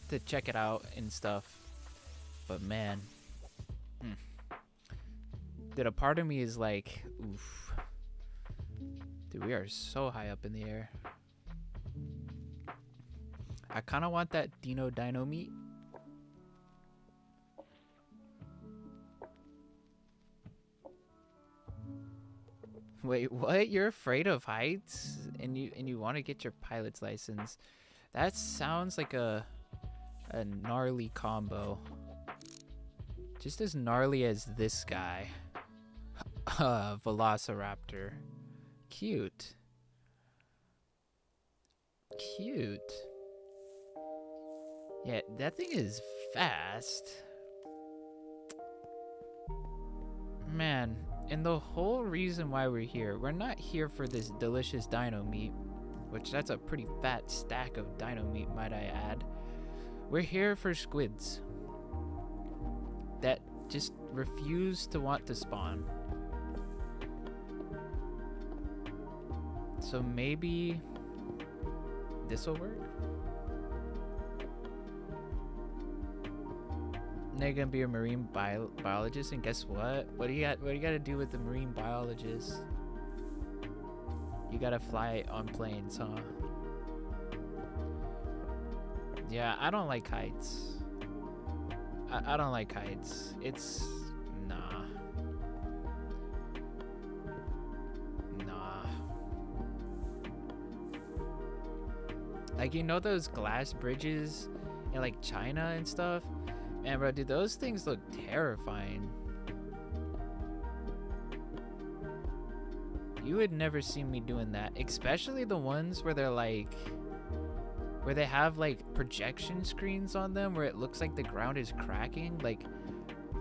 to check it out and stuff. But man. Dude, a part of me is like, oof. Dude, we are so high up in the air. I kind of want that Dino meat. Wait, what? You're afraid of heights and you want to get your pilot's license? That sounds like a gnarly combo. Just as gnarly as this guy. Velociraptor. Cute. Yeah, that thing is fast. Man, and the whole reason why we're here, we're not here for this delicious dino meat, which that's a pretty fat stack of dino meat, might I add. We're here for squids that just refuse to want to spawn. So maybe this will work? They're gonna be a marine biologist, and guess what? What do you got to do with the marine biologist? You gotta fly on planes, huh? Yeah, I don't like heights. I don't like heights. It's nah. Like, you know those glass bridges in like China and stuff? Man, bro, dude, those things look terrifying. You would never see me doing that, especially the ones where they're like, where they have like projection screens on them where it looks like the ground is cracking. Like,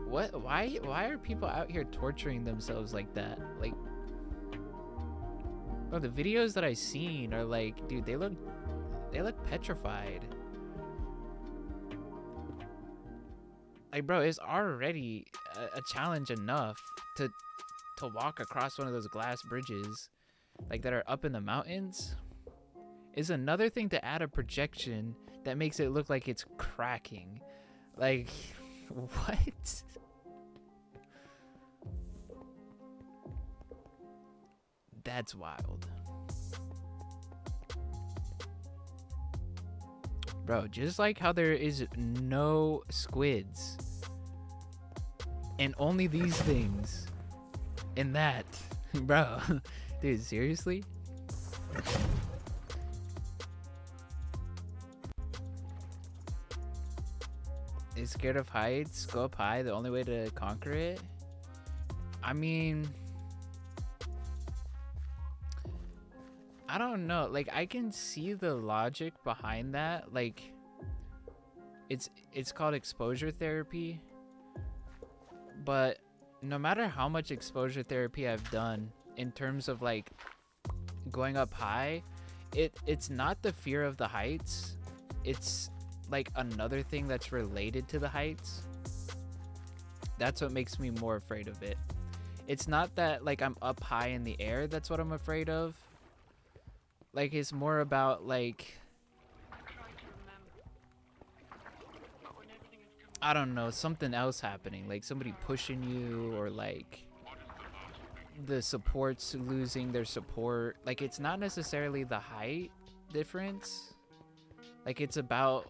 what? Why are people out here torturing themselves like that? Like, bro, the videos that I've seen are like, dude, they look petrified. Like, bro, it's already a challenge enough to walk across one of those glass bridges, like, that are up in the mountains. Is another thing to add a projection that makes it look like it's cracking. Like, what? That's wild. Bro, just like how there is no squids and only these things and that, bro. Dude, seriously? Is scared of heights? Go up high, the only way to conquer it? I mean, I don't know. Like, I can see the logic behind that. Like, it's called exposure therapy. But no matter how much exposure therapy I've done in terms of like going up high, it's not the fear of the heights. It's like another thing that's related to the heights. That's what makes me more afraid of it. It's not that like I'm up high in the air that's what I'm afraid of. Like, it's more about like, I don't know, something else happening, like somebody pushing you, or like the supports losing their support. Like it's not necessarily the height difference. Like it's about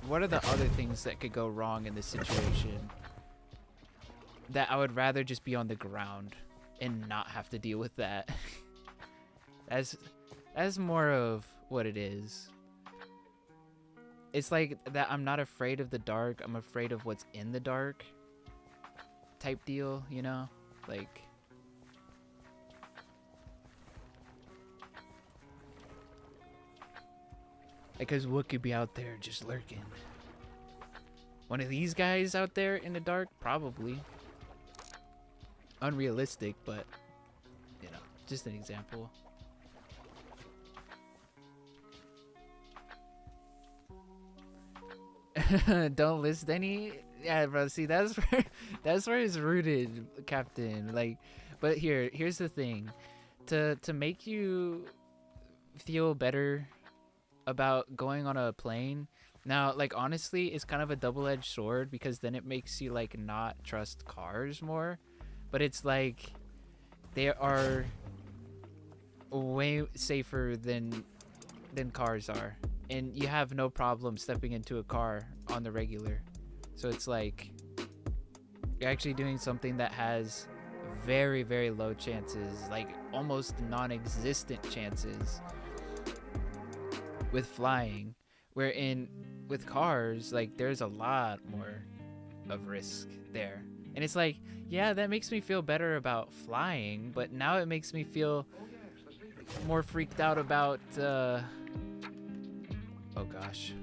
what are the other things that could go wrong in this situation that I would rather just be on the ground and not have to deal with that. That's more of what it is. It's like that I'm not afraid of the dark, I'm afraid of what's in the dark type deal, you know? Like because what could be out there just lurking? One of these guys out there in the dark? Probably. Unrealistic, but, you know, just an example. Don't list any? Yeah, bro, see, that's where it's rooted, Captain. Like, but here's the thing. To make you feel better about going on a plane. Now, like, honestly, it's kind of a double-edged sword because then it makes you, like, not trust cars more. But it's like they are way safer than cars are. And you have no problem stepping into a car on the regular. So it's like you're actually doing something that has very, very low chances, like almost non-existent chances with flying, wherein with cars, like there's a lot more of risk there. And it's like, yeah, that makes me feel better about flying, but now it makes me feel more freaked out about oh gosh,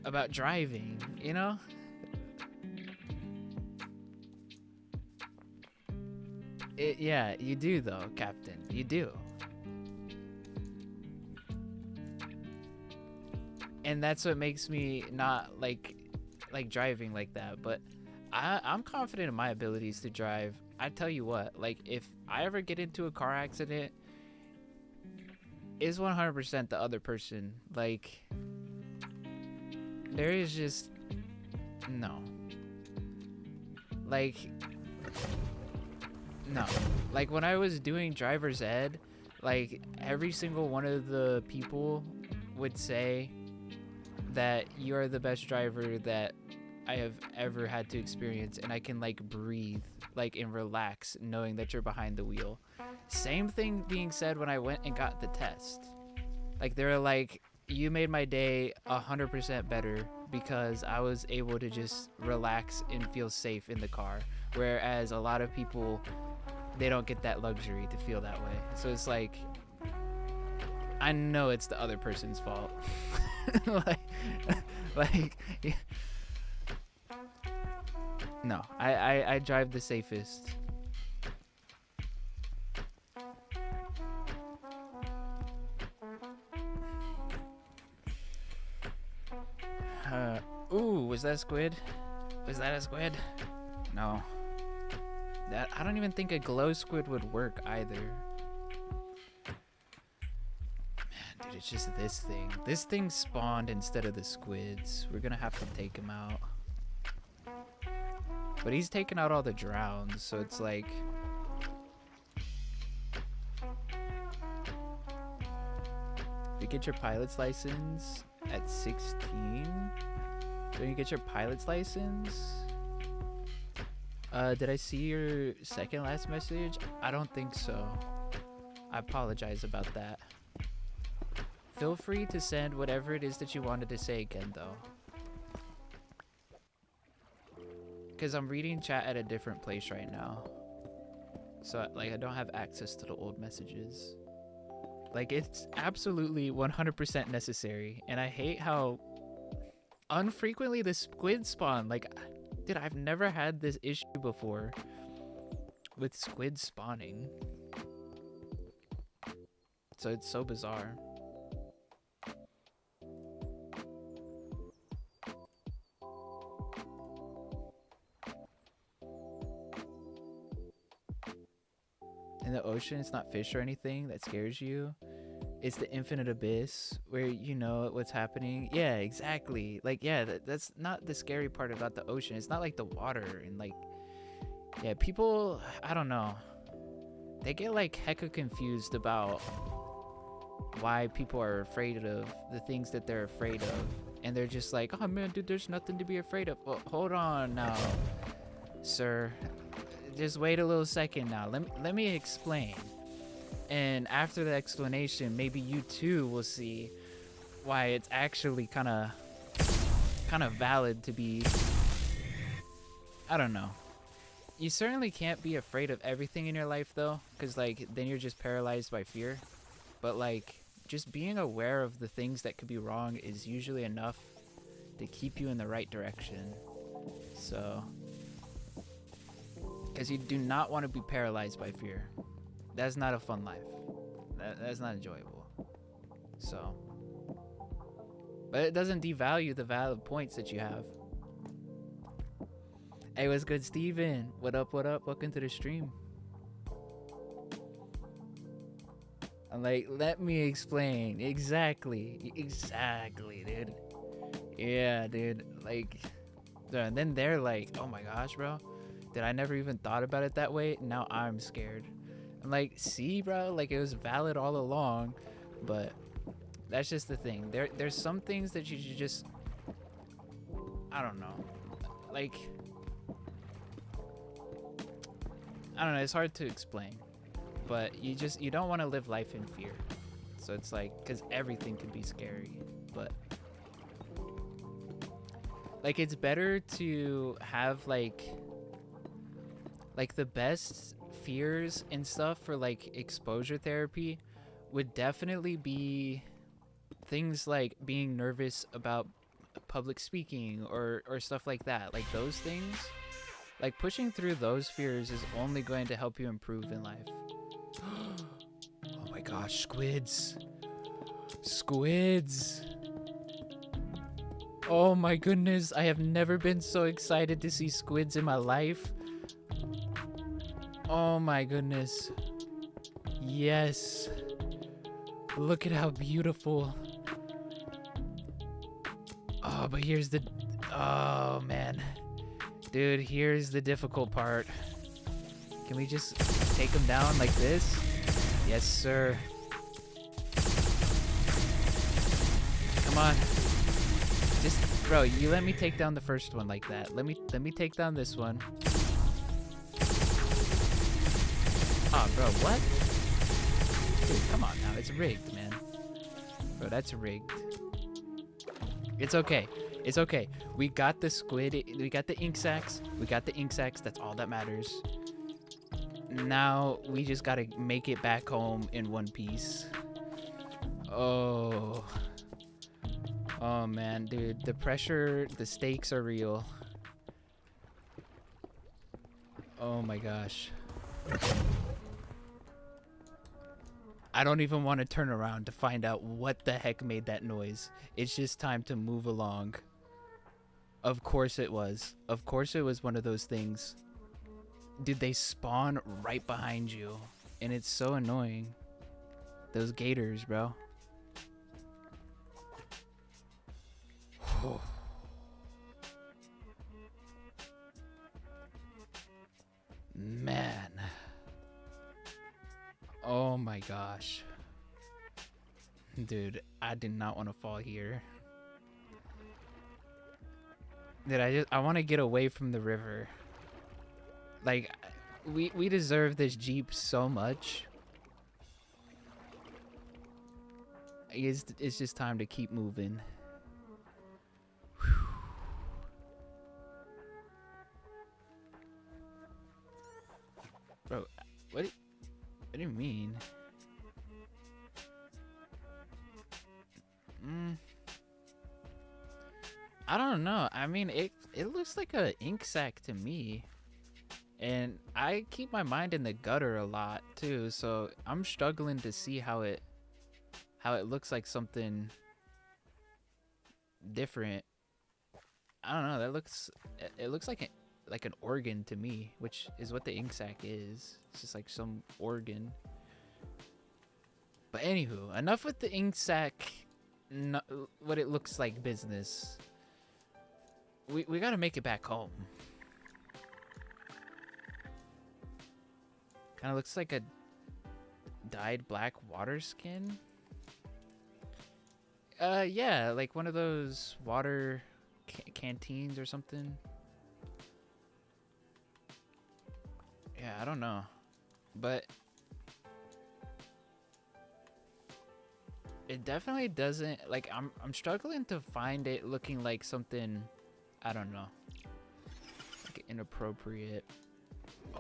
about driving, you know? Yeah, you do though, Captain, you do. And that's what makes me not like driving like that. But I'm confident in my abilities to drive. I tell you what, like if I ever get into a car accident, it's 100% the other person. Like there is just no. Like no. Like when I was doing driver's ed, like every single one of the people would say that you are the best driver that I have ever had to experience, and I can like breathe like and relax knowing that you're behind the wheel. Same thing being said when I went and got the test. Like they were like, you made my day 100% better because I was able to just relax and feel safe in the car, whereas a lot of people, they don't get that luxury to feel that way. So it's like, I know it's the other person's fault. like no, I drive the safest. Ooh, was that a squid? Was that a squid? No. That I don't even think a glow squid would work either. Man, dude, it's just this thing. This thing spawned instead of the squids. We're gonna have to take him out. But he's taking out all the drowns, so it's like... You get your pilot's license at 16? Don't you get your pilot's license? Did I see your second last message? I don't think so. I apologize about that. Feel free to send whatever it is that you wanted to say again, though. Because I'm reading chat at a different place right now. So, like, I don't have access to the old messages. Like, it's absolutely 100% necessary. And I hate how unfrequently the squid spawn. Like, dude, I've never had this issue before with squid spawning. So it's so bizarre. In the ocean, it's not fish or anything that scares you. It's the infinite abyss where you know what's happening. Yeah, exactly. Like, yeah, that's not the scary part about the ocean. It's not like the water and like, yeah, people, I don't know. They get like hecka confused about why people are afraid of the things that they're afraid of. And they're just like, oh man, dude, there's nothing to be afraid of. Well, hold on now, sir. Just wait a little second now. Let me explain. And after the explanation, maybe you too will see why it's actually kind of valid to be, I don't know. You certainly can't be afraid of everything in your life though, because like then you're just paralyzed by fear. But like just being aware of the things that could be wrong is usually enough to keep you in the right direction. So, because you do not want to be paralyzed by fear. That's not a fun life. That's not enjoyable. So, but it doesn't devalue the valid points that you have. Hey, what's good, Steven? What up, what up? Welcome to the stream. I'm like, let me explain. Exactly, dude. Yeah, dude. Like, and then they're like, oh my gosh, bro. Did I never even thought about it that way? Now I'm scared. I'm like, see, bro, like it was valid all along, but that's just the thing. There's some things that you should just, I don't know, like, I don't know, it's hard to explain, but you don't want to live life in fear. So it's like, because everything can be scary, but like it's better to have like the best fears and stuff for like exposure therapy would definitely be things like being nervous about public speaking or stuff like that. Like those things, like pushing through those fears is only going to help you improve in life. Oh my gosh, squids. Oh my goodness, I have never been so excited to see squids in my life. Oh my goodness. Yes. Look at how beautiful. Oh, but here's the... Oh, man. Dude, here's the difficult part. Can we just take them down like this? Yes, sir. Come on. Just... Bro, you let me take down the first one like that. Let me take down this one. Oh, bro, what? Dude, come on now. It's rigged, man. Bro, that's rigged. It's okay. It's okay. We got the squid. We got the ink sacs. That's all that matters. Now, we just gotta make it back home in one piece. Oh. Oh, man, dude. The pressure, the stakes are real. Oh, my gosh. I don't even want to turn around to find out what the heck made that noise. It's just time to move along. Of course it was. Of course it was one of those things. Dude, they spawn right behind you. And it's so annoying. Those gators, bro. Man. Oh my gosh. Dude, I did not want to fall here. Dude, I want to get away from the river. Like, we deserve this Jeep so much. It's just time to keep moving. Whew. Bro, what do you mean? I don't know. I mean, it looks like a ink sac to me. And I keep my mind in the gutter a lot too, so I'm struggling to see how it looks like something different. I don't know. It looks like an organ to me, which is what the ink sac is. It's just like some organ. But anywho, enough with the ink sac, no, what it looks like business. We gotta make it back home. Kind of looks like a dyed black water skin. Yeah, like one of those water canteens or something. Yeah, I don't know, but it definitely doesn't, like, I'm struggling to find it looking like something, I don't know, like inappropriate.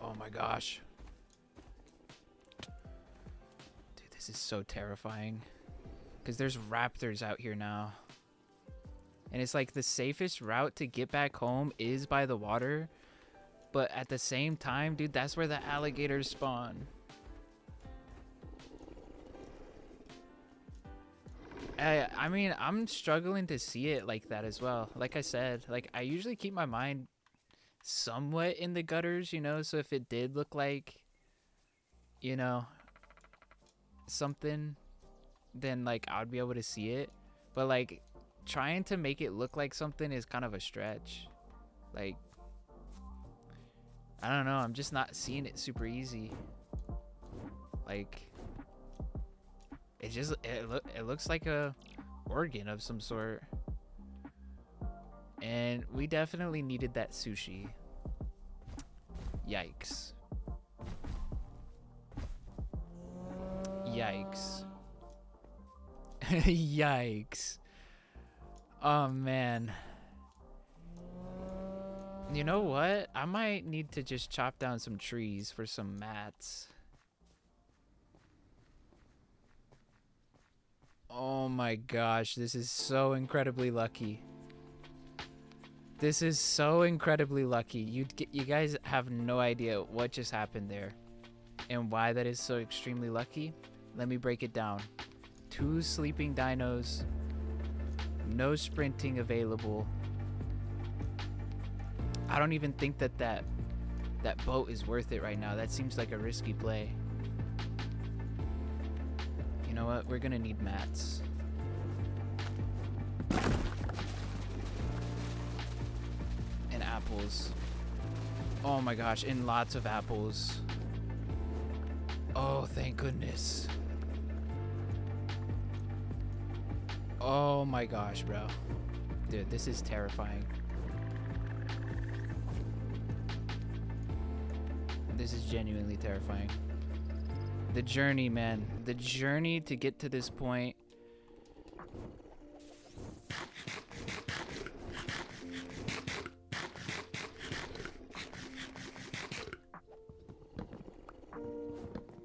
Oh my gosh. Dude, this is so terrifying. Because there's raptors out here now. And it's like the safest route to get back home is by the water. But at the same time, dude, that's where the alligators spawn. I mean, I'm struggling to see it like that as well. Like I said, like I usually keep my mind somewhat in the gutters, you know? So if it did look like, you know, something, then like I would be able to see it. But like trying to make it look like something is kind of a stretch. Like, I don't know, I'm just not seeing it super easy. Like it looks like a organ of some sort. And we definitely needed that sushi. Yikes. Yikes. Yikes. Oh man. You know what? I might need to just chop down some trees for some mats. Oh my gosh, this is so incredibly lucky. This is so incredibly lucky. You guys have no idea what just happened there and why that is so extremely lucky. Let me break it down. 2 sleeping dinos, no sprinting available. I don't even think that boat is worth it right now. That seems like a risky play. You know what? We're gonna need mats. And apples. Oh my gosh, and lots of apples. Oh, thank goodness. Oh my gosh, bro. Dude, this is terrifying. This is genuinely terrifying. The journey, man. The journey to get to this point.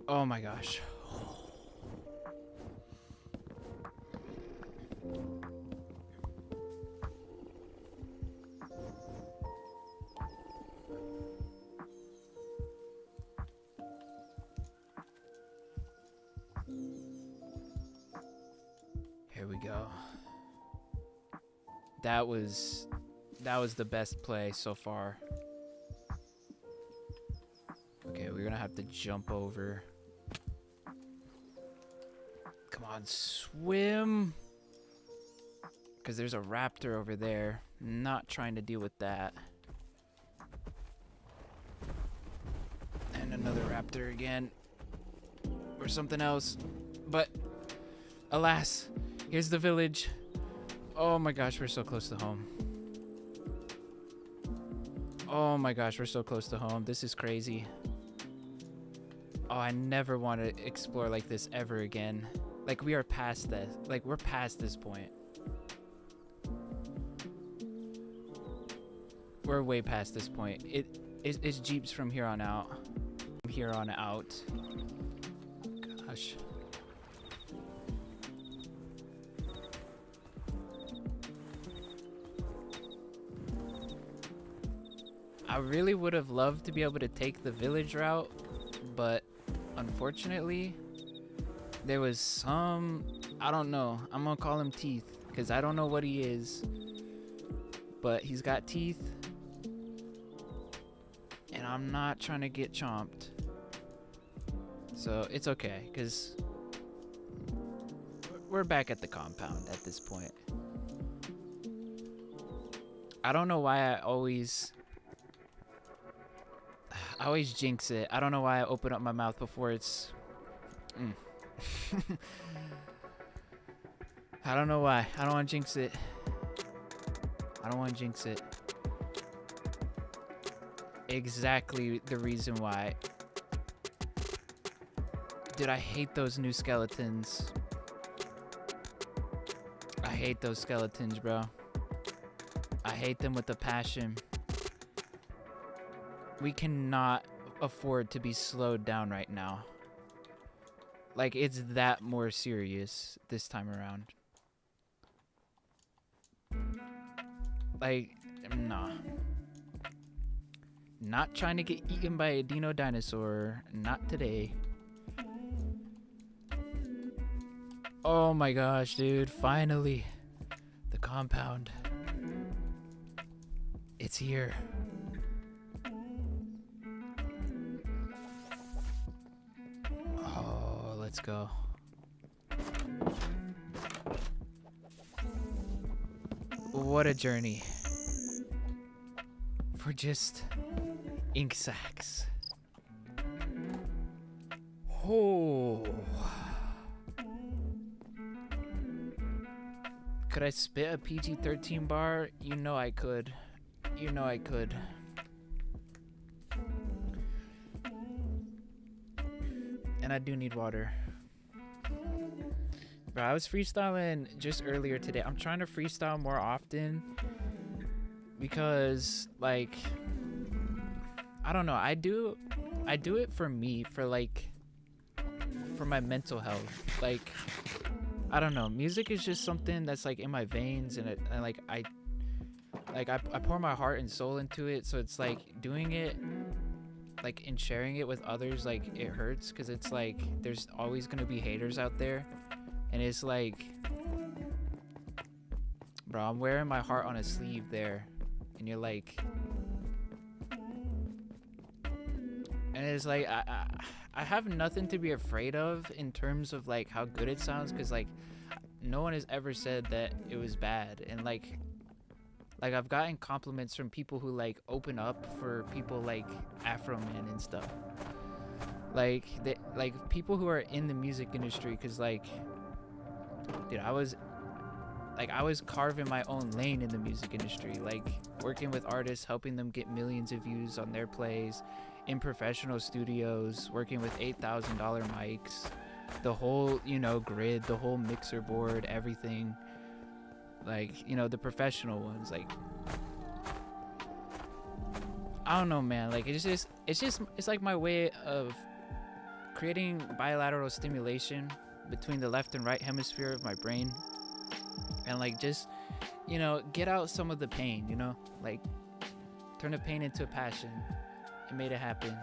Oh my gosh. Here we go. That was the best play so far. Okay, we're gonna have to jump over. Come on, swim. Because there's a raptor over there. Not trying to deal with that. And another raptor again. Or something else. But alas, here's the village. Oh my gosh, we're so close to home. Oh my gosh, we're so close to home. This is crazy. Oh, I never want to explore like this ever again. Like, we are past this. Like, we're past this point. We're way past this point. It's Jeeps from here on out. From here on out. Gosh. I really would have loved to be able to take the village route, but unfortunately, there was some, I don't know, I'm gonna call him Teeth, because I don't know what he is, but he's got teeth, and I'm not trying to get chomped. So it's okay, because we're back at the compound at this point. I don't know why I always jinx it. I don't know why I open up my mouth before it's I don't know why. I don't want to jinx it. I don't want to jinx it. Exactly the reason why. Dude, I hate those new skeletons. I hate those skeletons, bro. I hate them with a passion. We cannot afford to be slowed down right now. Like, it's that more serious this time around. Like, nah. Not trying to get eaten by a Dino dinosaur. Not today. Oh my gosh, dude. Finally. The compound. It's here. Oh, let's go. What a journey. For just ink sacks. Oh. Could I spit a PG-13 bar? You know I could. You know I could. And I do need water. Bro, I was freestyling just earlier today. I'm trying to freestyle more often because, like, I don't know. I do it for me, for my mental health. Like, I don't know. Music is just something that's like in my veins, and I pour my heart and soul into it. So it's like doing it, like, and sharing it with others, like, it hurts because it's like there's always gonna be haters out there, and it's like, bro, I'm wearing my heart on a sleeve there, and you're like, and it's like I have nothing to be afraid of in terms of like how good it sounds, because like no one has ever said that it was bad, and like I've gotten compliments from people who like open up for people like Afro Man and stuff, like people who are in the music industry, because like, dude, I was carving my own lane in the music industry, like working with artists, helping them get millions of views on their plays in professional studios, working with $8,000 mics, the whole, you know, grid, the whole mixer board, everything, like, you know, the professional ones. Like, I don't know, man, like it's like my way of creating bilateral stimulation between the left and right hemisphere of my brain, and like just, you know, get out some of the pain, you know, like turn the pain into a passion. It made it happen.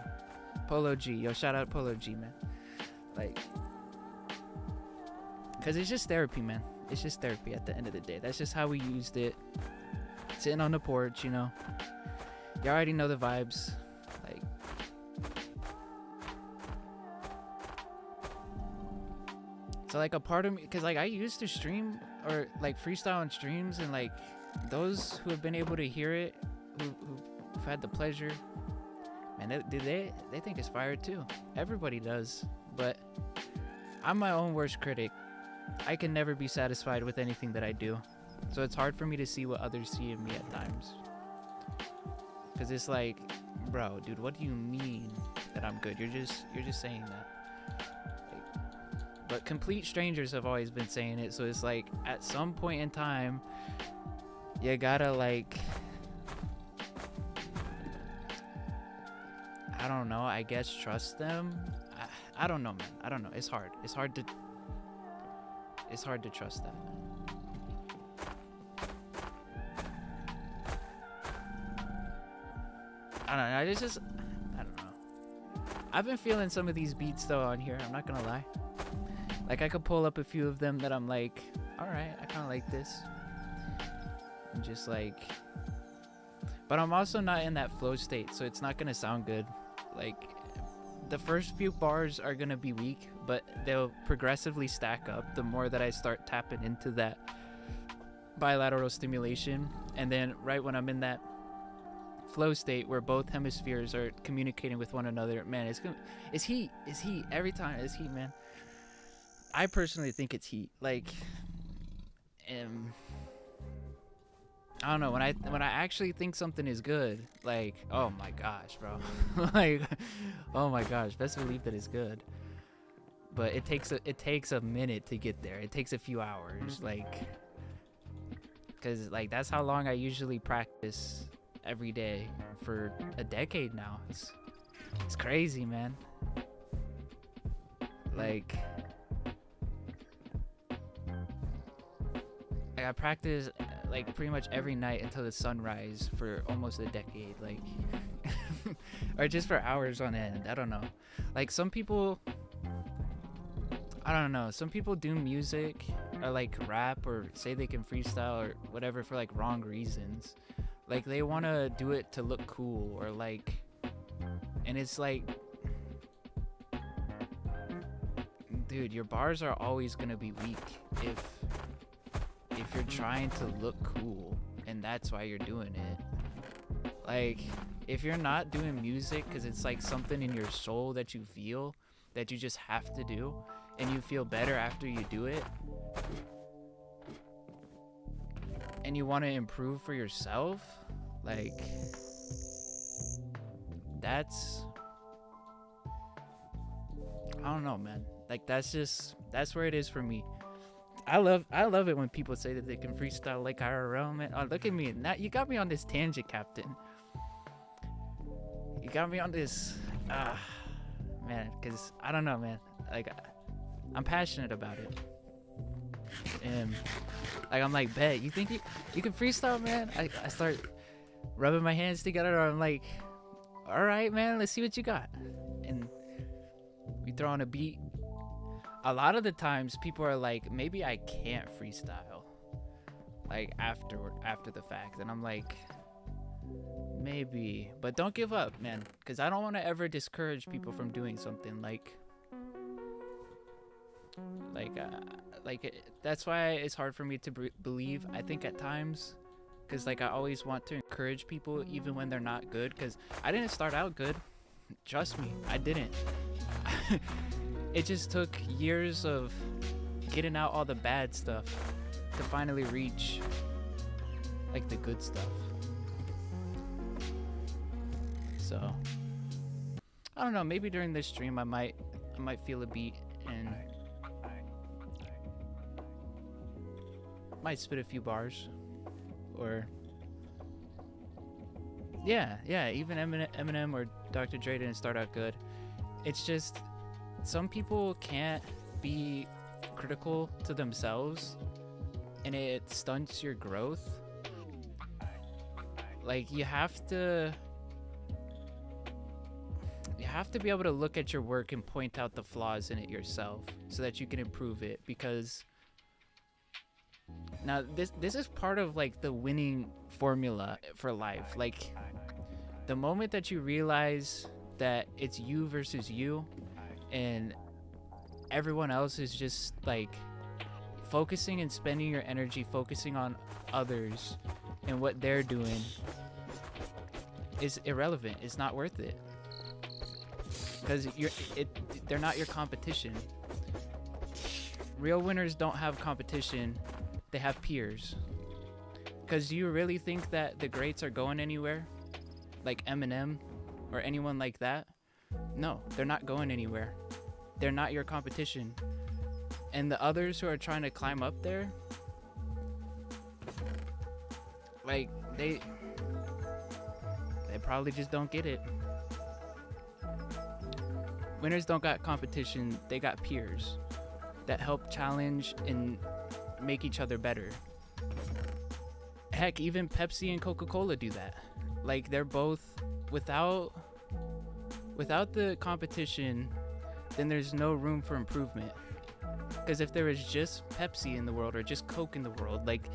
Polo G, yo, shout out Polo G, man. Like, cause it's just therapy, man. It's just therapy at the end of the day. That's just how we used it. Sitting on the porch, you know. You already know the vibes. Like, so like a part of me, cause like I used to stream or like freestyle on streams, and like those who have been able to hear it, who've had the pleasure, man, they think it's fire too. Everybody does, but I'm my own worst critic. I can never be satisfied with anything that I do, so it's hard for me to see what others see in me at times. Cause it's like, bro, dude, what do you mean that I'm good? You're just saying that. Like, but complete strangers have always been saying it, so it's like at some point in time, you gotta like, I don't know, I guess trust them. I don't know, man. I don't know. It's hard. It's hard to trust that. I don't know. I don't know. I've been feeling some of these beats though on here. I'm not gonna lie. Like I could pull up a few of them that I'm like, all right, I kind of like this. And just like, but I'm also not in that flow state, so it's not gonna sound good. Like, the first few bars are gonna be weak, but they'll progressively stack up the more that I start tapping into that bilateral stimulation. And then right when I'm in that flow state where both hemispheres are communicating with one another, man, it's heat. Every time it's heat, man. I personally think it's heat. Like, I don't know, when I actually think something is good, like, oh my gosh, bro. Like, oh my gosh, best believe that it's good. But it takes a minute to get there. It takes a few hours, like, cause like that's how long I usually practice every day for a decade now. It's crazy, man. Like I practice like pretty much every night until the sunrise for almost a decade, like or just for hours on end. I don't know. Like some people, I don't know, some people do music or like rap or say they can freestyle or whatever for like wrong reasons. Like they want to do it to look cool or like, and it's like, dude, your bars are always gonna be weak if you're trying to look cool, and that's why you're doing it. Like if you're not doing music because it's like something in your soul that you feel that you just have to do and you feel better after you do it, and you want to improve for yourself, like that's, I don't know, man. Like that's where it is for me. I love it when people say that they can freestyle like IRL, man. Oh, look at me. Now you got me on this tangent, Captain. You got me on this, man, because I don't know, man. Like I'm passionate about it. And like I'm like, bet, you think you can freestyle, man? I start rubbing my hands together. I'm like, all right, man, let's see what you got. And we throw on a beat. A lot of the times people are like, maybe I can't freestyle like after the fact, and I'm like, maybe, but don't give up, man, because I don't want to ever discourage people from doing something. That's why it's hard for me to believe, I think, at times, because like I always want to encourage people even when they're not good, because I didn't start out good, trust me, I didn't. It just took years of getting out all the bad stuff to finally reach like the good stuff. So I don't know, maybe during this stream I might feel a beat and might spit a few bars, or yeah, even Eminem or Dr. Dre didn't start out good. It's just some people can't be critical to themselves and it stunts your growth. Like you have to be able to look at your work and point out the flaws in it yourself so that you can improve it, because now this is part of like the winning formula for life. Like the moment that you realize that it's you versus you and everyone else is just like focusing and spending your energy focusing on others and what they're doing is irrelevant. It's not worth it, because they're not your competition. Real winners don't have competition, they have peers. Because do you really think that the greats are going anywhere, like Eminem or anyone like that? No, they're not going anywhere. They're not your competition. And the others who are trying to climb up there, like they probably just don't get it. Winners don't got competition, they got peers that help challenge and make each other better. Heck, even Pepsi and Coca-Cola do that. Like they're both, without the competition, then there's no room for improvement. Because if there was just Pepsi in the world or just Coke in the world, like,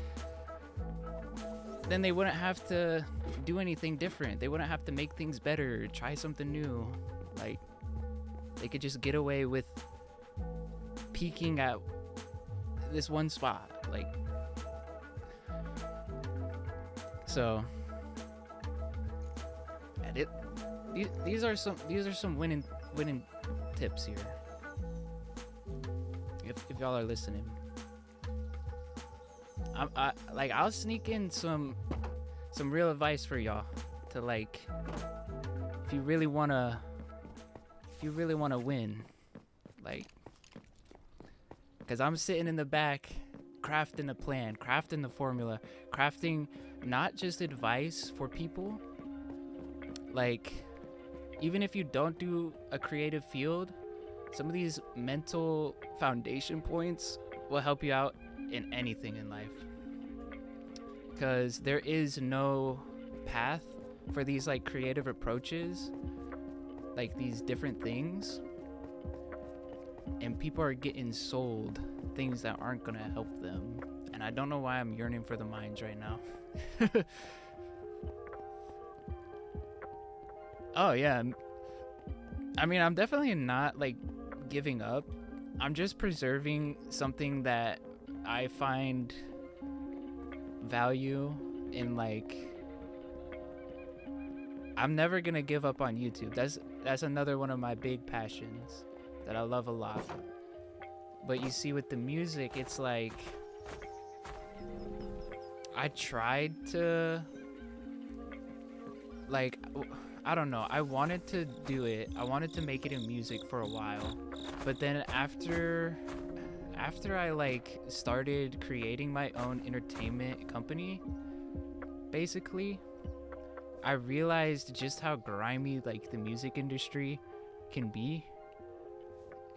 then they wouldn't have to do anything different. They wouldn't have to make things better, try something new. Like, They could just get away with peeking at this one spot, like. So, and these are some winning tips here. If y'all are listening, I'll sneak in some real advice for y'all to, like, if you really wanna win, like, because I'm sitting in the back crafting a plan, crafting the formula, crafting not just advice for people, like, even if you don't do a creative field, some of these mental foundation points will help you out in anything in life, because there is no path for these, like, creative approaches, like these different things, and people are getting sold things that aren't gonna help them. And I don't know why I'm yearning for the mines right now. Oh yeah, I mean, I'm definitely not, like, giving up. I'm just preserving something that I find value in. Like, I'm never gonna give up on YouTube. That's another one of my big passions that I love a lot. But you see, with the music, it's like, I tried to, like, I don't know, I wanted to do it. I wanted to make it in music for a while. But then after I, like, started creating my own entertainment company, basically, I realized just how grimy, like, the music industry can be.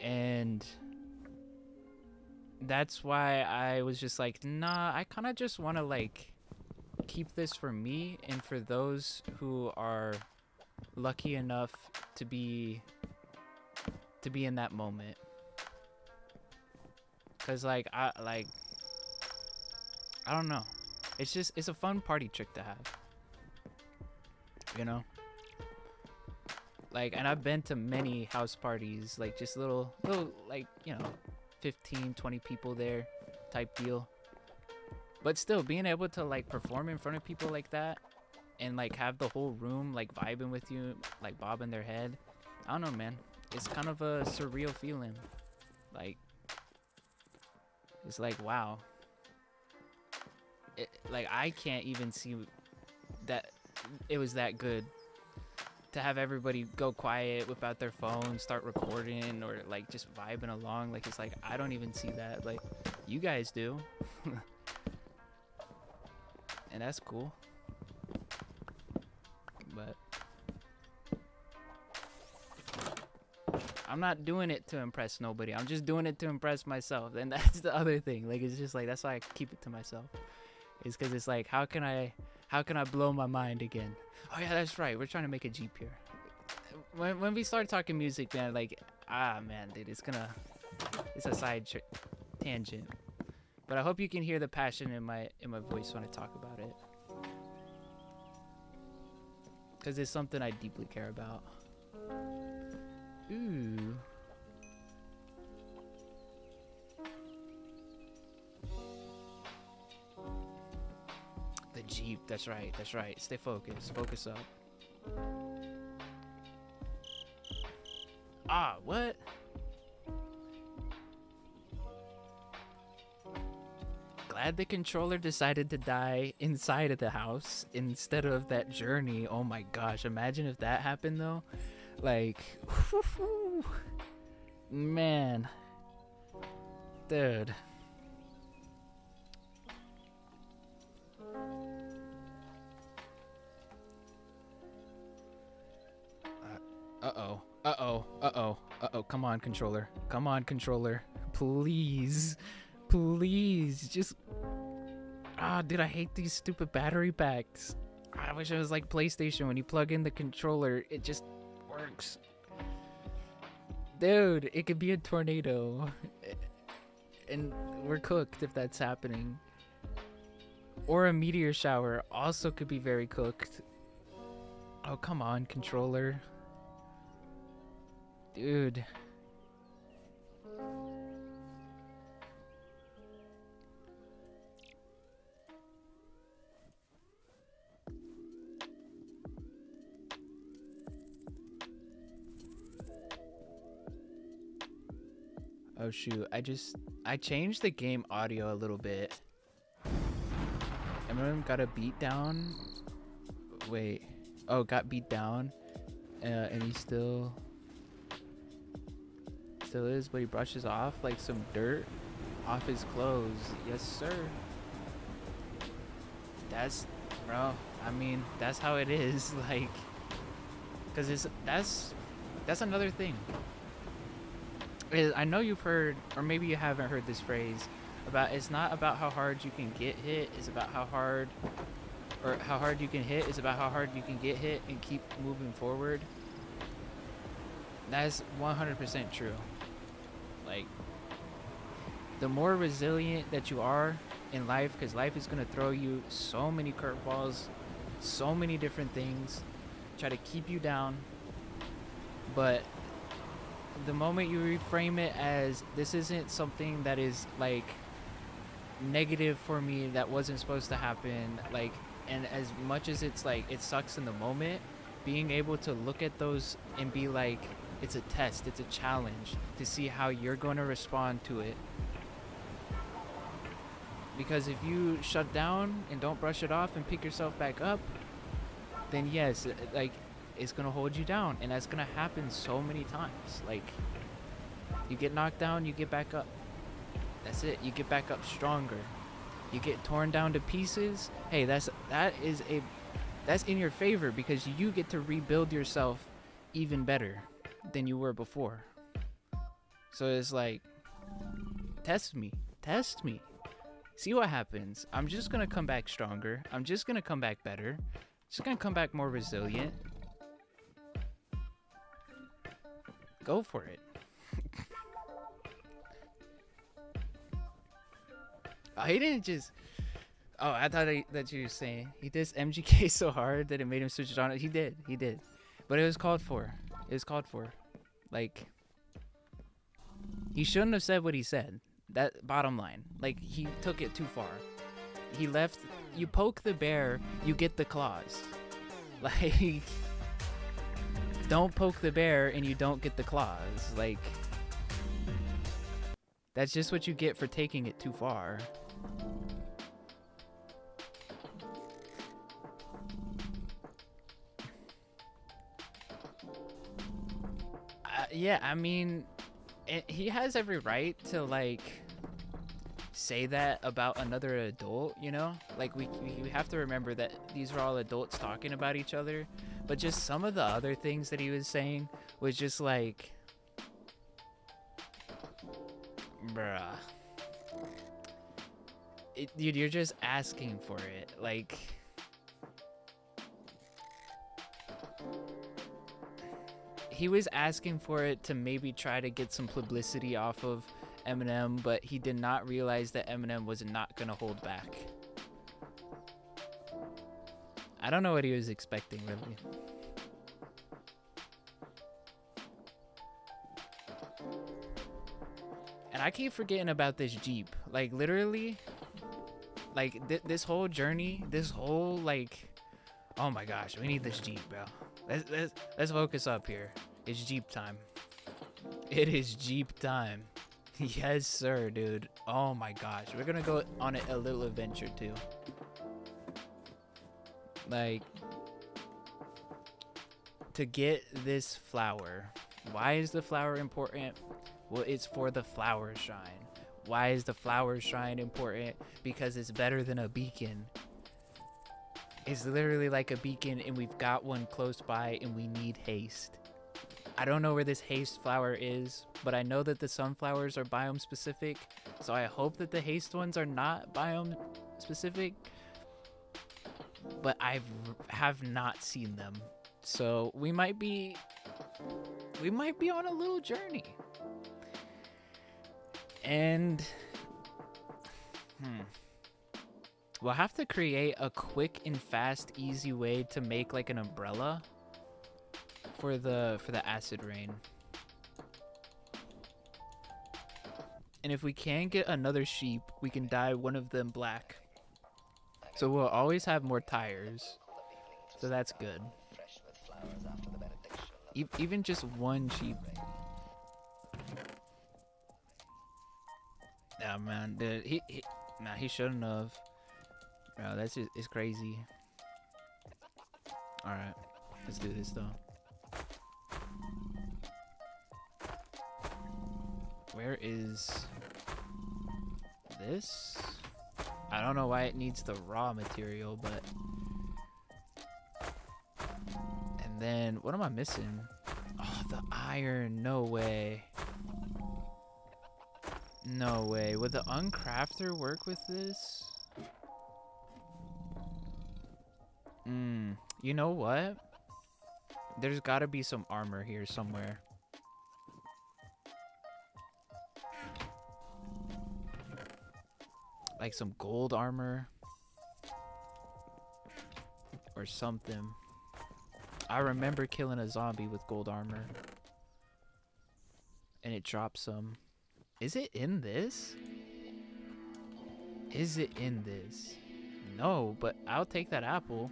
And that's why I was just like, nah, I kind of just want to, like, keep this for me and for those who are lucky enough to be in that moment. Cause, like, I don't know, it's a fun party trick to have, you know? Like, and I've been to many house parties, like, just little, like, you know, 15, 20 people there type deal. But still, being able to, like, perform in front of people like that and, like, have the whole room, like, vibing with you, like, bobbing their head, I don't know, man. It's kind of a surreal feeling. Like, it's like, wow. Like, I can't even see that it was that good to have everybody go quiet, whip out their phone, start recording, or, like, just vibing along. Like, it's like, I don't even see that. Like, you guys do. And that's cool. But I'm not doing it to impress nobody. I'm just doing it to impress myself. And that's the other thing. Like, it's just like, that's why I keep it to myself. It's because it's like, how can I blow my mind again? Oh yeah, that's right. We're trying to make a Jeep here. When we start talking music, man, like, man, dude, it's a side tangent. But I hope you can hear the passion in my voice when I talk about it, because it's something I deeply care about. Ooh. The Jeep, that's right. Stay focused. Focus up. What? Glad the controller decided to die inside of the house instead of that journey. Oh my gosh, imagine if that happened though. Like, man. Dude. Uh-oh. Come on, controller. Please. Just... dude, I hate these stupid battery packs. I wish it was like PlayStation. When you plug in the controller, it just works. Dude, it could be a tornado. And we're cooked if that's happening. Or a meteor shower also could be very cooked. Oh, come on, controller. Dude. Oh shoot, I changed the game audio a little bit. Eminem got a beat down. Wait. Oh, got beat down. And he still is, but he brushes off like some dirt off his clothes. Yes, sir. That's, bro, I mean, that's how it is. Like, cause that's another thing. I know you've heard, or maybe you haven't heard this phrase about, it's not about how hard you can get hit, it's about how hard you can hit, it's about how hard you can get hit and keep moving forward. That's 100% true. Like, the more resilient that you are in life, because life is going to throw you so many curveballs, so many different things, try to keep you down, but the moment you reframe it as, this isn't something that is like negative for me, that wasn't supposed to happen, like, and as much as it's like it sucks in the moment, being able to look at those and be like, it's a test, it's a challenge to see how you're going to respond to it. Because if you shut down and don't brush it off and pick yourself back up, then yes, like, it's gonna hold you down, and that's gonna happen so many times. Like, you get knocked down, you get back up. That's it. You get back up stronger. You get torn down to pieces. Hey, that's in your favor, because you get to rebuild yourself even better than you were before. So it's like, test me, see what happens. I'm just gonna come back stronger. I'm just gonna come back better. Just gonna come back more resilient. Go for it. Oh, he didn't just... Oh, I thought that you were saying he dissed MGK so hard that it made him switch it on. He did. But it was called for. Like, he shouldn't have said what he said. That, bottom line. Like, he took it too far. He left... You poke the bear, you get the claws. Like... Don't poke the bear and you don't get the claws. Like, that's just what you get for taking it too far. Yeah, I mean, he has every right to, like, say that about another adult, you know? Like, we have to remember that these are all adults talking about each other. But just some of the other things that he was saying was just like, bruh. Dude, you're just asking for it. Like, he was asking for it to maybe try to get some publicity off of Eminem, but he did not realize that Eminem was not going to hold back. I don't know what he was expecting, really. And I keep forgetting about this Jeep. Like, literally, like, this whole journey, this whole, like, oh my gosh, we need this Jeep, bro. Let's focus up here. It's Jeep time. It is Jeep time. Yes, sir, dude. Oh my gosh. We're gonna go on a little adventure, too. Like, to get this flower. Why is the flower important? Well, it's for the flower shrine. Why is the flower shrine important? Because it's better than a beacon. It's literally like a beacon, and we've got one close by, and we need haste. I don't know where this haste flower is, but I know that the sunflowers are biome specific, so I hope that the haste ones are not biome specific. But I have not seen them, so we might be on a little journey. And we'll have to create a quick and fast, easy way to make like an umbrella for the acid rain. And if we can get another sheep, we can dye one of them black. So we'll always have more tires. So that's good. Even just one sheep. Nah, man, dude, he shouldn't have. Bro, that's just, it's crazy. All right, let's do this though. Where is this? I don't know why it needs the raw material, but. And then, what am I missing? Oh, the iron, no way. No way. Would the uncrafter work with this? You know what? There's gotta be some armor here somewhere. Like some gold armor. Or something. I remember killing a zombie with gold armor. And it dropped some. Is it in this? Is it in this? No, but I'll take that apple.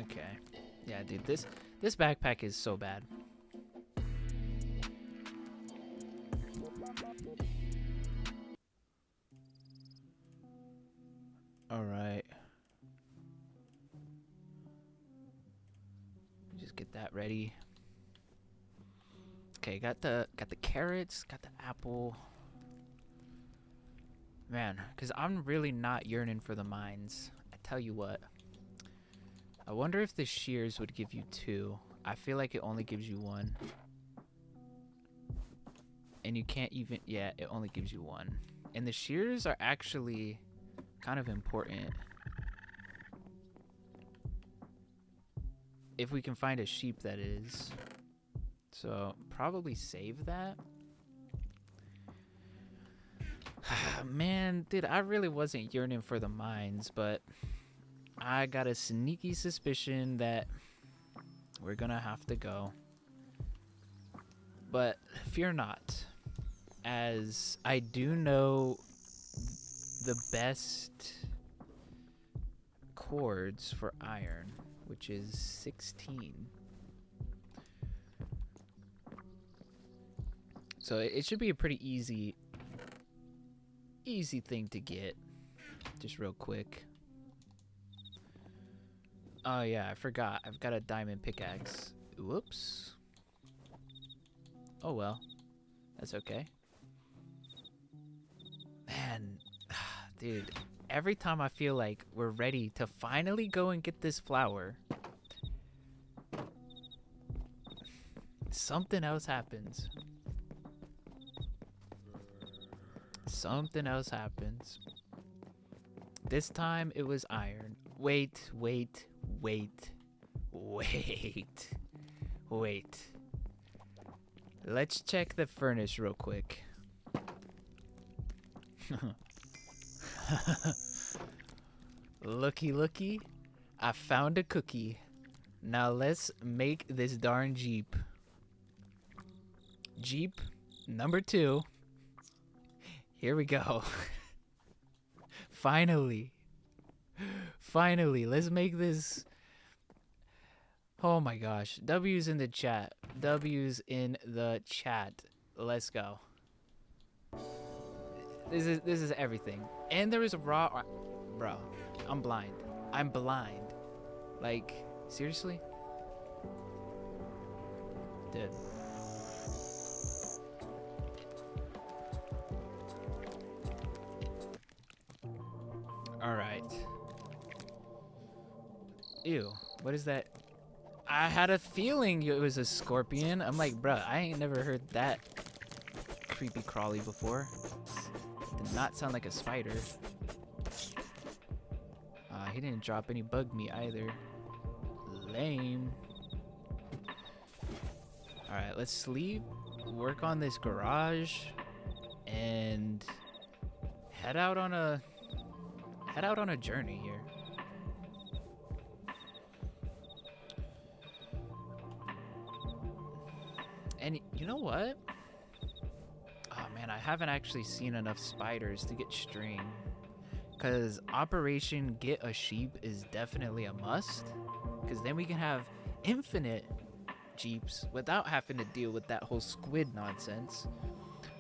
Okay. Yeah, dude, this backpack is so bad. All right. Just get that ready. Okay, got the carrots, got the apple. Man, cuz I'm really not yearning for the mines. I tell you what. I wonder if the shears would give you 2. I feel like it only gives you 1. And you can't even, yeah, it only gives you 1. And the shears are actually kind of important. If we can find a sheep, that is. So, probably save that. Man, dude, I really wasn't yearning for the mines, but I got a sneaky suspicion that we're gonna have to go. But fear not, as I do know the best cords for iron, which is 16. So it should be a pretty easy thing to get. Just real quick. Oh yeah, I forgot. I've got a diamond pickaxe. Whoops. Oh well. That's okay. Man, dude, every time I feel like we're ready to finally go and get this flower, something else happens. Something else happens. This time it was iron. Wait. Let's check the furnace real quick. Looky. I found a cookie. Now let's make this darn Jeep. Jeep number 2. Here we go. Finally, let's make this. Oh my gosh. W's in the chat. Let's go. This is everything. And there is a raw. Bro, I'm blind. Like, seriously? Dude. Alright. Ew, what is that? I had a feeling it was a scorpion. I'm like, bruh, I ain't never heard that creepy crawly before. It did not sound like a spider. He didn't drop any bug meat either. Lame. Alright, let's sleep, work on this garage, and head out on a journey here. And you know what? Oh man, I haven't actually seen enough spiders to get string. Because Operation Get a Sheep is definitely a must. Because then we can have infinite jeeps without having to deal with that whole squid nonsense.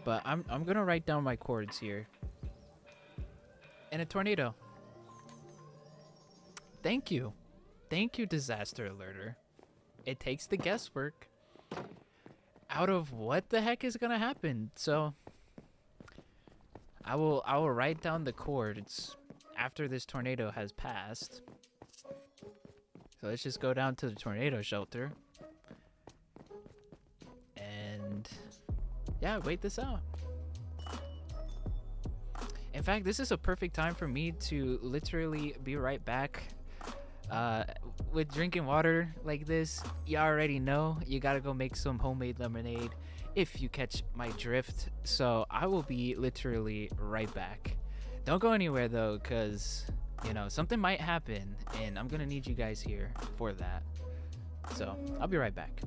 But I'm gonna write down my chords here. And a tornado. Thank you. Thank you, Disaster Alerter. It takes the guesswork out of what the heck is gonna happen. So I will write down the chords after this tornado has passed. So let's just go down to the tornado shelter. And yeah, wait this out. In fact, this is a perfect time for me to literally be right back. With drinking water like this, you already know you gotta go make some homemade lemonade if you catch my drift. So I will be literally right back. Don't go anywhere though, because you know something might happen and I'm gonna need you guys here for that. So I'll be right back.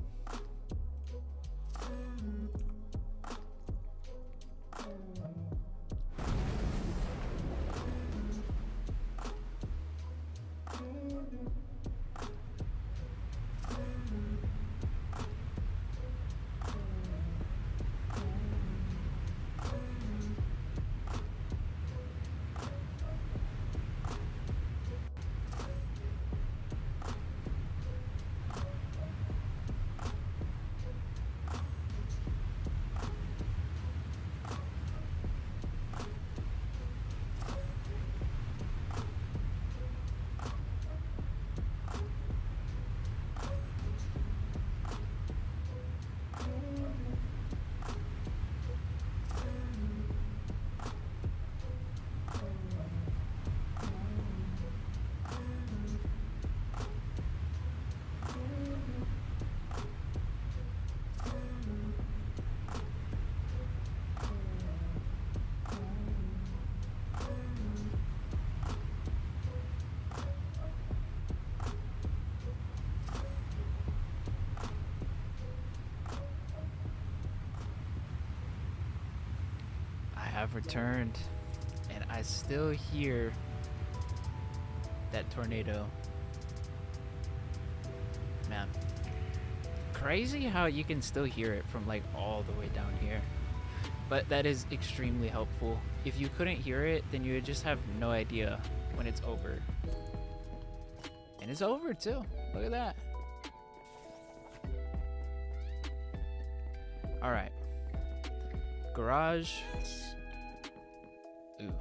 Have returned, and I still hear that tornado. Man, crazy how you can still hear it from like all the way down here. But that is extremely helpful. If you couldn't hear it, then you would just have no idea when it's over. And it's over too. Look at that. All right. Garage. Ooh,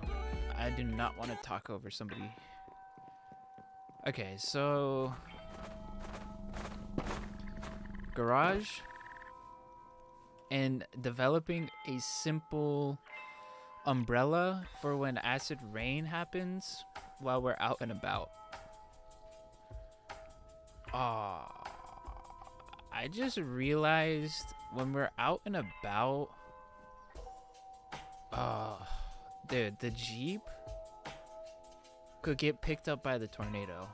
I do not want to talk over somebody. Okay, so garage and developing a simple umbrella for when acid rain happens while we're out and about. I just realized when we're out and about, dude, the Jeep could get picked up by the tornado.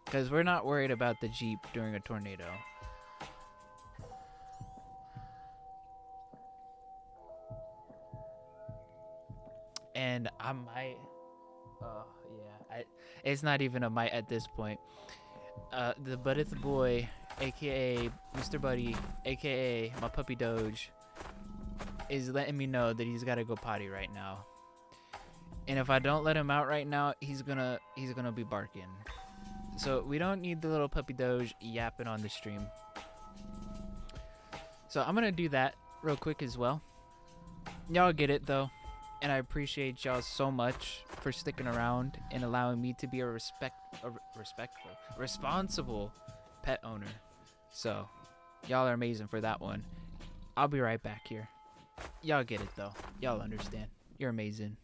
Because we're not worried about the Jeep during a tornado. And I might... it's not even a might at this point. The Buddith boy, aka Mr. Buddy, aka my puppy Doge, is letting me know that he's got to go potty right now. And if I don't let him out right now, he's gonna be barking. So we don't need the little puppy Doge yapping on the stream. So I'm gonna do that real quick as well. Y'all get it though, and I appreciate y'all so much for sticking around and allowing me to be a responsible pet owner. So y'all are amazing for that one. I'll be right back here. Y'all get it though. Y'all understand. You're amazing.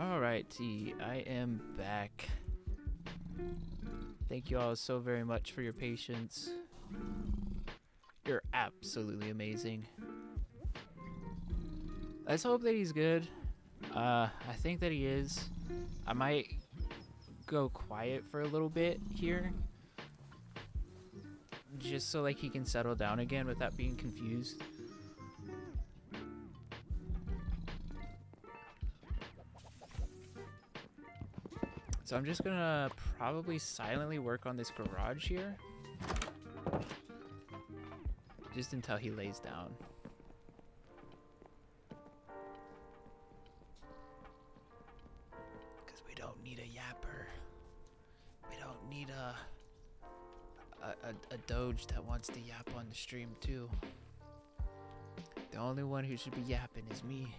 Alrighty, I am back. Thank you all so very much for your patience. You're absolutely amazing. Let's hope that he's good. I think that he is. I might go quiet for a little bit here, just so like he can settle down again without being confused. So I'm just gonna probably silently work on this garage here, just until he lays down. Because we don't need a yapper. We don't need a doge that wants to yap on the stream too. The only one who should be yapping is me.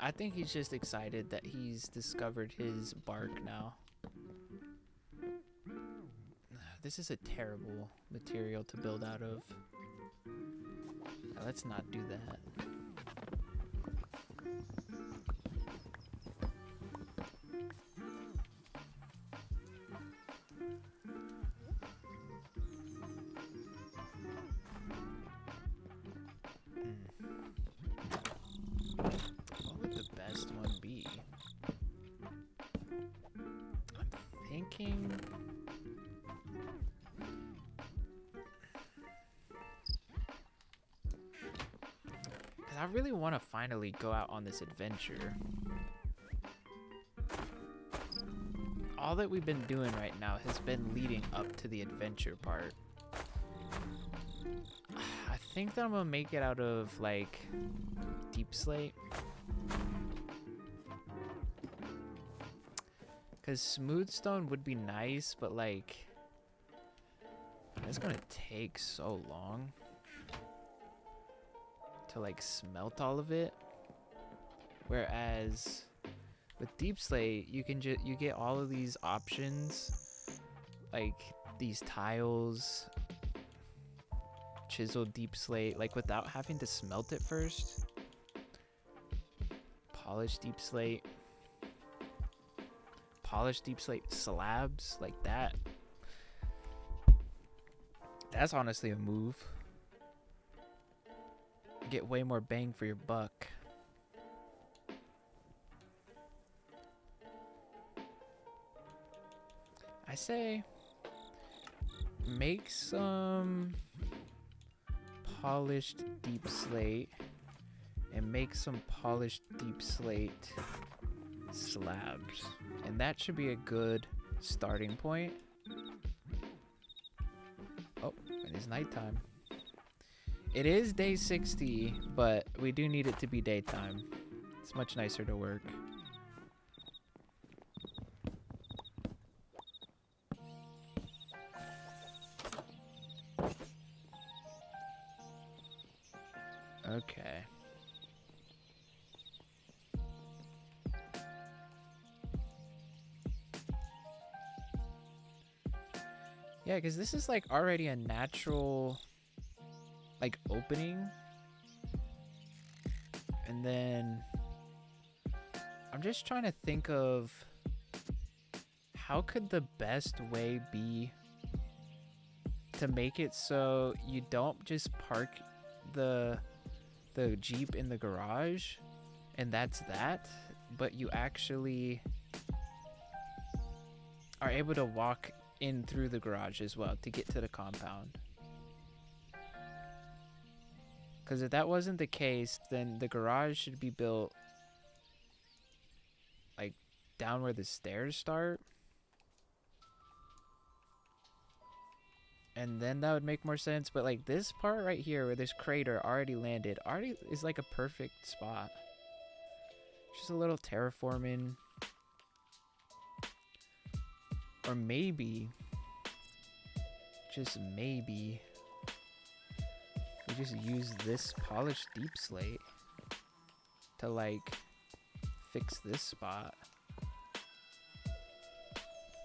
I think he's just excited that he's discovered his bark now. This is a terrible material to build out of. Let's not do that. What would the best one be? I'm thinking... I really want to finally go out on this adventure. All that we've been doing right now has been leading up to the adventure part. I think that I'm gonna make it out of like deep slate, because smooth stone would be nice, but like it's gonna take so long to like smelt all of it, whereas with deep slate you can you get all of these options, like these tiles, chiseled deep slate, like without having to smelt it first. Polished deep slate slabs, like that. That's honestly a move. Get way more bang for your buck. I say make some polished deep slate and make some polished deep slate slabs, and that should be a good starting point. Oh, it is nighttime. It is day 60, but we do need it to be daytime. It's much nicer to work. Okay. Yeah, because this is like already a natural like opening, and then I'm just trying to think of how could the best way be to make it so you don't just park the Jeep in the garage and that's that, but you actually are able to walk in through the garage as well to get to the compound. Because if that wasn't the case, then the garage should be built like down where the stairs start, and then that would make more sense. But like this part right here where this crater already landed already is like a perfect spot. Just a little terraforming, or maybe, just maybe, we just use this polished deep slate to like fix this spot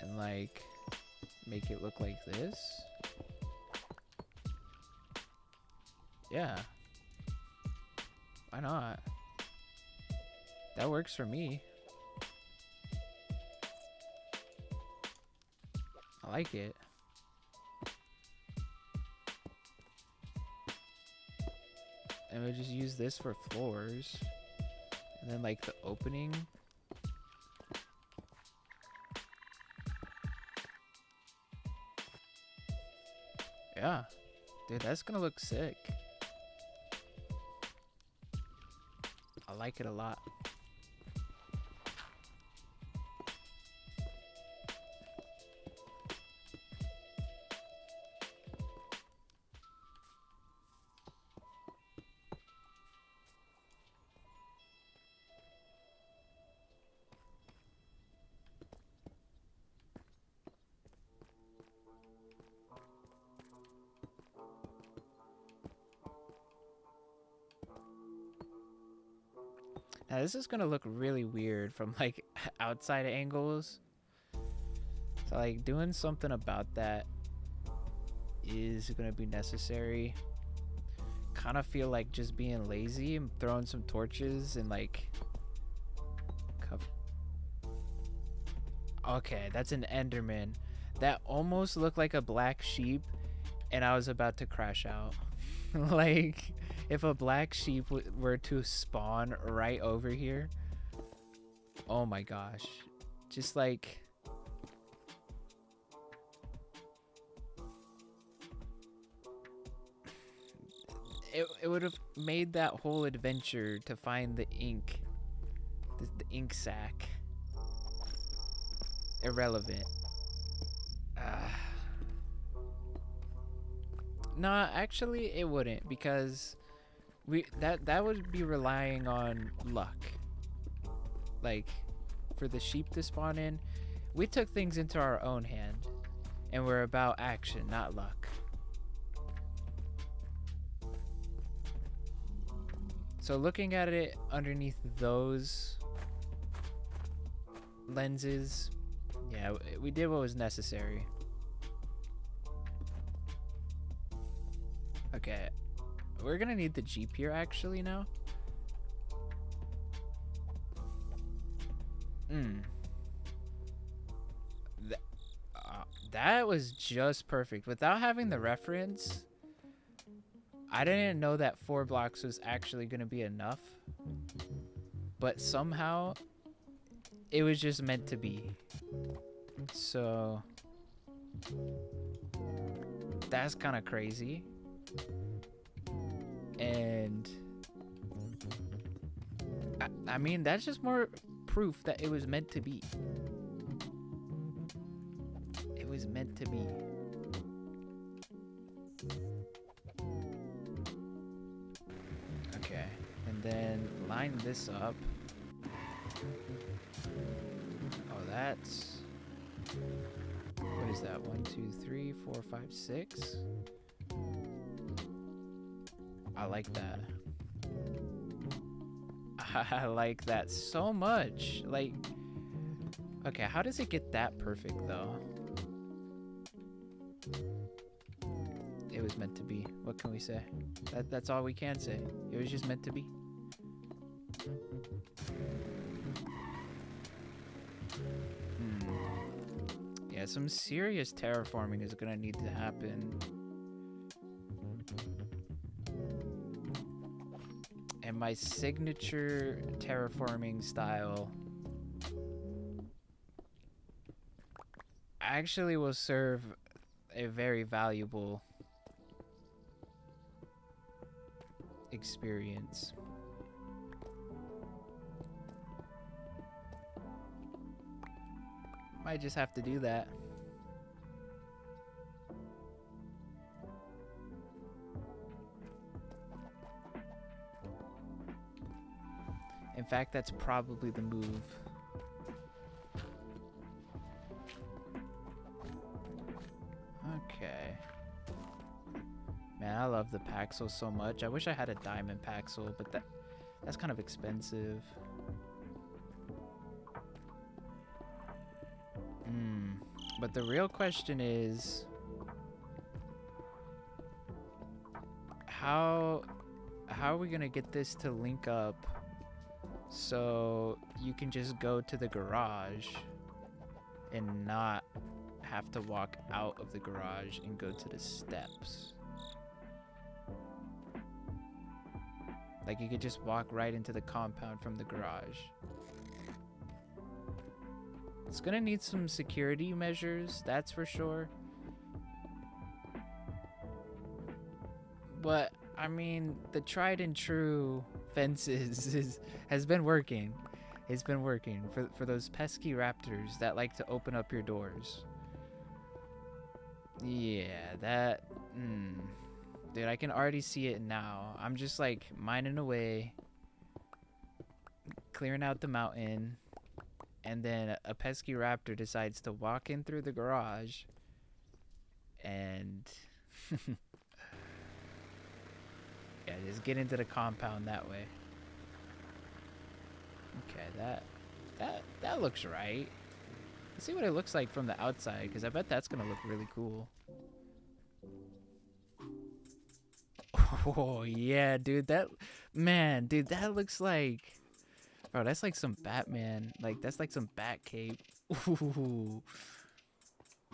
and like make it look like this. Why not? That works for me. I like it. And we'll just use this for floors. And then like the opening. Yeah. Dude, that's gonna look sick. I like it a lot. Now this is gonna look really weird from like outside angles. So like doing something about that is gonna be necessary. Kind of feel like just being lazy and throwing some torches and like cover. Okay, that's an Enderman. That almost looked like a black sheep and I was about to crash out. Like if a black sheep were to spawn right over here, oh my gosh, just like it would have made that whole adventure to find the ink, the ink sac, irrelevant. Nah, actually it wouldn't, because that would be relying on luck. Like for the sheep to spawn in, we took things into our own hand and we're about action, not luck. So looking at it underneath those lenses, yeah, we did what was necessary. Okay, we're gonna need the Jeep here actually now. That was just perfect. Without having the reference, I didn't know that 4 blocks was actually gonna be enough. But somehow, it was just meant to be. So, that's kind of crazy. And I mean, that's just more proof that it was meant to be. It was meant to be. Okay, and then line this up. Oh, that's, what is that? 1, 2, 3, 4, 5, 6. I like that. I like that so much. Like, okay, how does it get that perfect though? It was meant to be. What can we say? That's all we can say. It was just meant to be. Yeah, some serious terraforming is gonna need to happen. And my signature terraforming style actually will serve a very valuable experience. Might just have to do that. In fact, that's probably the move. Okay. Man, I love the Paxel so much. I wish I had a diamond Paxel, but that's kind of expensive. But the real question is, how how are we gonna get this to link up so you can just go to the garage and not have to walk out of the garage and go to the steps? Like, you could just walk right into the compound from the garage. It's gonna need some security measures, that's for sure. But I mean, the tried and true fences has been working. It's been working for those pesky raptors that like to open up your doors. Yeah, that. Dude, I can already see it now. I'm just like mining away, clearing out the mountain, and then a pesky raptor decides to walk in through the garage and yeah, just get into the compound that way. Okay, that looks right. Let's see what it looks like from the outside, because I bet that's gonna look really cool. Oh yeah, dude, that looks like, bro, that's like some Batman, like that's like some bat cape. Ooh.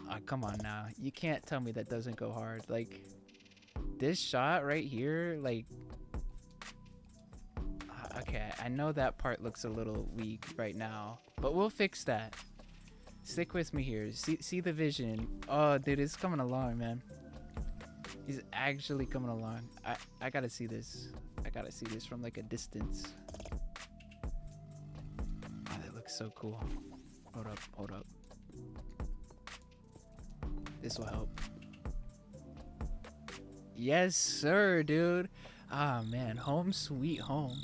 Oh, come on now, you can't tell me that doesn't go hard. Like, this shot right here, like, okay, I know that part looks a little weak right now, but we'll fix that. Stick with me here. See the vision. Oh, dude, it's coming along, man. He's actually coming along. I gotta see this. I gotta see this from like a distance. Oh, that looks so cool. Hold up. This will help. Yes, sir, dude. Ah, man, home sweet home.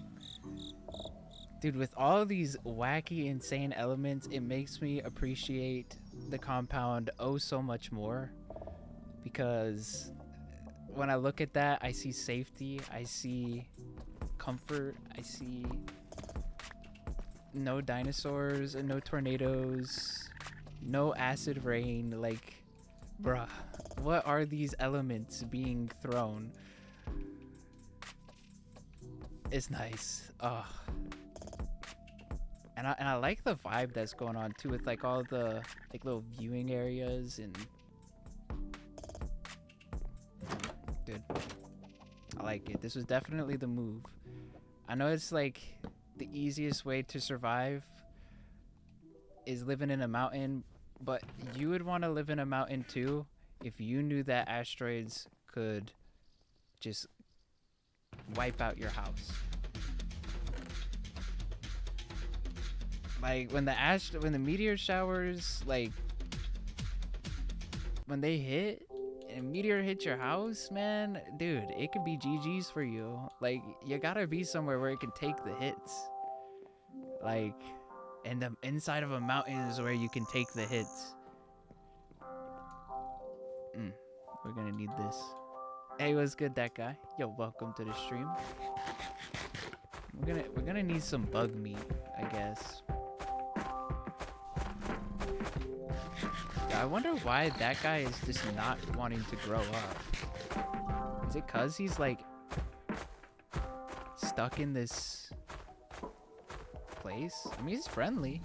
Dude, with all of these wacky, insane elements, it makes me appreciate the compound oh so much more. Because when I look at that, I see safety, I see comfort, I see no dinosaurs, and no tornadoes, no acid rain. Like, bruh, what are these elements being thrown? It's nice. Ugh. And I like the vibe that's going on too, with like all the like little viewing areas and dude, I like it. This was definitely the move. I know it's like the easiest way to survive is living in a mountain, but you would want to live in a mountain too if you knew that asteroids could just wipe out your house. Like when the meteor showers, like when they hit and a meteor hits your house, man, dude, it could be GG's for you. Like, you gotta be somewhere where it can take the hits. Like, and the inside of a mountain is where you can take the hits. We're gonna need this. Hey, what's good, that guy? Yo, welcome to the stream. We're gonna need some bug meat, I guess. I wonder why that guy is just not wanting to grow up. Is it cause he's like stuck in this place? I mean, he's friendly.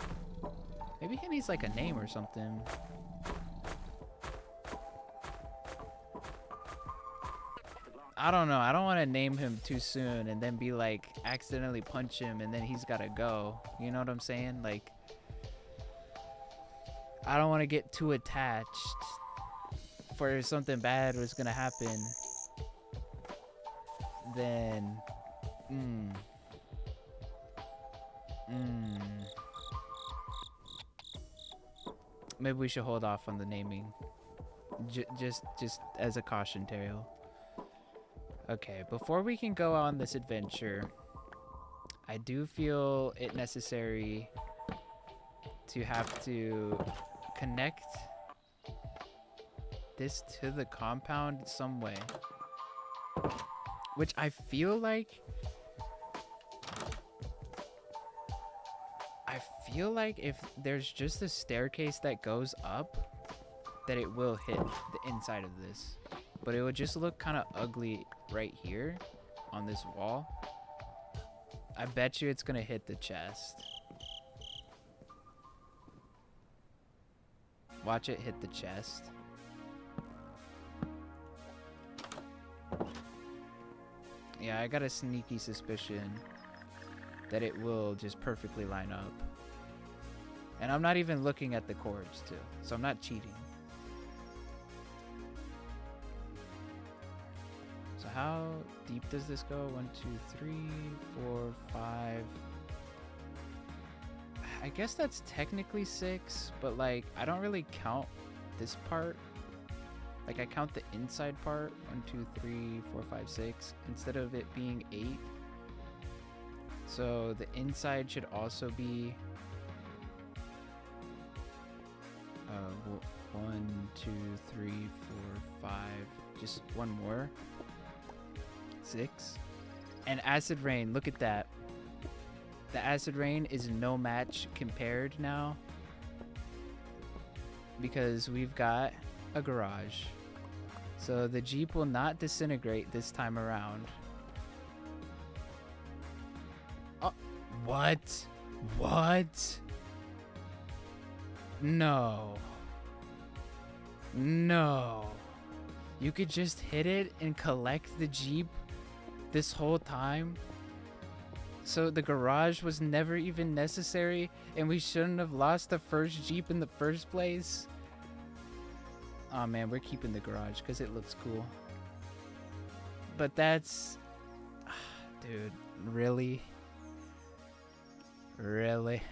Maybe he needs like a name or something. I don't know. I don't want to name him too soon and then be like accidentally punch him and then he's gotta go. You know what I'm saying? Like, I don't want to get too attached for something bad was gonna happen. Then, maybe we should hold off on the naming, just as a caution tale. Okay, before we can go on this adventure, I do feel it necessary to have to connect this to the compound some way, which I feel like if there's just a staircase that goes up, that it will hit the inside of this, but it would just look kind of ugly right here on this wall. I bet you it's gonna hit the chest. Watch it hit the chest. Yeah, I got a sneaky suspicion that it will just perfectly line up. And I'm not even looking at the cords too, so I'm not cheating. So how deep does this go? 1, 2, 3, 4, 5. I guess that's technically 6, but like I don't really count this part. Like I count the inside part, 1, 2, 3, 4, 5, 6, instead of it being 8. So the inside should also be 1, 2, 3, 4, 5, just one more. 6. And acid rain, look at that. The acid rain is no match compared now because we've got a garage. So the Jeep will not disintegrate this time around. Oh, what? What? No. No. You could just hit it and collect the Jeep this whole time? So the garage was never even necessary and we shouldn't have lost the first Jeep in the first place? Oh man, we're keeping the garage because it looks cool. But that's... Dude, really? Really?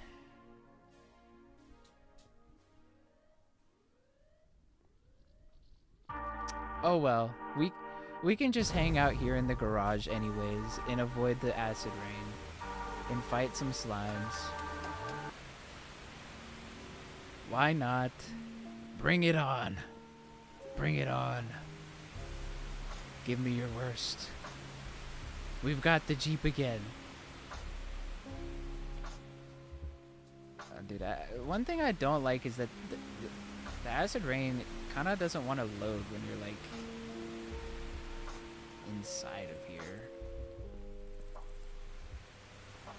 Oh well, we can just hang out here in the garage anyways and avoid the acid rain and fight some slimes. Why not? Bring it on. Bring it on. Give me your worst. We've got the Jeep again. Dude, one thing I don't like is that the acid rain kind of doesn't want to load when you're like inside of here.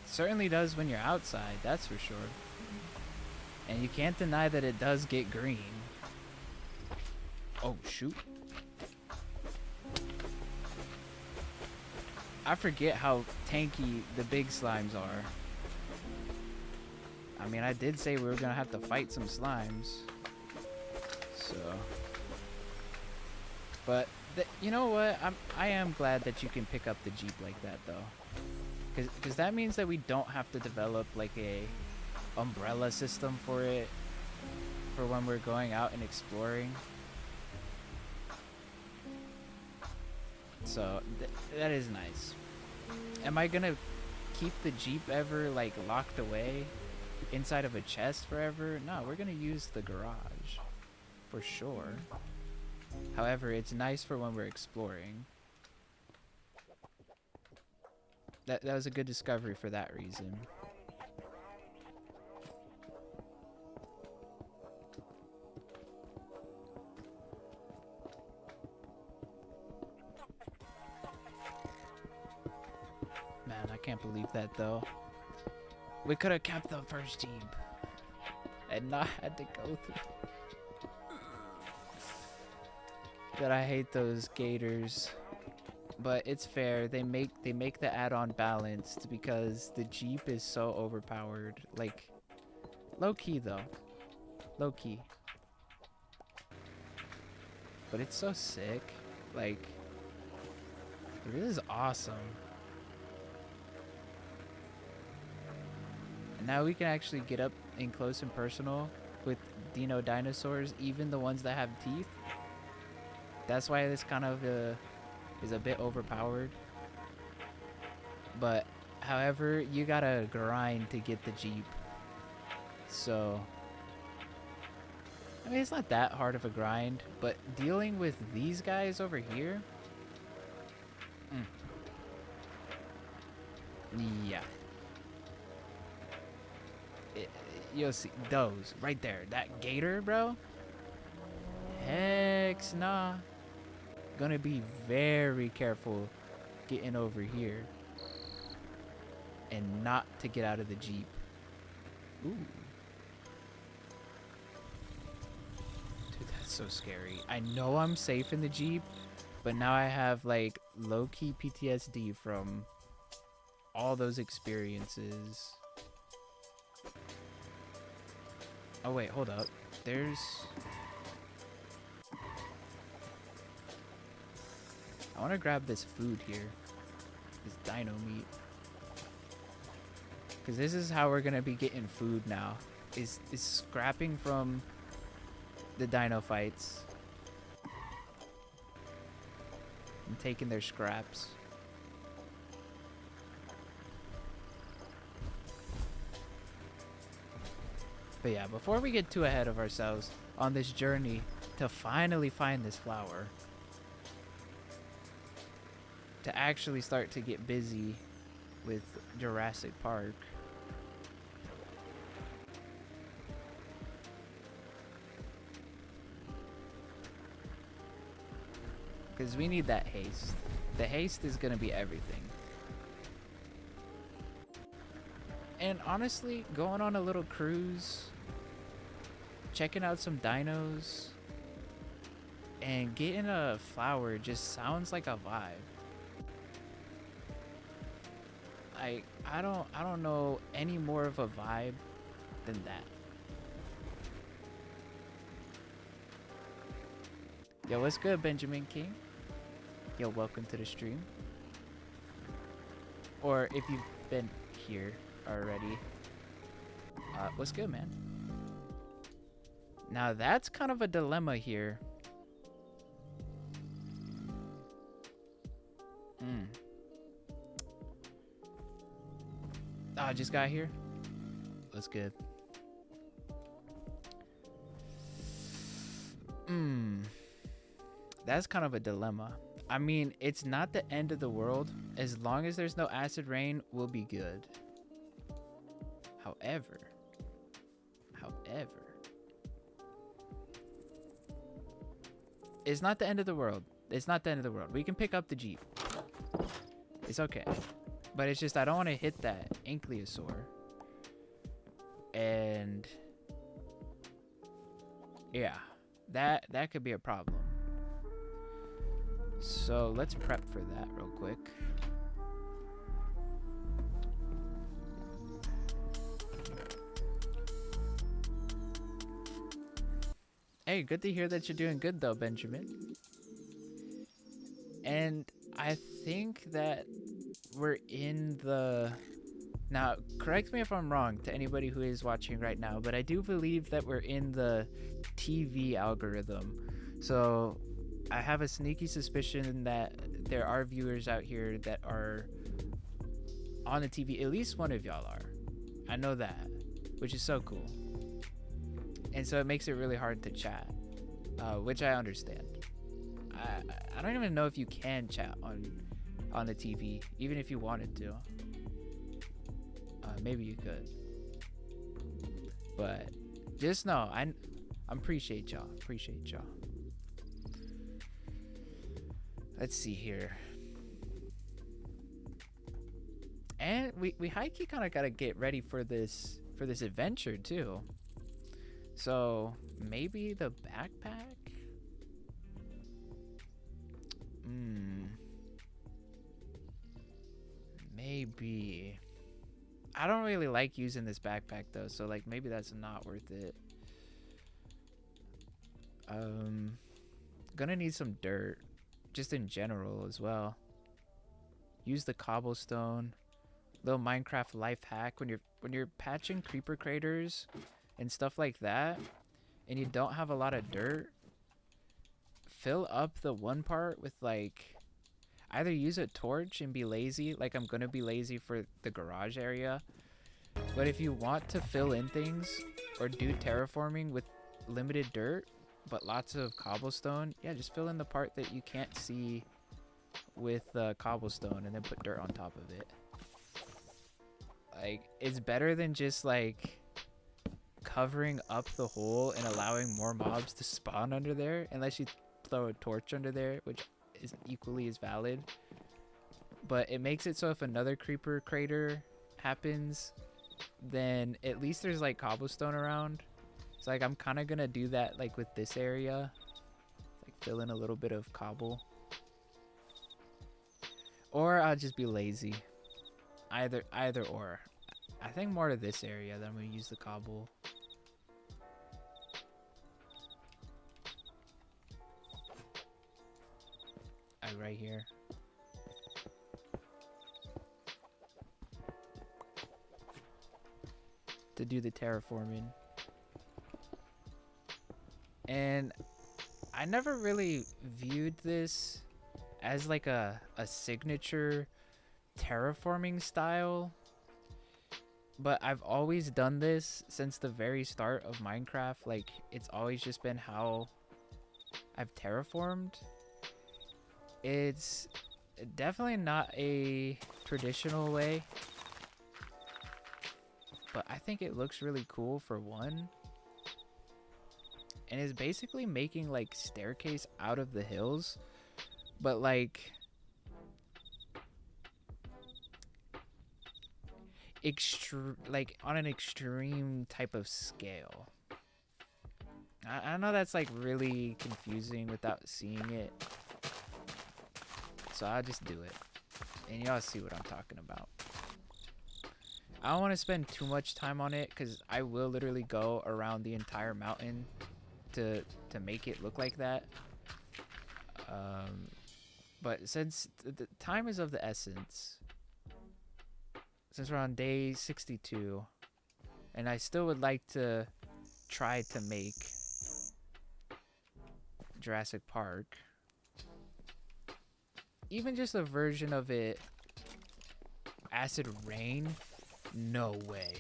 Certainly does when you're outside, that's for sure. And you can't deny that it does get green. Oh shoot. I forget how tanky the big slimes are. I mean, I did say we were gonna have to fight some slimes. So, but you know what? I am glad that you can pick up the Jeep like that though, because that means that we don't have to develop like a umbrella system for it for when we're going out and exploring. So that is nice. Am I gonna keep the Jeep ever like locked away inside of a chest forever? No, we're gonna use the garage for sure. However, it's nice for when we're exploring. That was a good discovery for that reason. Man, I can't believe that though. We could have kept the first Jeep and not had to go through. But I hate those gators. But it's fair. They make the add-on balanced because the Jeep is so overpowered. Like, low key though. Low key. But it's so sick. Like, this is awesome. And now we can actually get up in close and personal with Dino dinosaurs, even the ones that have teeth. That's why this kind of is a bit overpowered. But however, you gotta grind to get the Jeep. So I mean, it's not that hard of a grind, but dealing with these guys over here, yeah. You'll see those right there. That gator, bro. Heck nah. Gonna be very careful getting over here and not to get out of the Jeep. Ooh. Dude, that's so scary. I know I'm safe in the Jeep, but now I have like low-key PTSD from all those experiences. Oh wait, hold up. There's... I want to grab this food here. This dino meat. Because this is how we're going to be getting food now. Is scrapping from the dino fights. And taking their scraps. But yeah, before we get too ahead of ourselves on this journey to finally find this flower, to actually start to get busy with Jurassic Park, because we need that haste. The haste is gonna be everything. And honestly, going on a little cruise, checking out some dinos, and getting a flower just sounds like a vibe. I don't know any more of a vibe than that. Yo, what's good, Benjamin King? Yo, welcome to the stream. Or if you've been here already, what's good, man? Now that's kind of a dilemma here. Oh, I just got here. That's good. That's kind of a dilemma. I mean, it's not the end of the world. As long as there's no acid rain, we'll be good. However, it's not the end of the world. It's not the end of the world. We can pick up the Jeep. It's okay. But it's just I don't want to hit that ankylosaur. And yeah, that could be a problem. So let's prep for that real quick. Hey, good to hear that you're doing good though, Benjamin. And I think that we're in the... Now, correct me if I'm wrong to anybody who is watching right now, but I do believe that we're in the TV algorithm. So I have a sneaky suspicion that there are viewers out here that are on the TV. At least one of y'all are. I know that, which is so cool. And so it makes it really hard to chat, which I understand. I don't even know if you can chat on the TV, even if you wanted to. Maybe you could. But just know, I appreciate y'all. Appreciate y'all. Let's see here. And we high-key kind of gotta get ready for this adventure too. So maybe the backpack? Maybe. I don't really like using this backpack though, so like maybe that's not worth it. Gonna need some dirt, just in general as well. Use the cobblestone. Little Minecraft life hack: when you're patching creeper craters and stuff like that, and you don't have a lot of dirt, fill up the one part with like, either use a torch and be lazy, like I'm gonna be lazy for the garage area. But if you want to fill in things or do terraforming with limited dirt but lots of cobblestone, yeah, just fill in the part that you can't see with cobblestone and then put dirt on top of it. Like, it's better than just like covering up the hole and allowing more mobs to spawn under there, unless you throw a torch under there, which is equally as valid. but it makes it so if another creeper crater happens, then at least there's like cobblestone around. So like I'm kind of gonna do that like with this area, like fill in a little bit of cobble, or I'll just be lazy. Either or. I think more to this area than I'm gonna use the cobble. Right here. To do the terraforming. And I never really viewed this as like a signature terraforming style, but I've always done this since the very start of Minecraft. Like, it's always just been how I've terraformed. It's definitely not a traditional way, but I think it looks really cool for one. And it's basically making like staircase out of the hills, but like like on an extreme type of scale. I know that's like really confusing without seeing it, so I'll just do it and y'all see what I'm talking about. I don't want to spend too much time on it because I will literally go around the entire mountain to make it look like that. But since the time is of the essence, since we're on day 62, and I still would like to try to make Jurassic Park, even just a version of it acid rain, no way.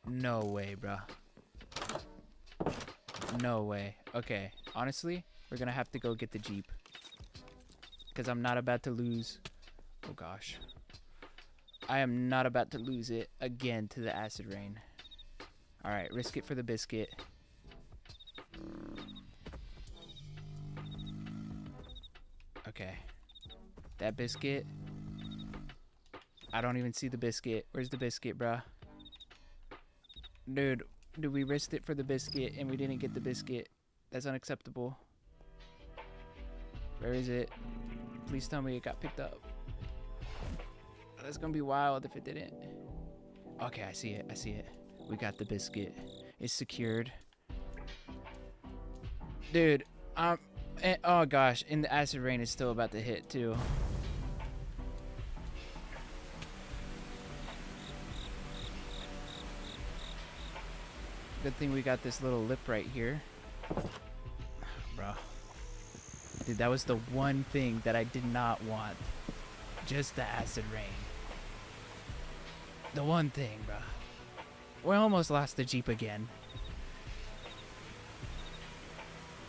No way, bruh. No way. Okay, honestly, we're gonna have to go get the Jeep, because I'm not about to lose. Oh gosh. I am not about to lose it again to the acid rain. Alright, risk it for the biscuit. Okay. That biscuit. I don't even see the biscuit. Where's the biscuit, bruh? Dude, we risked it for the biscuit and we didn't get the biscuit. That's unacceptable. Where is it? Please tell me it got picked up. That's gonna be wild if it didn't. Okay, I see it. I see it. We got the biscuit. It's secured. Dude, oh gosh, and the acid rain is still about to hit too. Good thing we got this little lip right here. Bro. Dude, that was the one thing that I did not want. Just the acid rain. The one thing, bro. We almost lost the Jeep again.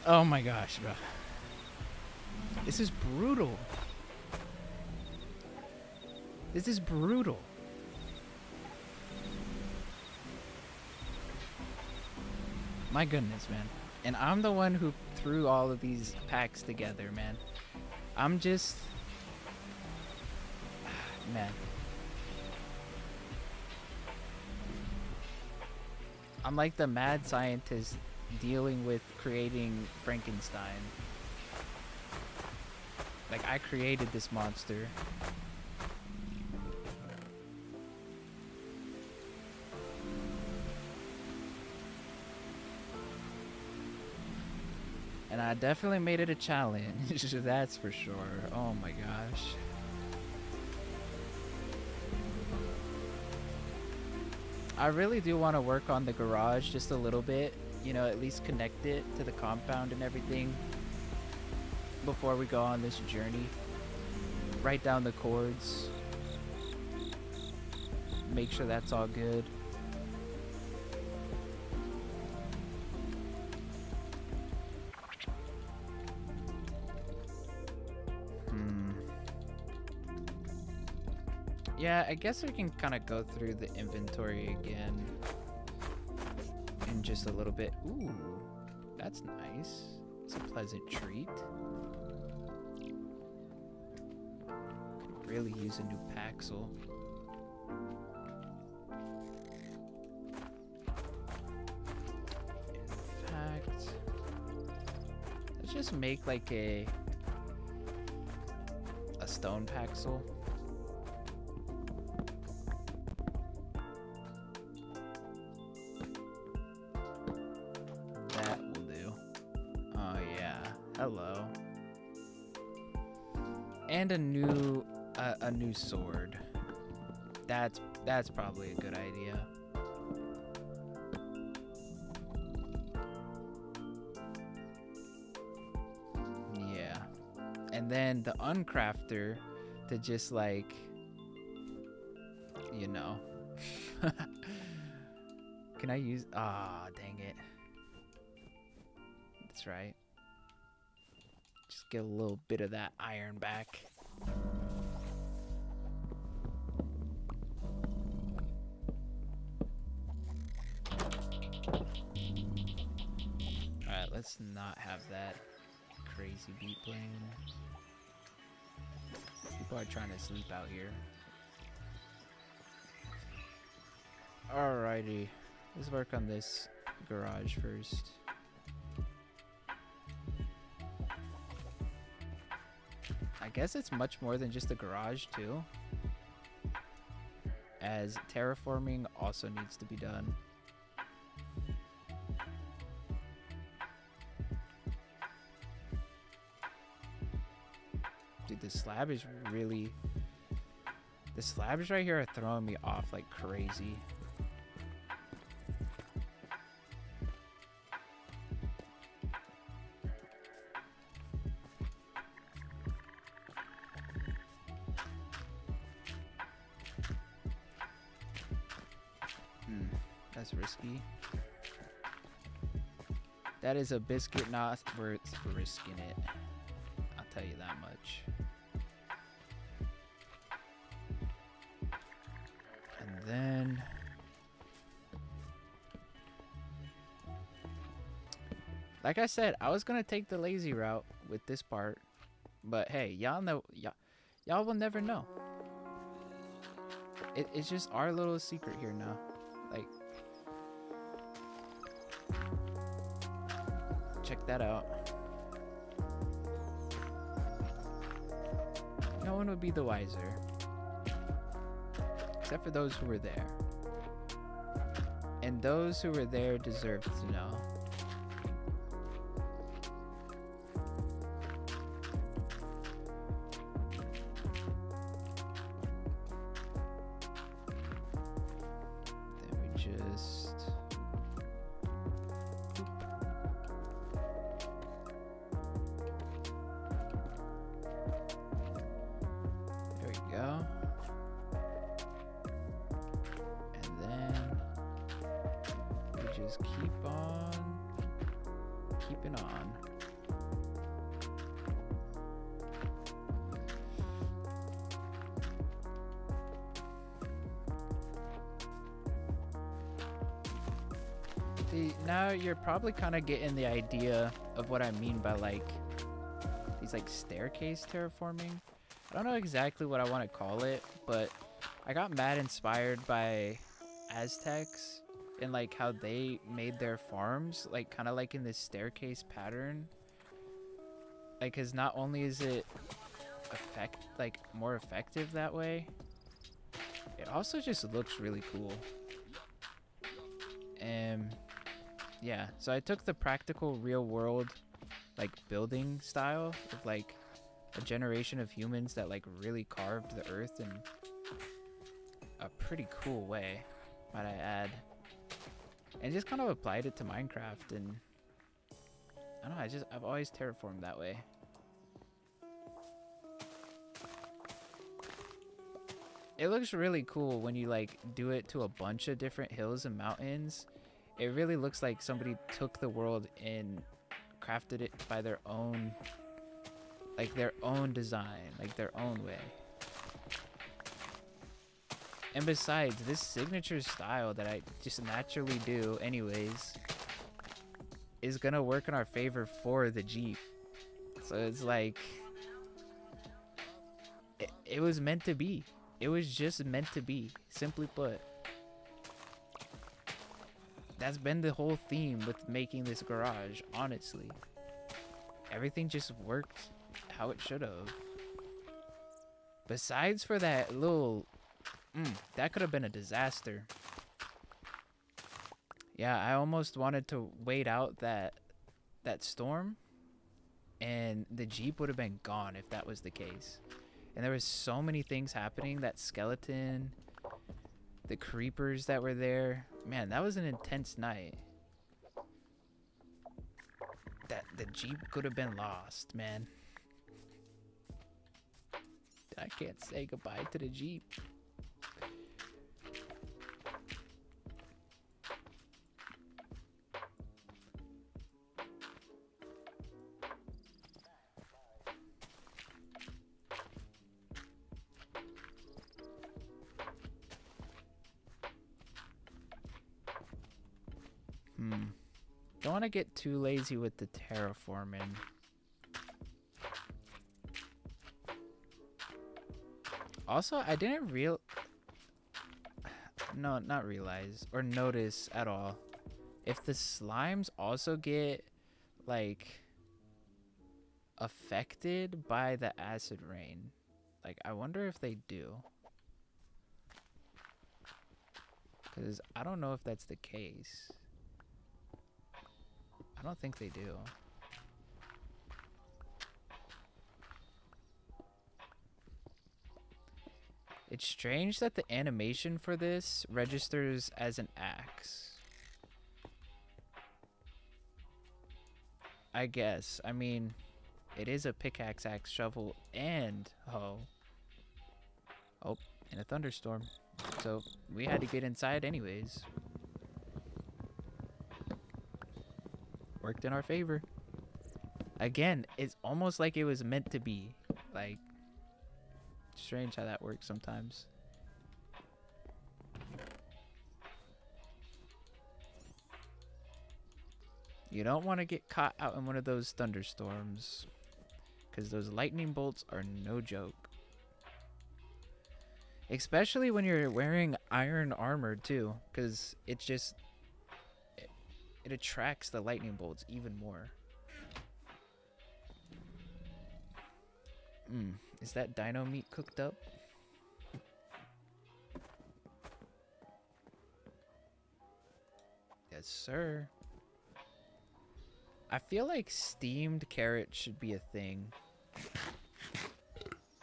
Oh my gosh, bro. This is brutal. This is brutal. My goodness, man. And I'm the one who threw all of these packs together, man. I'm just... Man. I'm like the mad scientist dealing with creating Frankenstein. Like, I created this monster. And I definitely made it a challenge, that's for sure. Oh my gosh. I really do want to work on the garage just a little bit, you know, at least connect it to the compound and everything before we go on this journey. Write down the chords. Make sure that's all good. Yeah, I guess we can kind of go through the inventory again in just a little bit. Ooh, that's nice. It's a pleasant treat. really use a new Paxel. In fact, let's just make like a stone Paxel. That will do. Oh yeah, hello. And a new sword. That's probably a good idea. Yeah. And then the uncrafter to just like, you know. Can I use, dang it. That's right. Just get a little bit of that iron back. Alright, let's not have that crazy beat playing. People are trying to sleep out here. Alrighty. Let's work on this garage first. I guess it's much more than just a garage too, as terraforming also needs to be done. Dude, the slabs right here are throwing me off like crazy. That's risky. That is a biscuit not worth risking it. I'll tell you that much. And then like I said, I was gonna take the lazy route with this part, but hey, y'all know, y'all will never know. It's just our little secret here now. Like, check that out. No one would be the wiser, except for those who were there. And those who were there deserve to know. Keep on keeping on. See, now you're probably kind of getting the idea of what I mean by like these like staircase terraforming. I don't know exactly what I want to call it, but I got mad inspired by Aztecs and like how they made their farms, like kind of like in this staircase pattern. Like, cause not only is it more effective that way, it also just looks really cool. And yeah, so I took the practical real world like building style of like a generation of humans that like really carved the earth in a pretty cool way, might I add. And just kind of applied it to Minecraft, and I don't know, I've always terraformed that way. It looks really cool when you like do it to a bunch of different hills and mountains. It really looks like somebody took the world and crafted it by their own, like their own design, like their own way. And besides, this signature style that I just naturally do anyways is gonna work in our favor for the Jeep. So it's like, it it was meant to be. It was just meant to be, simply put. That's been the whole theme with making this garage, honestly. Everything just worked how it should have. Besides for that little... that could have been a disaster. Yeah, I almost wanted to wait out that storm, and the Jeep would have been gone if that was the case. And there was so many things happening. That skeleton, the creepers that were there. Man, that was an intense night. The Jeep could have been lost, man. I can't say goodbye to the Jeep. Don't want to get too lazy with the terraforming. Also, I didn't not realize or notice at all if the slimes also get like affected by the acid rain. Like, I wonder if they do, because I don't know if that's the case. I don't think they do. It's strange that the animation for this registers as an axe. I guess. I mean, it is a pickaxe, axe, shovel, and hoe. Oh, and a thunderstorm. So we had to get inside anyways. Worked in our favor. Again, it's almost like it was meant to be. Like, strange how that works sometimes. You don't want to get caught out in one of those thunderstorms, because those lightning bolts are no joke. Especially when you're wearing iron armor too, because it attracts the lightning bolts even more. Is that dino meat cooked up? Yes, sir. I feel like steamed carrots should be a thing.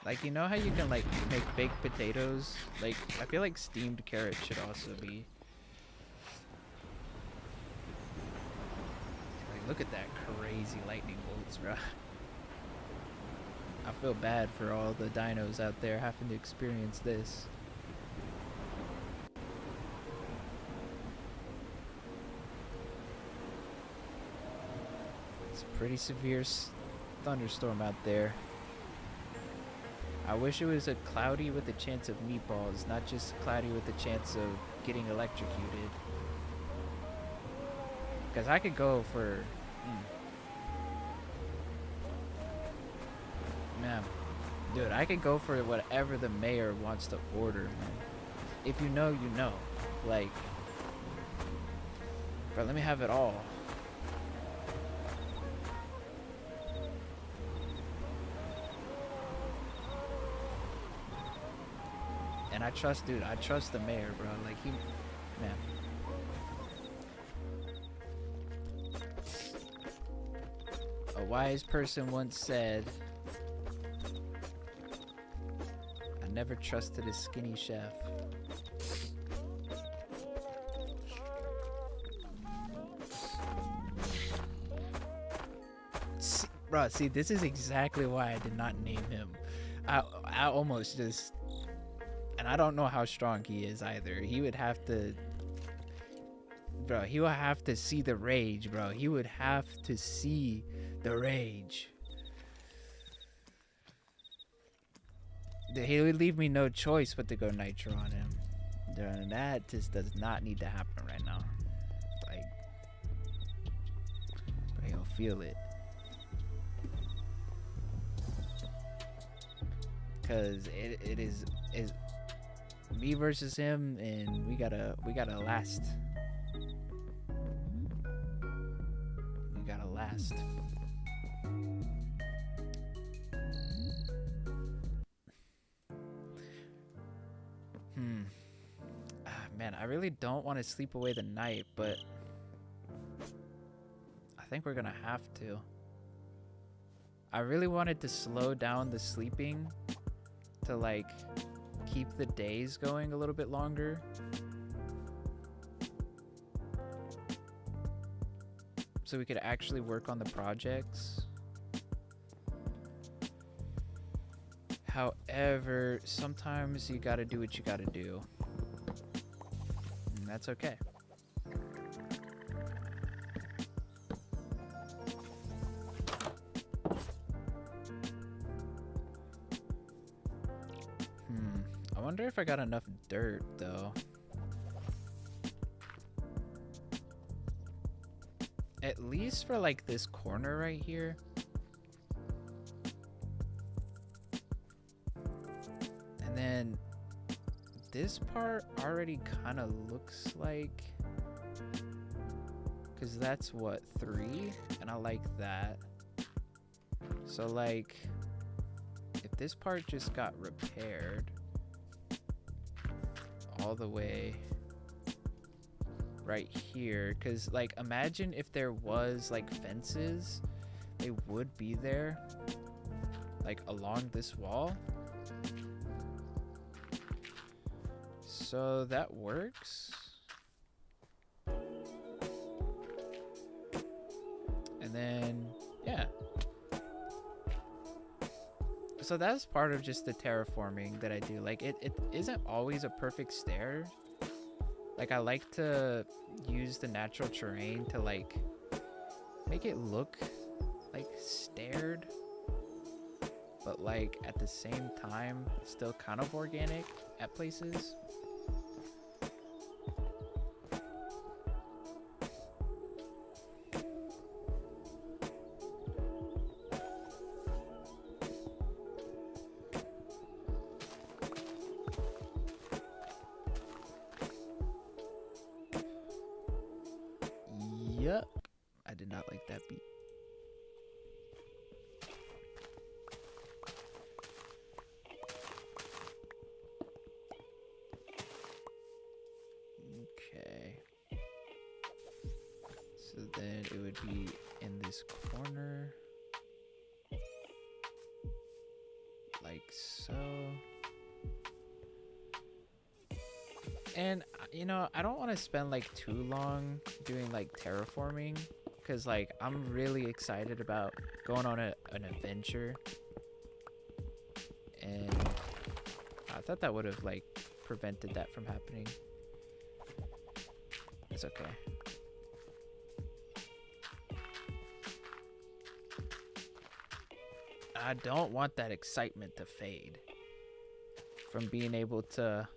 Like, you know how you can like make baked potatoes? Like, I feel like steamed carrots should also be. Like, look at that crazy lightning bolts, bro. I feel bad for all the dinos out there having to experience this. It's a pretty severe thunderstorm out there. I wish it was a cloudy with a chance of meatballs, not just cloudy with a chance of getting electrocuted. Because I could go for... Man, dude, I could go for whatever the mayor wants to order, man. If you know, you know. Like, bro, let me have it all. And I trust, dude, I trust the mayor, bro. Like, he, man. A wise person once said, I never trusted a skinny chef. See, this is exactly why I did not name him. I almost just... And I don't know how strong he is either. He would have to... Bro, he would have to see the rage, bro. He would have to see the rage. He would leave me no choice but to go nitro on him. Dude, that just does not need to happen right now. Like, bro, he'll feel it. cause it is me versus him, and we gotta last. We gotta last. Man, I really don't want to sleep away the night, but I think we're gonna have to. I really wanted to slow down the sleeping to like keep the days going a little bit longer. So we could actually work on the projects. However, sometimes you gotta do what you gotta do. And that's okay. I wonder if I got enough dirt though. At least for like this corner right here. And then this part already kind of looks like, because that's what, 3, and I like that. So like if this part just got repaired all the way right here, because like imagine if there was like fences, they would be there like along this wall. So that works. And then yeah, so that's part of just the terraforming that I do. Like it isn't always a perfect stair. Like I like to use the natural terrain to like make it look like staired, but like at the same time still kind of organic at places. Yup. I did not like that beat. Okay. So then it would be in this corner. Like so. And you know, I don't want to spend like too long doing like terraforming, because like I'm really excited about going on an adventure, and I thought that would have like prevented that from happening. It's okay. I don't want that excitement to fade from being able to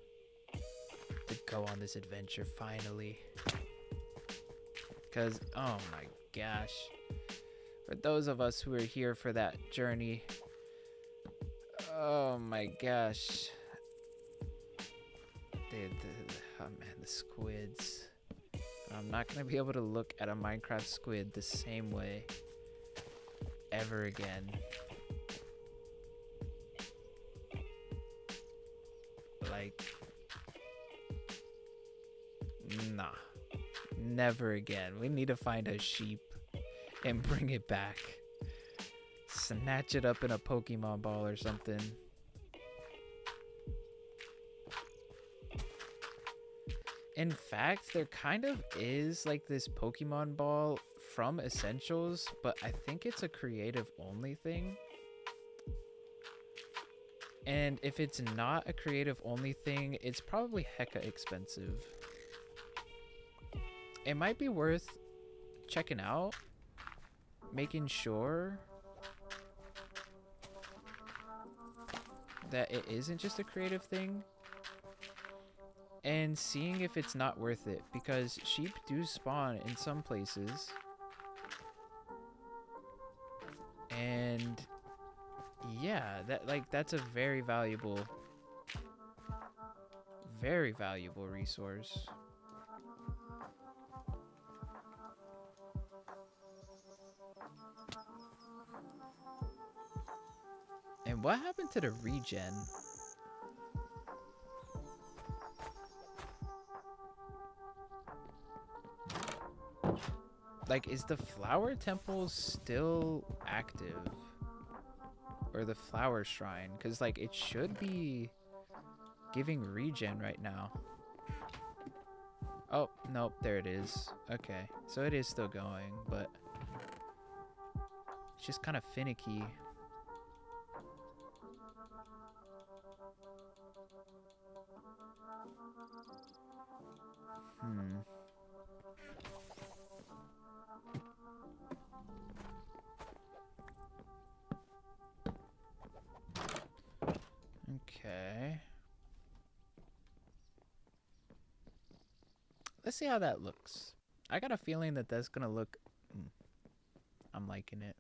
go on this adventure finally. Because oh my gosh, for those of us who are here for that journey, oh my gosh, oh man, the squids. I'm not gonna be able to look at a Minecraft squid the same way ever again. Like, nah, never again. We need to find a sheep and bring it back. Snatch it up in a Pokemon ball or something. In fact, there kind of is like this Pokemon ball from Essentials, but I think it's a creative only thing. And if it's not a creative only thing, it's probably hecka expensive. It might be worth checking out, making sure that it isn't just a creative thing, and seeing if it's not worth it, because sheep do spawn in some places. And Yeah, that's a very valuable resource. And what happened to the regen? Like, is the flower temple still active? Or the flower shrine? Because, like, it should be giving regen right now. Oh, nope, there it is. Okay, so it is still going, but it's just kind of finicky. Okay. Let's see how that looks. I got a feeling that that's gonna look... I'm liking it.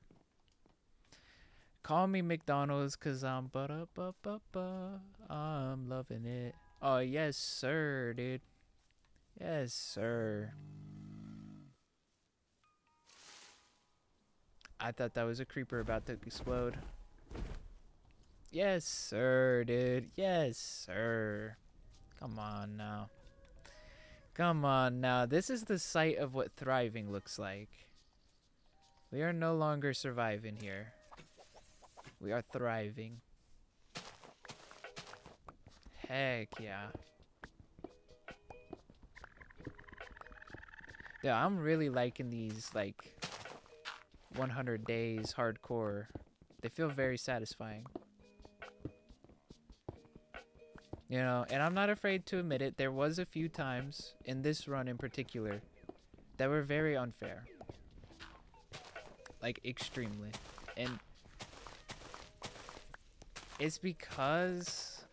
Call me McDonald's, cause I'm ba-da-ba-ba-ba. I'm loving it. Oh, yes, sir, dude. Yes, sir. I thought that was a creeper about to explode. Yes, sir, dude. Yes, sir. Come on now. Come on now. This is the site of what thriving looks like. We are no longer surviving here. We are thriving. Heck yeah. Yeah, I'm really liking these, like, 100 days hardcore. They feel very satisfying. You know, and I'm not afraid to admit it, there was a few times, in this run in particular, that were very unfair. Like, extremely. And it's because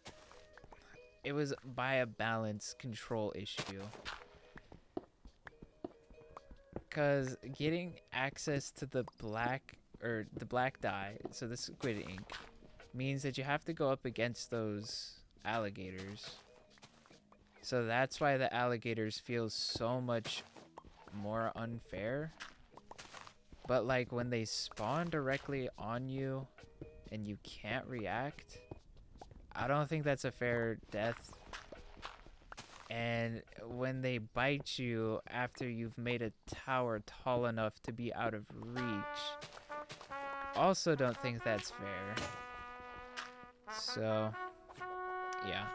it was by a balance control issue. Because getting access to the black dye, so the squid ink, means that you have to go up against those alligators. So that's why the alligators feel so much more unfair. But like when they spawn directly on you and you can't react, I don't think that's a fair death. And when they bite you after you've made a tower tall enough to be out of reach, also don't think that's fair. So, yeah.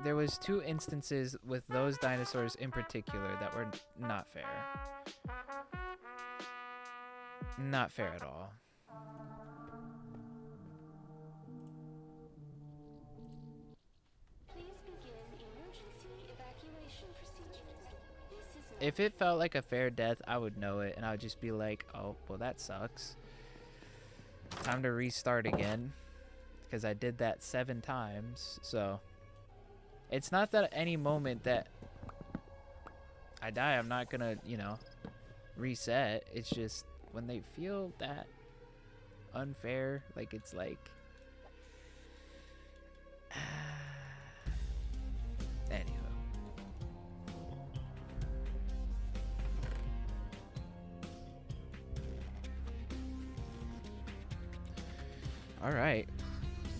There was 2 instances with those dinosaurs in particular that were not fair. Not fair at all. If it felt like a fair death, I would know it, and I would just be like, oh, well, that sucks. Time to restart again, because I did that 7 times, so... It's not that at any moment that I die, I'm not gonna, you know, reset. It's just when they feel that unfair, like it's like... Anywho. Alright.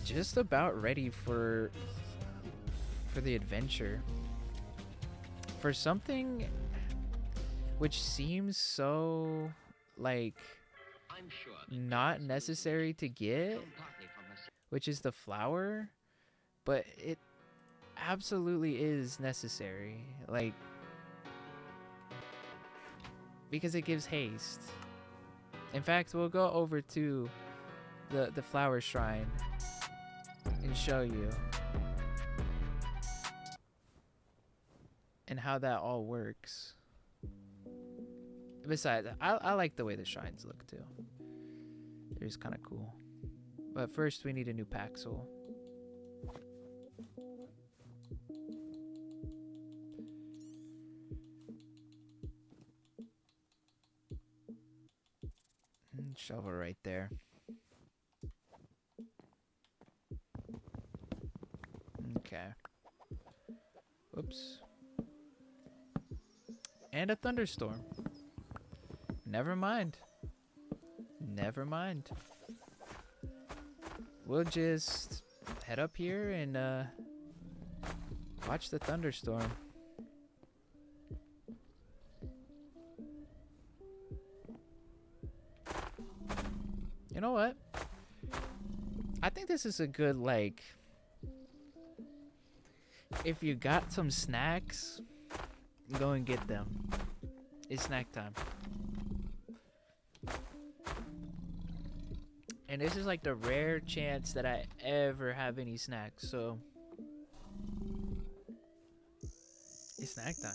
Just about ready for the adventure. For something which seems so, like, not necessary to get, which is the flower, but it absolutely is necessary. Like, because it gives haste. In fact, we'll go over to the flower shrine and show you. And how that all works. Besides, I like the way the shrines look too. They're just kind of cool. But first we need a new Paxel. Shovel right there. Whoops. And a thunderstorm. Never mind. Never mind. We'll just head up here and watch the thunderstorm. You know what? I think this is a good, like, if you got some snacks, go and get them. It's snack time. And this is like the rare chance that I ever have any snacks, so it's snack time.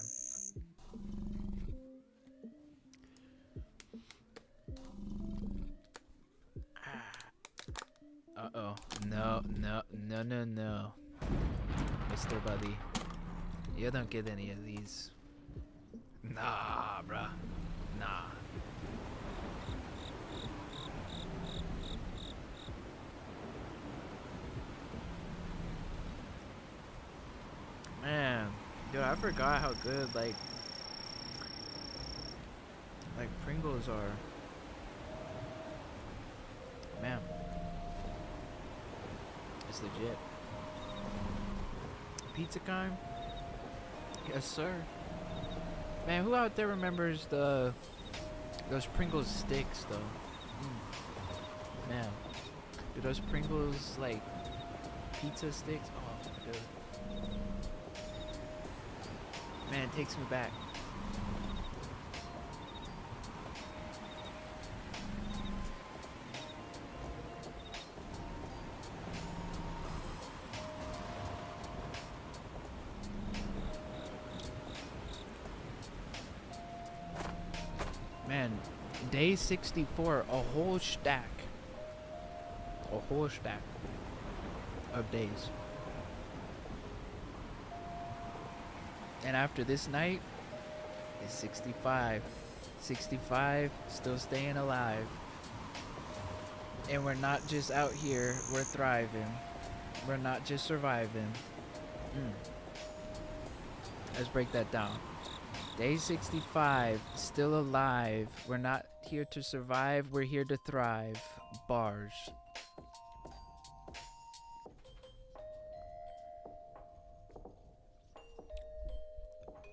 Uh-oh. No, no, no, no, no. Mr. Buddy. You don't get any of these. Nah, bruh. Nah. Man, dude, I forgot how good, like Pringles are. Man. It's legit. Pizza time? Yes, sir. Man, who out there remembers those Pringles sticks, though? Man, do those Pringles, like, pizza sticks? Oh, dude. Man, it takes me back. Man, day 64, a whole stack of days. And after this night, it's 65. 65, still staying alive. And we're not just out here, we're thriving. We're not just surviving. Let's break that down. Day 65, still alive. We're not here to survive, we're here to thrive. Bars.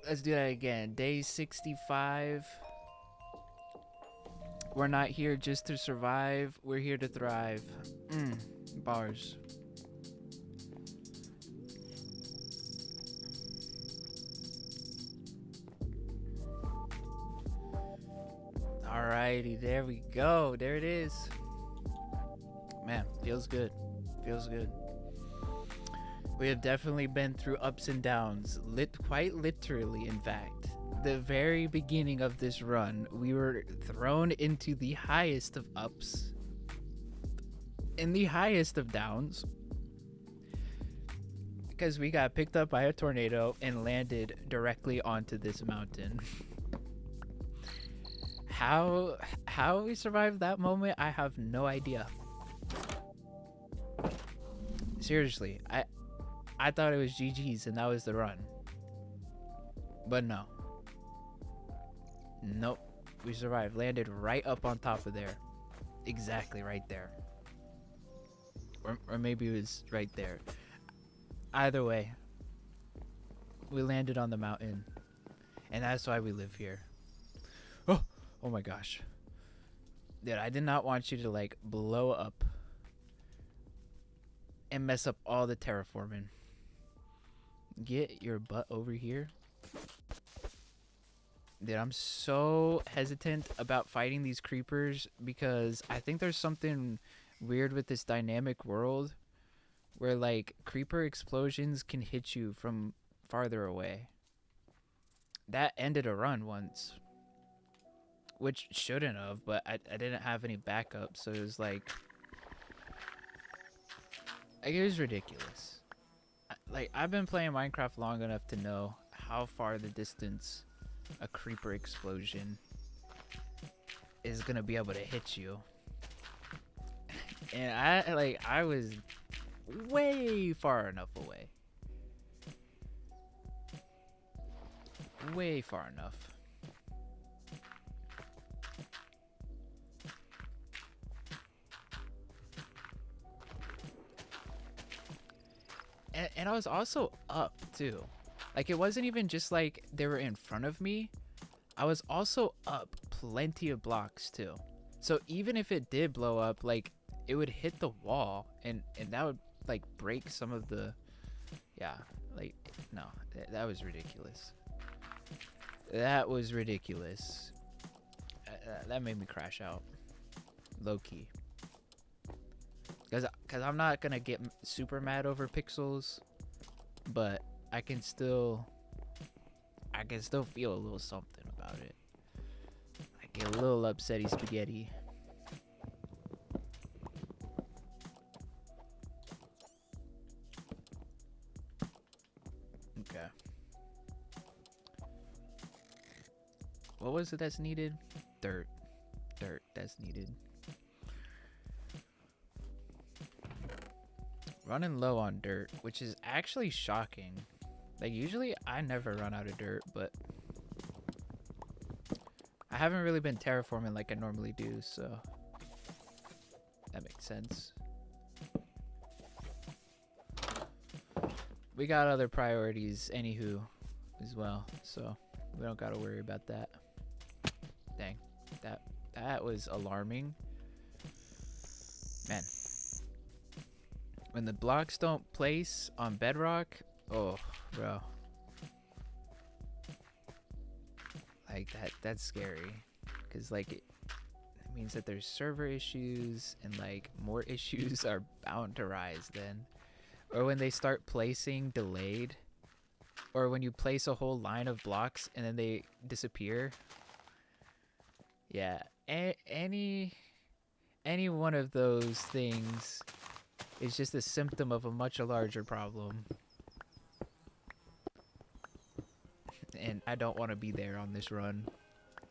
Let's do that again. Day 65. We're not here just to survive, we're here to thrive. Bars. Alrighty, there we go. There it is. Man, feels good. Feels good. We have definitely been through ups and downs. Quite literally, in fact. The very beginning of this run, we were thrown into the highest of ups and the highest of downs. Because we got picked up by a tornado and landed directly onto this mountain. How we survived that moment, I have no idea. Seriously, I thought it was GG's and that was the run. But no. Nope. We survived. Landed right up on top of there. Exactly right there. Or maybe it was right there. Either way, we landed on the mountain. And that's why we live here. Oh my gosh. Dude, I did not want you to, like, blow up and mess up all the terraforming. Get your butt over here. Dude, I'm so hesitant about fighting these creepers because I think there's something weird with this dynamic world where, like, creeper explosions can hit you from farther away. That ended a run once. Which shouldn't have, but I didn't have any backup, so it was like it was ridiculous. Like, I've been playing Minecraft long enough to know how far the distance a creeper explosion is gonna be able to hit you. And I was way far enough away. way far enough. And I was also up too. Like, it wasn't even just like they were in front of me. I was also up plenty of blocks too. So even if it did blow up, like, it would hit the wall and that would like break some of the, yeah, like, no, that was ridiculous. That was ridiculous. That made me crash out, low key. Cause I'm not gonna get super mad over pixels, but I can still feel a little something about it. I get a little upsetty spaghetti. Okay. What was it that's needed? Dirt. Dirt, that's needed. Running low on dirt, which is actually shocking. Like, usually I never run out of dirt, but I haven't really been terraforming like I normally do, so that makes sense. We got other priorities anywho as well, so we don't gotta worry about that. Dang, that was alarming. Man. When the blocks don't place on bedrock, oh, bro. Like, that's scary. Because, like, it means that there's server issues and, like, more issues are bound to rise then. Or when they start placing delayed. Or when you place a whole line of blocks and then they disappear. Yeah, any one of those things is just a symptom of a much larger problem. And I don't want to be there on this run.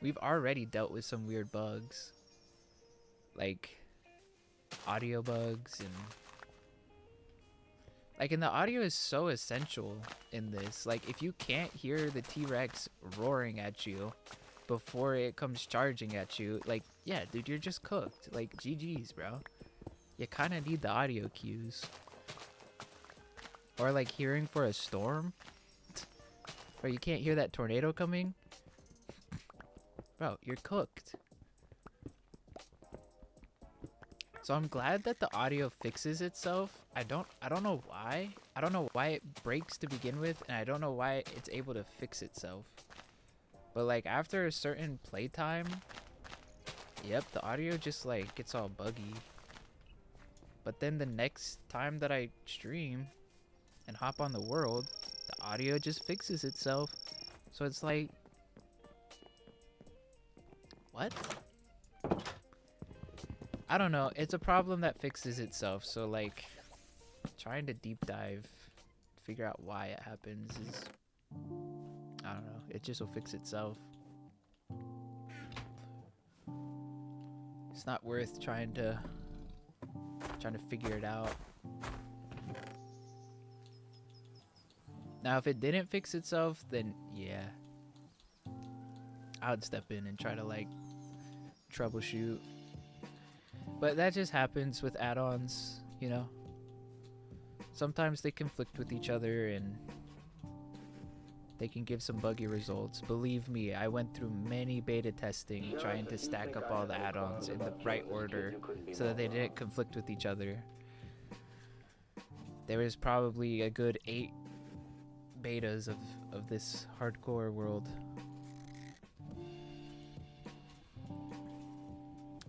We've already dealt with some weird bugs. Like audio bugs and the audio is so essential in this. Like, if you can't hear the T-Rex roaring at you before it comes charging at you, like, yeah, dude, you're just cooked. Like, GG's, bro. You kind of need the audio cues. Or like hearing for a storm. Or you can't hear that tornado coming. Bro, you're cooked. So I'm glad that the audio fixes itself. I don't know why. I don't know why it breaks to begin with, and I don't know why it's able to fix itself. But like after a certain playtime, yep, the audio just like gets all buggy. But then the next time that I stream and hop on the world, the audio just fixes itself. So it's like, what? I don't know. It's a problem that fixes itself. So like trying to deep dive, figure out why it happens is, I don't know. It just will fix itself. It's not worth trying to figure it out. Now, if it didn't fix itself, then yeah, I would step in and try to like troubleshoot. But that just happens with add-ons, you know? Sometimes they conflict with each other and they can give some buggy results. Believe me, I went through many beta testing trying to stack up all the add-ons in the right order so that they didn't conflict with each other. There was probably a good 8 betas of this hardcore world.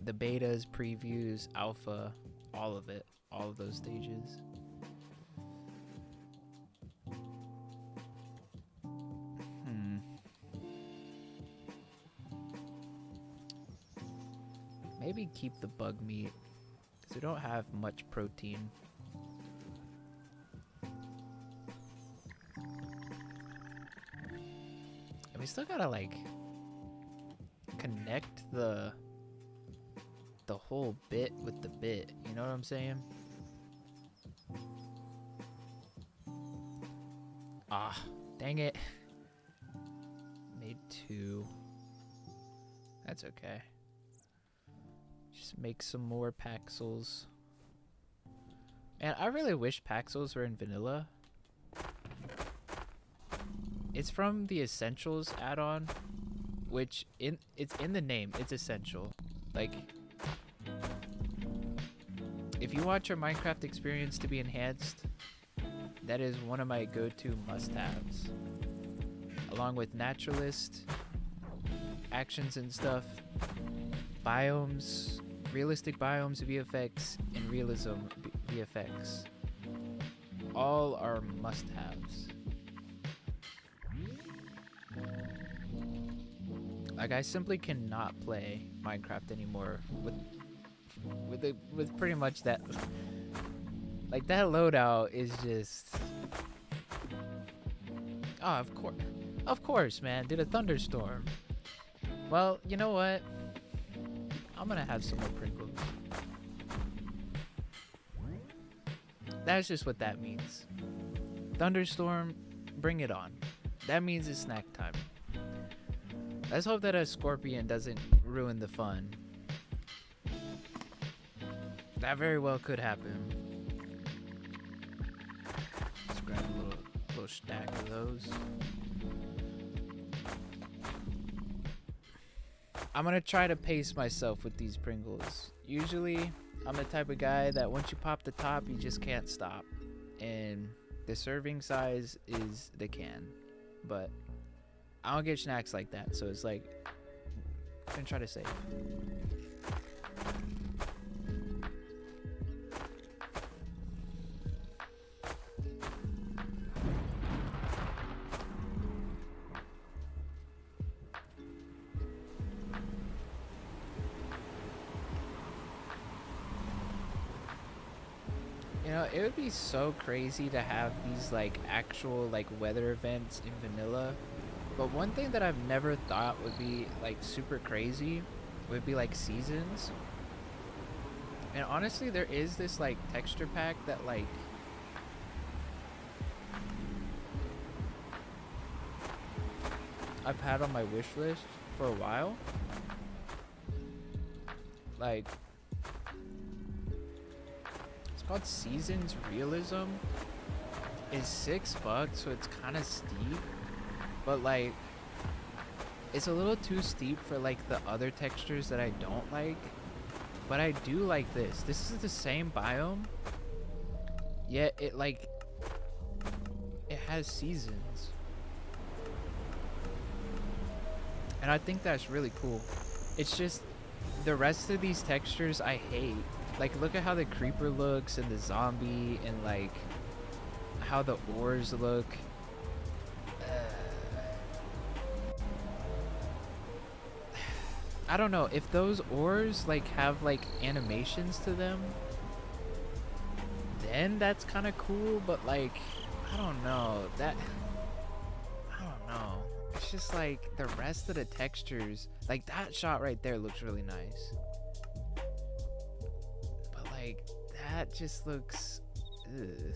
The betas, previews, alpha, all of it, all of those stages. Maybe keep the bug meat, because we don't have much protein. And we still gotta like connect the whole bit with the bit, you know what I'm saying? Ah, dang it. Made 2. That's okay. Just make some more Paxels. And I really wish Paxels were in vanilla. It's from the Essentials add-on, which it's in the name. It's essential. Like, if you want your Minecraft experience to be enhanced, that is one of my go-to must-haves. Along with naturalist, actions and stuff, biomes, realistic biomes VFX, and realism VFX. All are must-haves. Like, I simply cannot play Minecraft anymore with pretty much that. Like, that loadout is just. Oh, of course, man. Did a thunderstorm. Well, you know what? I'm gonna have some more Pringles. That's just what that means. Thunderstorm, bring it on. That means it's snack time. Let's hope that a scorpion doesn't ruin the fun. That very well could happen. Let's grab a little stack of those. I'm gonna try to pace myself with these Pringles. Usually, I'm the type of guy that once you pop the top, you just can't stop. And the serving size is the can. But I don't get snacks like that, so it's like, I'm gonna try to save. You know, it would be so crazy to have these like actual like weather events in vanilla. But one thing that I've never thought would be like super crazy would be like seasons. And honestly, there is this like texture pack that like I've had on my wish list for a while. Like, it's called Seasons Realism. It's $6, so it's kind of steep. But like, it's a little too steep for like the other textures that I don't like. But I do like this. This is the same biome, yet it has seasons. And I think that's really cool. It's just the rest of these textures I hate. Like, look at how the creeper looks and the zombie and like how the ores look. I don't know if those ores like have like animations to them, then that's kind of cool. But like, I don't know. It's just like the rest of the textures, like that shot right there looks really nice, but like that just looks ugh.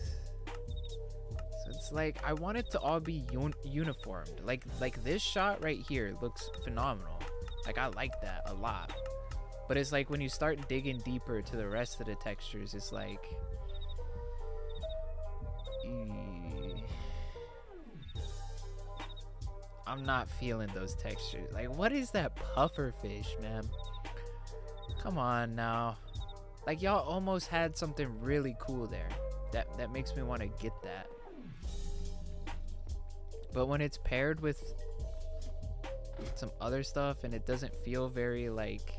So it's like I want it to all be uniformed. Like this shot right here looks phenomenal. Like, I like that a lot. But it's like when you start digging deeper to the rest of the textures, it's like, I'm not feeling those textures. Like, what is that puffer fish, man? Come on now. Like, y'all almost had something really cool there. That makes me want to get that. But when it's paired with some other stuff and it doesn't feel very like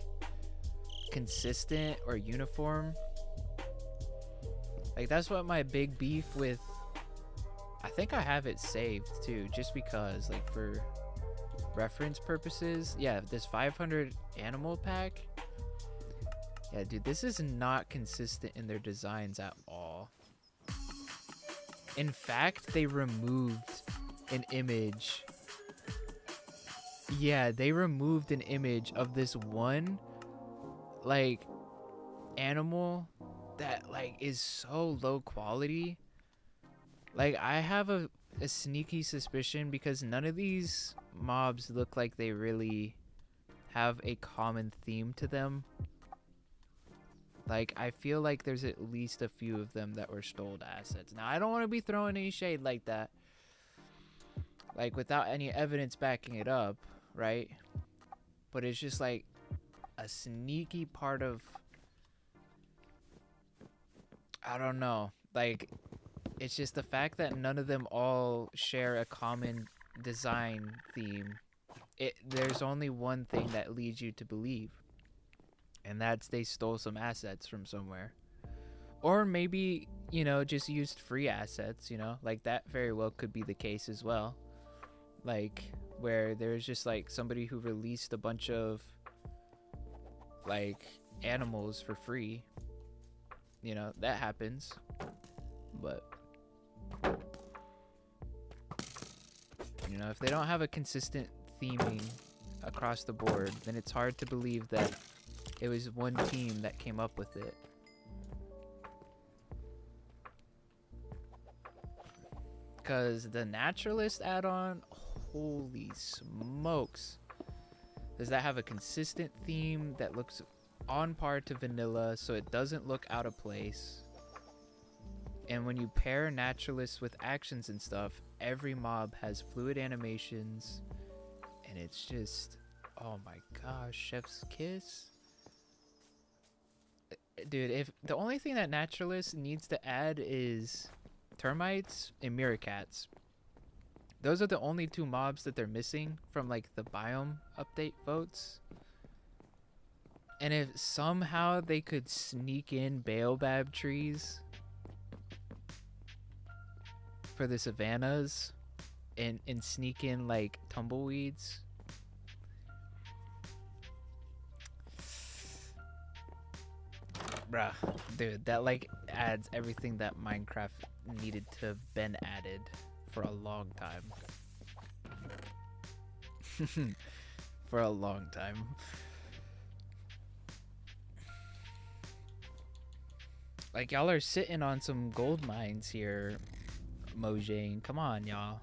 consistent or uniform, like that's what my big beef with. I think I have it saved too, just because like for reference purposes. Yeah, this 500 animal pack, yeah dude, this is not consistent in their designs at all. In fact, they removed an image. Yeah, they removed an image of this one like animal that like is so low quality. Like, I have a a sneaky suspicion because none of these mobs look like they really have a common theme to them. Like, I feel like there's at least a few of them that were stolen assets. Now, I don't want to be throwing any shade like that. Like, without any evidence backing it up, right? But it's just like a sneaky part of... I don't know. Like, it's just the fact that none of them all share a common design theme. There's only one thing that leads you to believe. And that's they stole some assets from somewhere. Or maybe, you know, just used free assets, you know? Like, that very well could be the case as well. Like, where there's just, like, somebody who released a bunch of, like, animals for free. You know, that happens. But, you know, if they don't have a consistent theming across the board, then it's hard to believe that it was one team that came up with it. Because the Naturalist add-on, holy smokes. Does that have a consistent theme that looks on par to vanilla so it doesn't look out of place? And when you pair Naturalists with actions and stuff, every mob has fluid animations. And it's just, oh my gosh, chef's kiss. Dude, if the only thing that Naturalist needs to add is termites and meerkats. Those are the only two mobs that they're missing from like the biome update votes. And if somehow they could sneak in baobab trees for the savannas and sneak in like tumbleweeds. Bruh, dude, that like adds everything that Minecraft needed to have been added for a long time. For a long time. Like, y'all are sitting on some gold mines here, Mojang. Come on, y'all.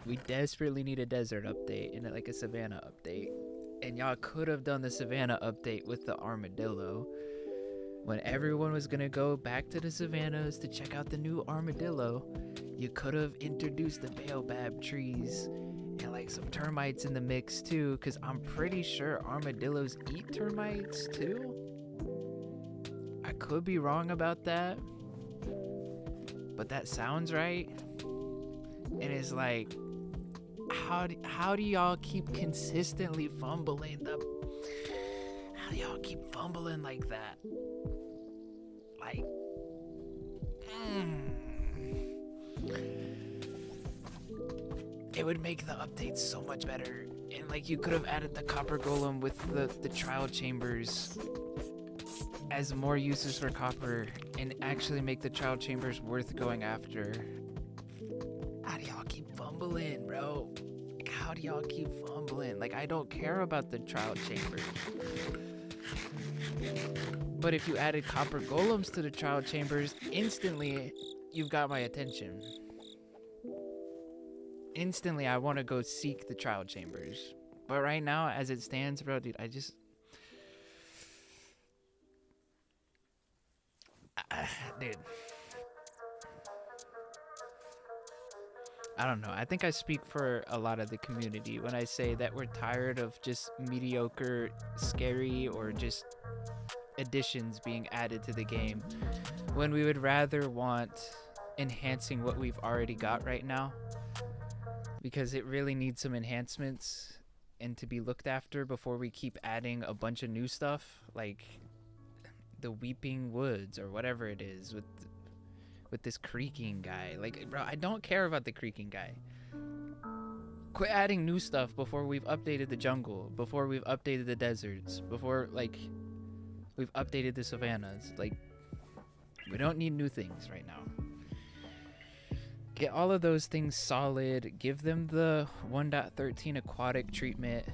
We desperately need a desert update and like a savannah update. And y'all could have done the savannah update with the armadillo. When everyone was gonna go back to the savannas to check out the new armadillo, you could have introduced the baobab trees and like some termites in the mix too, because I'm pretty sure armadillos eat termites too. I could be wrong about that, but that sounds right. And it's like, how do y'all keep consistently fumbling how do y'all keep fumbling like that? Like, it would make the updates so much better. And like, you could have added the copper golem with the trial chambers as more uses for copper and actually make the trial chambers worth going after. How do y'all keep fumbling, bro? Like, how do y'all keep fumbling? Like, I don't care about the trial chambers. But if you added copper golems to the trial chambers, instantly you've got my attention. Instantly I want to go seek the trial chambers. But right now, as it stands, bro, dude, dude, I don't know. I think I speak for a lot of the community when I say that we're tired of just mediocre, scary, or just additions being added to the game, when we would rather want enhancing what we've already got right now, because it really needs some enhancements and to be looked after before we keep adding a bunch of new stuff like the Weeping Woods or whatever it is with this creaking guy. Like, bro, I don't care about the creaking guy. Quit adding new stuff before we've updated the jungle, before we've updated the deserts, before like we've updated the savannas. Like, we don't need new things right now. Get all of those things solid. Give them the 1.13 aquatic treatment.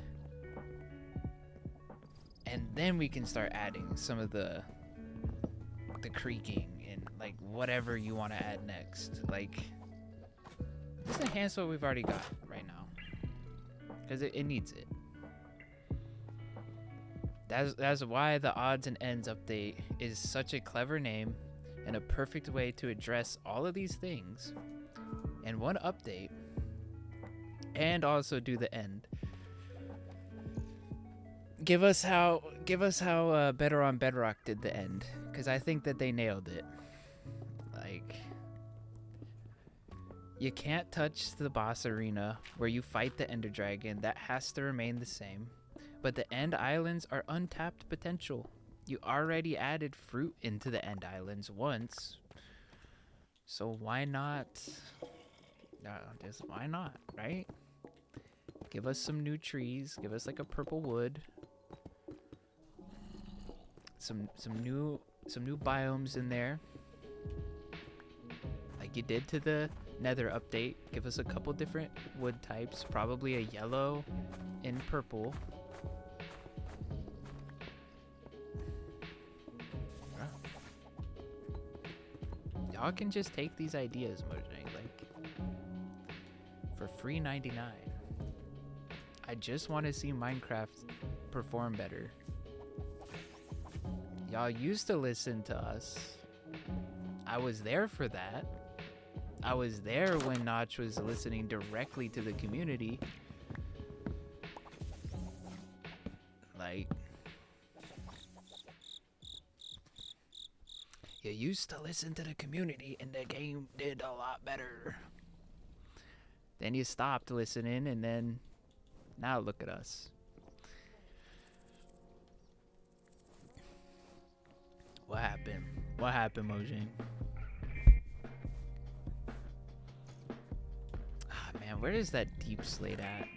And then we can start adding some of the creaking and like whatever you want to add next. Like, Just enhance what we've already got right now, because it needs it. That's why the odds and ends update is such a clever name and a perfect way to address all of these things in one update, and also do the end. Give us how Better on Bedrock did the end, because I think that they nailed it. Like, you can't touch the boss arena where you fight the Ender Dragon. That has to remain the same. But the End Islands are untapped potential. You already added fruit into the End Islands once, so why not? Just why not, right? Give us some new trees. Give us like a purple wood. Some new biomes in there, like you did to the Nether update. Give us a couple different wood types, probably a yellow and purple. Y'all can just take these ideas, Mojang, like for free 99. I just want to see Minecraft perform better. Y'all used to listen to us. I was there for that. I was there when Notch was listening directly to the community. Like, you used to listen to the community and the game did a lot better. Then you stopped listening, and then now look at us. What happened? What happened, Mojang? Ah, man, where is that deep slate at?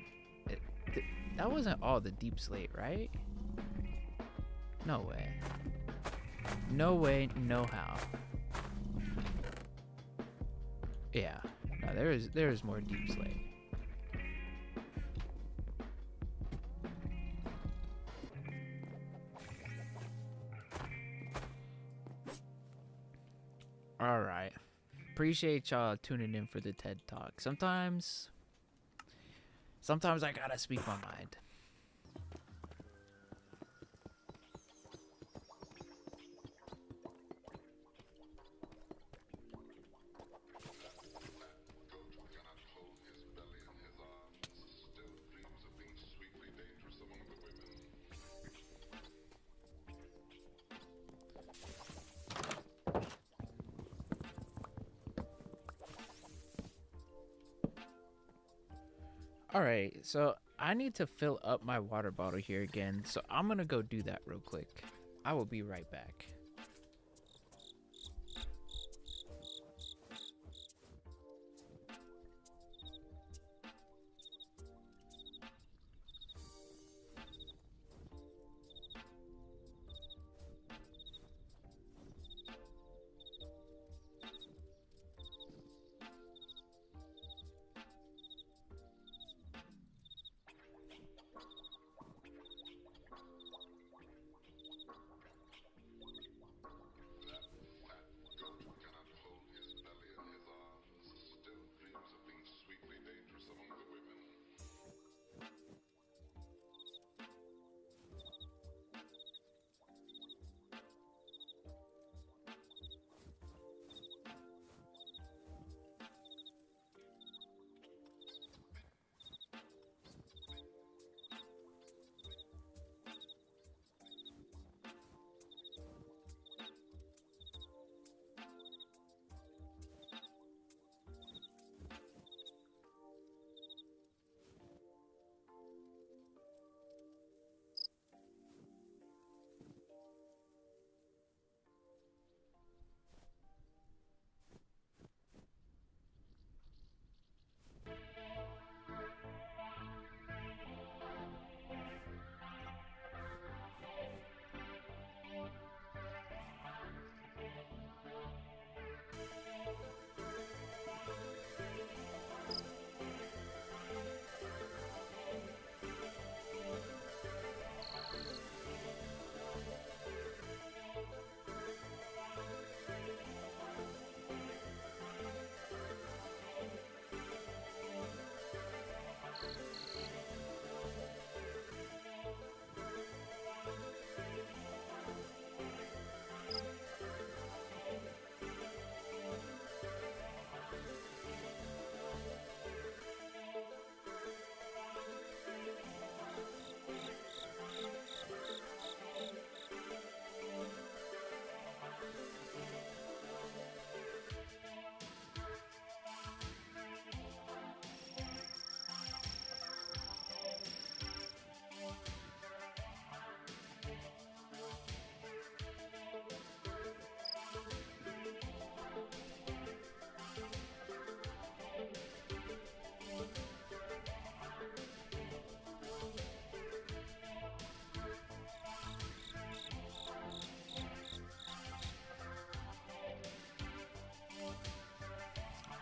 That wasn't all the deep slate, right? No way. No way, no how. Yeah, no, there is more deep slate. All right. Appreciate y'all tuning in for the TED Talk. Sometimes I gotta speak my mind. Alright, so I need to fill up my water bottle here again, so I'm gonna go do that real quick. I will be right back.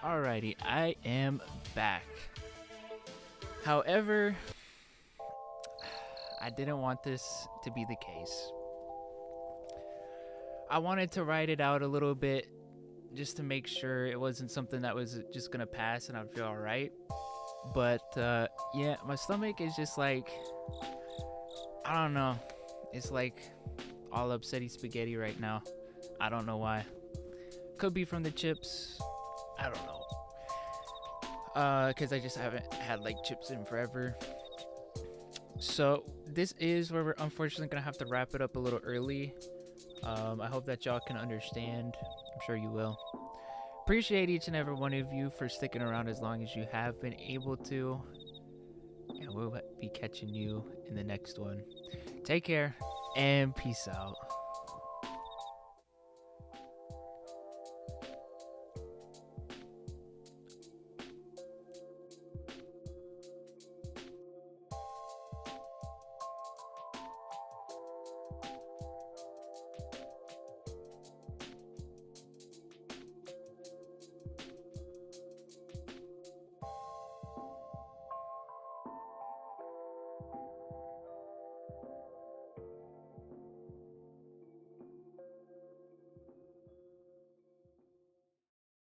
Alrighty, I am back. However, I didn't want this to be the case. I wanted to write it out a little bit just to make sure it wasn't something that was just gonna pass and I'd feel alright. But yeah, my stomach is just like, I don't know. It's like all upsetty spaghetti right now. I don't know why. Could be from the chips. I don't know. Because I just haven't had like chips in forever. So this is where we're unfortunately gonna have to wrap it up a little early. I hope that y'all can understand. I'm sure you will. Appreciate each and every one of you for sticking around as long as you have been able to. And we'll be catching you in the next one. Take care and peace out.